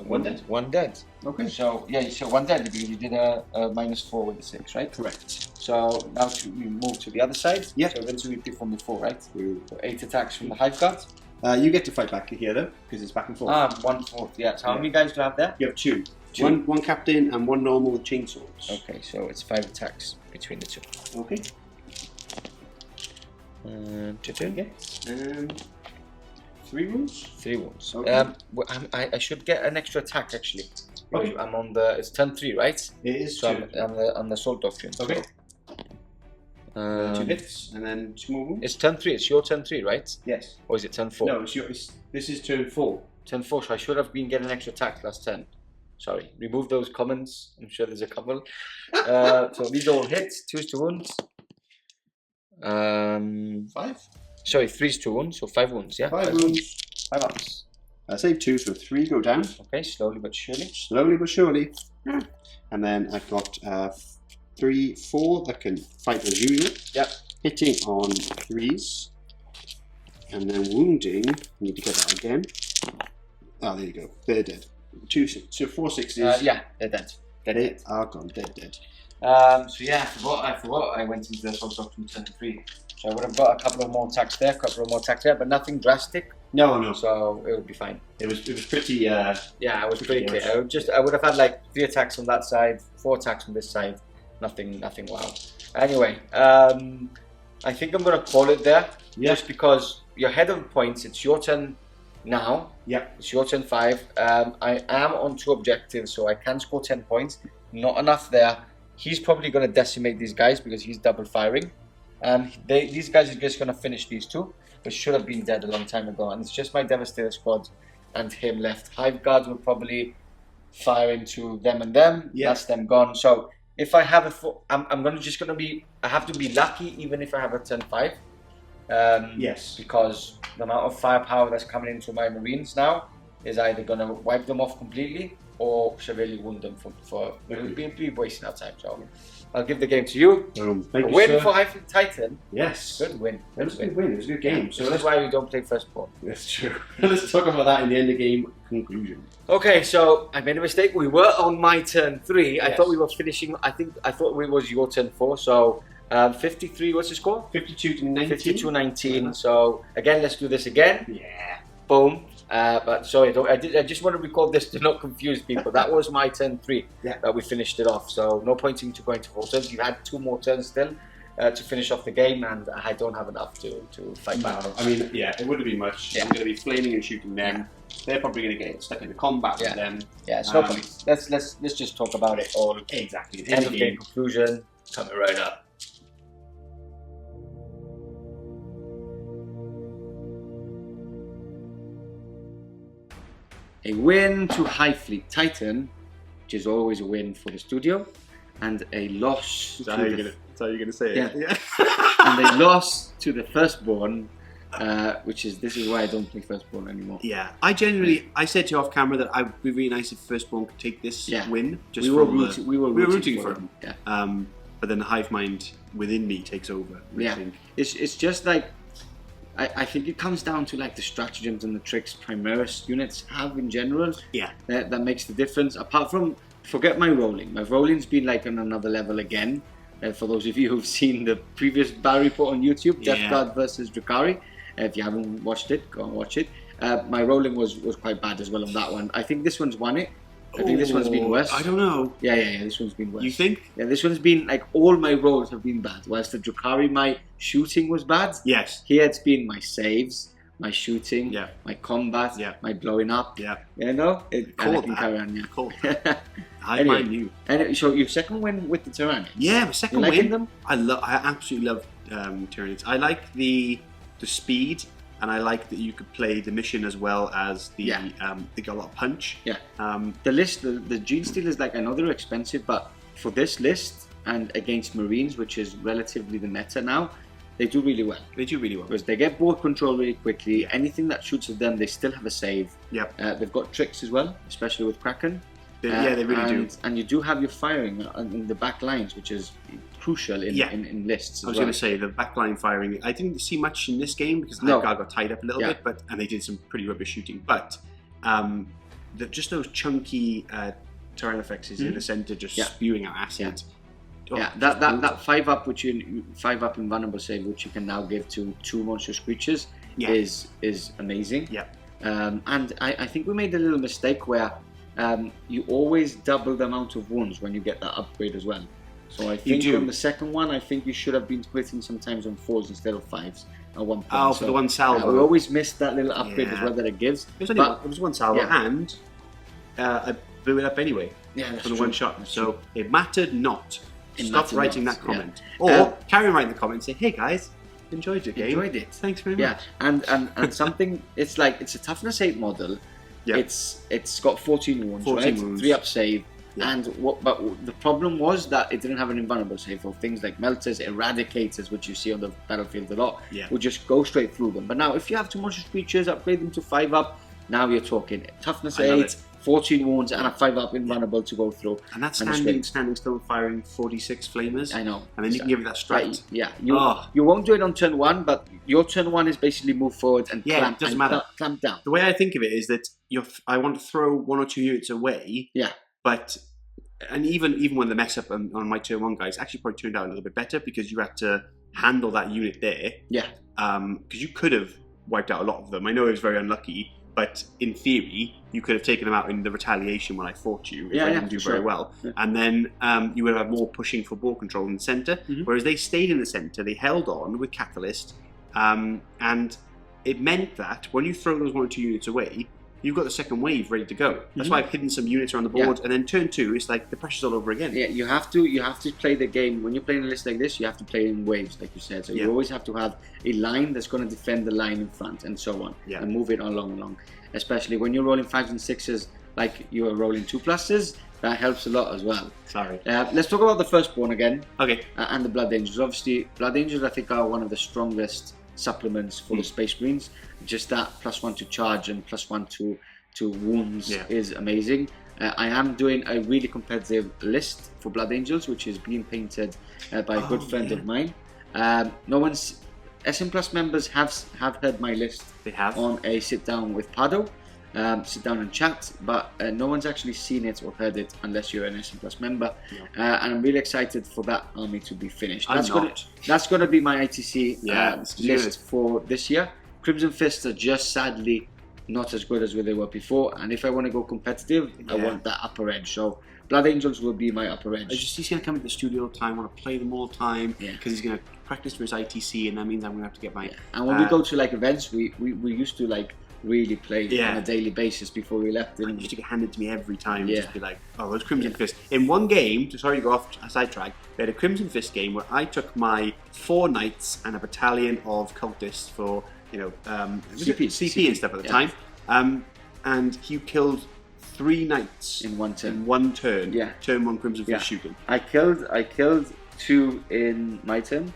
One dead. 1 dead. Okay. So yeah, so 1 dead because you did a -4 with the 6, right? Correct. So now we move to the other side. Yeah. So then we pick from the 4, right? So 8 attacks from the Hive guard. You get to fight back here, though, because it's back and forth. 1/4. Yeah. So how many guys do you have there? You have 2. 2. One captain and 1 normal with chainswords. Okay, so it's 5 attacks between the 2. Okay. Okay. 3 wounds. 3 wounds. Okay. I should get an extra attack actually. Because Okay. I'm on the. It's turn 3, right? It is So 2. I'm on the assault doctrine. so, Okay. 2 um, hits and then 2 more wounds. it's turn 3. It's your turn 3, right? Yes. Or is it turn 4? No, this is turn 4. Turn 4. So I should have been getting an extra attack last turn. Sorry. Remove those comments. I'm sure there's a couple. So these are all hits. 2 to wounds. 5? Sorry, 3 to wounds. So 5 wounds. Yeah. 5 wounds. 5 ups. I saved 2, so 3 go down. Okay, slowly but surely. Slowly but surely. And then I've got 3, 4 that can fight as usual. Yep. hitting on 3s, and then wounding. Need to get that again. Oh, there you go. They're dead. 4 6s. Yeah, they're dead. They are gone. They're dead. So yeah, I forgot. I went into the Fog Doctrine turn 3. So I would have got a couple of more attacks there, but nothing drastic. No. So it would be fine. It was pretty. Yeah, it was pretty clear. I would have had like 3 attacks on that side, 4 attacks on this side. Nothing wow. Anyway, I think I'm gonna call it there. Yeah. Just because you're ahead of points. It's your turn now. Yeah. It's your turn 5. I am on 2 objectives, so I can score 10 points. Not enough there. He's probably going to decimate these guys because he's double firing. These guys are just going to finish these 2, which should have been dead a long time ago. And it's just my Devastator squad and him left. Hive guards will probably fire into them and them. Yeah. That's them gone. So if I have I have to be lucky even if I have a turn 5. Yes. Because the amount of firepower that's coming into my Marines now is either going to wipe them off completely or severely wound them for we'll be wasting our time. So I'll give the game to you. Thank A you, win sir. for Hive Fleet Titan. Yes. Good win. It was a good win. It was a good game. So that's why we don't play firstborn. That's true. Let's talk about that in the end of game conclusion. Okay, so I made a mistake. We were on my turn 3. I Yes. thought we were finishing. I thought it was your turn 4. So 53. What's the score? 52 to 19. 52-19. So again, let's do this again. Yeah. Boom. But sorry, I just want to record this to not confuse people. That was my turn 3 that we finished it off. So no pointing to going to 4 turns. You had 2 more turns still to finish off the game, and I don't have enough to fight back. I mean, yeah, it wouldn't be much. Yeah. I'm going to be flaming and shooting them. They're probably going to get stuck into combat with them. Yeah, it's no point. Let's just talk about it all. Exactly. End of game conclusion. Coming right up. A win to Hive Fleet Titan, which is always a win for the studio, and a loss. That's how you're going to say it. Yeah. And a loss to the firstborn, this is why I don't play firstborn anymore. Yeah, I said to you off camera that it would be really nice if Firstborn could take this win. Just we were rooting for him. Yeah. But then the hive mind within me takes over. I think. It's just like I think it comes down to like the stratagems and the tricks Primaris units have in general. Yeah. That makes the difference. Apart from, forget my rolling. My rolling's been like on another level again. For those of you who've seen the previous battle report on YouTube, Death Guard versus Drakari. If you haven't watched it, go and watch it. My rolling was quite bad as well on that one. I think this one's won it. I think this one's been worse. I don't know. Yeah, this one's been worse. You think? Yeah, this one's been, like, all my rolls have been bad. Whilst the Drakari, my shooting was bad. Yes. Here it's been my saves, my shooting, Yeah. my combat, Yeah. my blowing up. Yeah. You know? Call can carry on, yeah. Cool. I Anyway. knew. And so your second win with the Tyranids. Yeah, my second You liking win. them? I absolutely love Tyranids. I like the speed, and I like that you could play the mission as well as the they got a lot of punch. Yeah. The list, the Gene Stealers, like, I know they're expensive, but for this list and against Marines, which is relatively the meta now, they do really well. They do really well. Because they get board control really quickly. Anything that shoots at them, they still have a save. Yep. They've got tricks as well, especially with Kraken. They really do. And you do have your firing in the back lines, which is crucial in lists. I was going to say the backline firing. I didn't see much in this game because No. Hive got tied up a little bit, and they did some pretty rubbish shooting. But just those chunky Tyranofexes in the center, just spewing out acid. That 5-up, which 5-up invulnerable save, which you can now give to 2 monstrous creatures, is amazing. Yeah. And I think we made a little mistake where you always double the amount of wounds when you get that upgrade as well. So I think on the second one, I think you should have been splitting sometimes on 4s instead of 5s at one point. Oh, for the one salvo. We always missed that little upgrade as well that it gives. It was one salvo, and I blew it up anyway for the one shot. So it mattered not. Stop writing that comment. Or carry on writing the comment and say, hey guys, enjoyed your game. Enjoyed it. Thanks very much. Yeah, and something, it's a toughness 8 model. Yeah. It's got 14 wounds, 3-up save. Yeah. But the problem was that it didn't have an invulnerable save for things like melters, eradicators, which you see on the battlefield a lot. Would just go straight through them. But now, if you have 2 monstrous creatures, upgrade them to 5-up. Now you're talking toughness 8, 14 wounds, and a 5-up invulnerable to go through. And that's And a standing still, firing 46 flamers. I know. And then you can give it that strike. Yeah, Oh. you won't do it on turn 1, but your turn 1 is basically move forward and Yeah, clamp, it doesn't matter. Clamp down. The way I think of it is that I want to throw 1 or 2 units away. Yeah. But and even when the mess up on my turn 1 guys actually probably turned out a little bit better because you had to handle that unit there. Yeah. Because you could have wiped out a lot of them. I know it was very unlucky, but in theory, you could have taken them out in the retaliation when I fought you if I didn't do very well. Yeah. And then you would have more pushing for ball control in the centre, whereas they stayed in the centre, they held on with Catalyst, and it meant that when you throw those 1 or 2 units away, you've got the second wave ready to go. That's why I've hidden some units around the board, and then turn 2, it's like the pressure's all over again. Yeah, you have to play the game. When you're playing a list like this, you have to play in waves, like you said. So you always have to have a line that's going to defend the line in front, and so on, and move it along. Especially when you're rolling 5s and 6s, like you're rolling 2+s, that helps a lot as well. Sorry. Let's talk about the Firstborn again. Okay. And the Blood Angels. Obviously, Blood Angels I think are one of the strongest supplements for the Space Marines. Just that +1 to charge and +1 to wounds is amazing. I am doing a really competitive list for Blood Angels, which is being painted by a good friend of mine. No one's SM Plus members have heard my list. They have on a sit down with Pardo. Sit down and chat, but no one's actually seen it or heard it unless you're an SM Plus member. And I'm really excited for that army to be finished. That's going to be my ITC list for this year. Crimson Fists are just sadly not as good as they were before, and if I want to go competitive, I want that upper edge. So Blood Angels will be my upper edge. He's going to come into the studio all the time, want to play them all the time, because he's going to practice for his ITC, and that means I'm going to have to get my... And when we go to like events, we used to like really play on a daily basis before we left. It used to get handed to me every time. Just be like, oh, those Crimson Fist. In one game, sorry to go off a sidetrack, they had a Crimson Fist game where I took my 4 knights and a battalion of cultists for, CP and stuff at the time. And he killed 3 knights in one turn. Turn 1 Crimson Fist shooting. I killed 2 in my turn,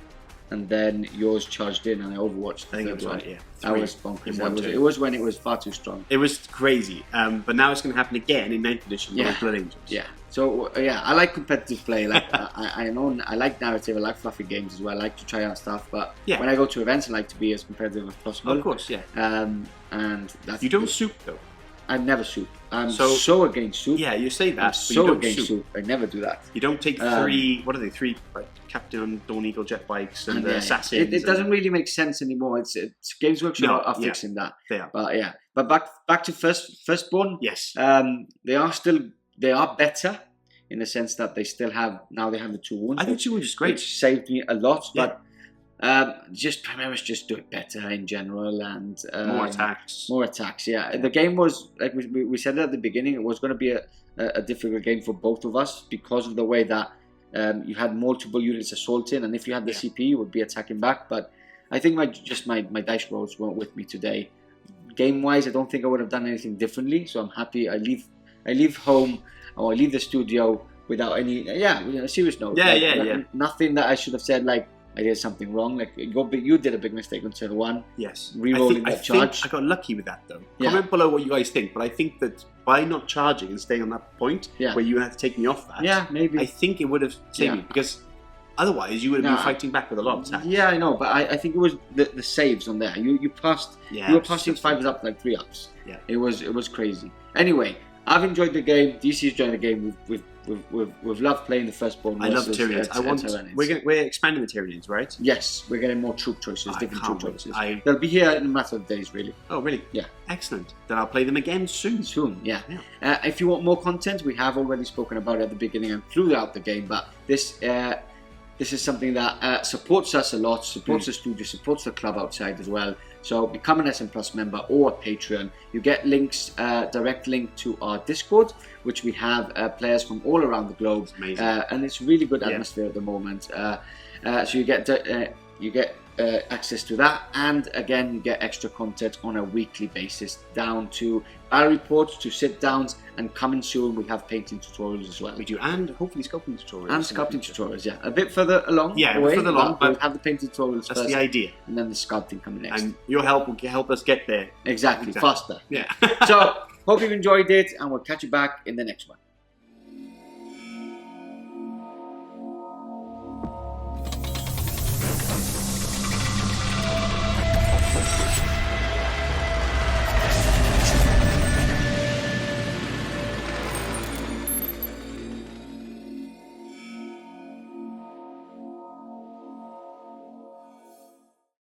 and then yours charged in, and I overwatched the third one. That was bonkers. It was when it was far too strong. It was crazy, but now it's going to happen again in 9th edition with Blood Angels. Yeah. So I like competitive play. Like I like narrative. I like fluffy games as well. I like to try out stuff, but when I go to events, I like to be as competitive as possible. Of course, and that's you don't soup though. I never soup. I'm so against soup. Yeah, you say that. I'm so against soup. I never do that. You don't take 3. What are they? 3 Captain and Dawn Eagle jet bikes and the assassins. It doesn't really make sense anymore. It's Games Workshop are fixing that. They are. But back to Firstborn. Yes. They are better in the sense that they have the 2 wounds. I think 2 wounds is great. Which saved me a lot, but. Primaris just do it better in general, and more attacks. The game was, like we said at the beginning, it was going to be a difficult game for both of us because of the way that you had multiple units assaulting, and if you had the CP, you would be attacking back. But I think my dice rolls weren't with me today. Game wise, I don't think I would have done anything differently, so I'm happy. I leave home, or I leave the studio without any serious note. Nothing that I should have said like I did something wrong. Like you did a big mistake on turn 1. Yes. Rerolling that charge. I got lucky with that though. Comment below what you guys think, but I think that by not charging and staying on that point where you had to take me off that, maybe. I think it would have saved me, because otherwise you would have been fighting back with a lot of attacks. Yeah, I know, but I think it was the saves on there. You passed. You were passing 5s up like 3 ups. Yeah. It was crazy. Anyway, I've enjoyed the game. DC's enjoyed the game. We've loved playing the Firstborn. I love the Tyranids. We're expanding the Tyranids, right? Yes, we're getting more troop choices, different troop choices. They'll be here in a matter of days, really. Oh, really? Yeah. Excellent. Then I'll play them again soon. If you want more content, we have already spoken about it at the beginning and throughout the game, but this is something that supports us a lot, supports the studio, supports the club outside as well. So become an SM Plus member or a Patreon. You get links, direct link to our Discord, which we have players from all around the globe, and it's really good atmosphere at the moment. So you get access to that, and again you get extra content on a weekly basis, down to battle reports, to sit downs, and coming soon we have painting tutorials as well. We do, and hopefully sculpting tutorials. And sculpting tutorials, a bit further along. Yeah, a bit further along, but we'll have the painting tutorials that's first, the idea, and then the sculpting coming next. And your help will help us get there. Exactly. Faster. Yeah. So Hope you've enjoyed it, and we'll catch you back in the next one.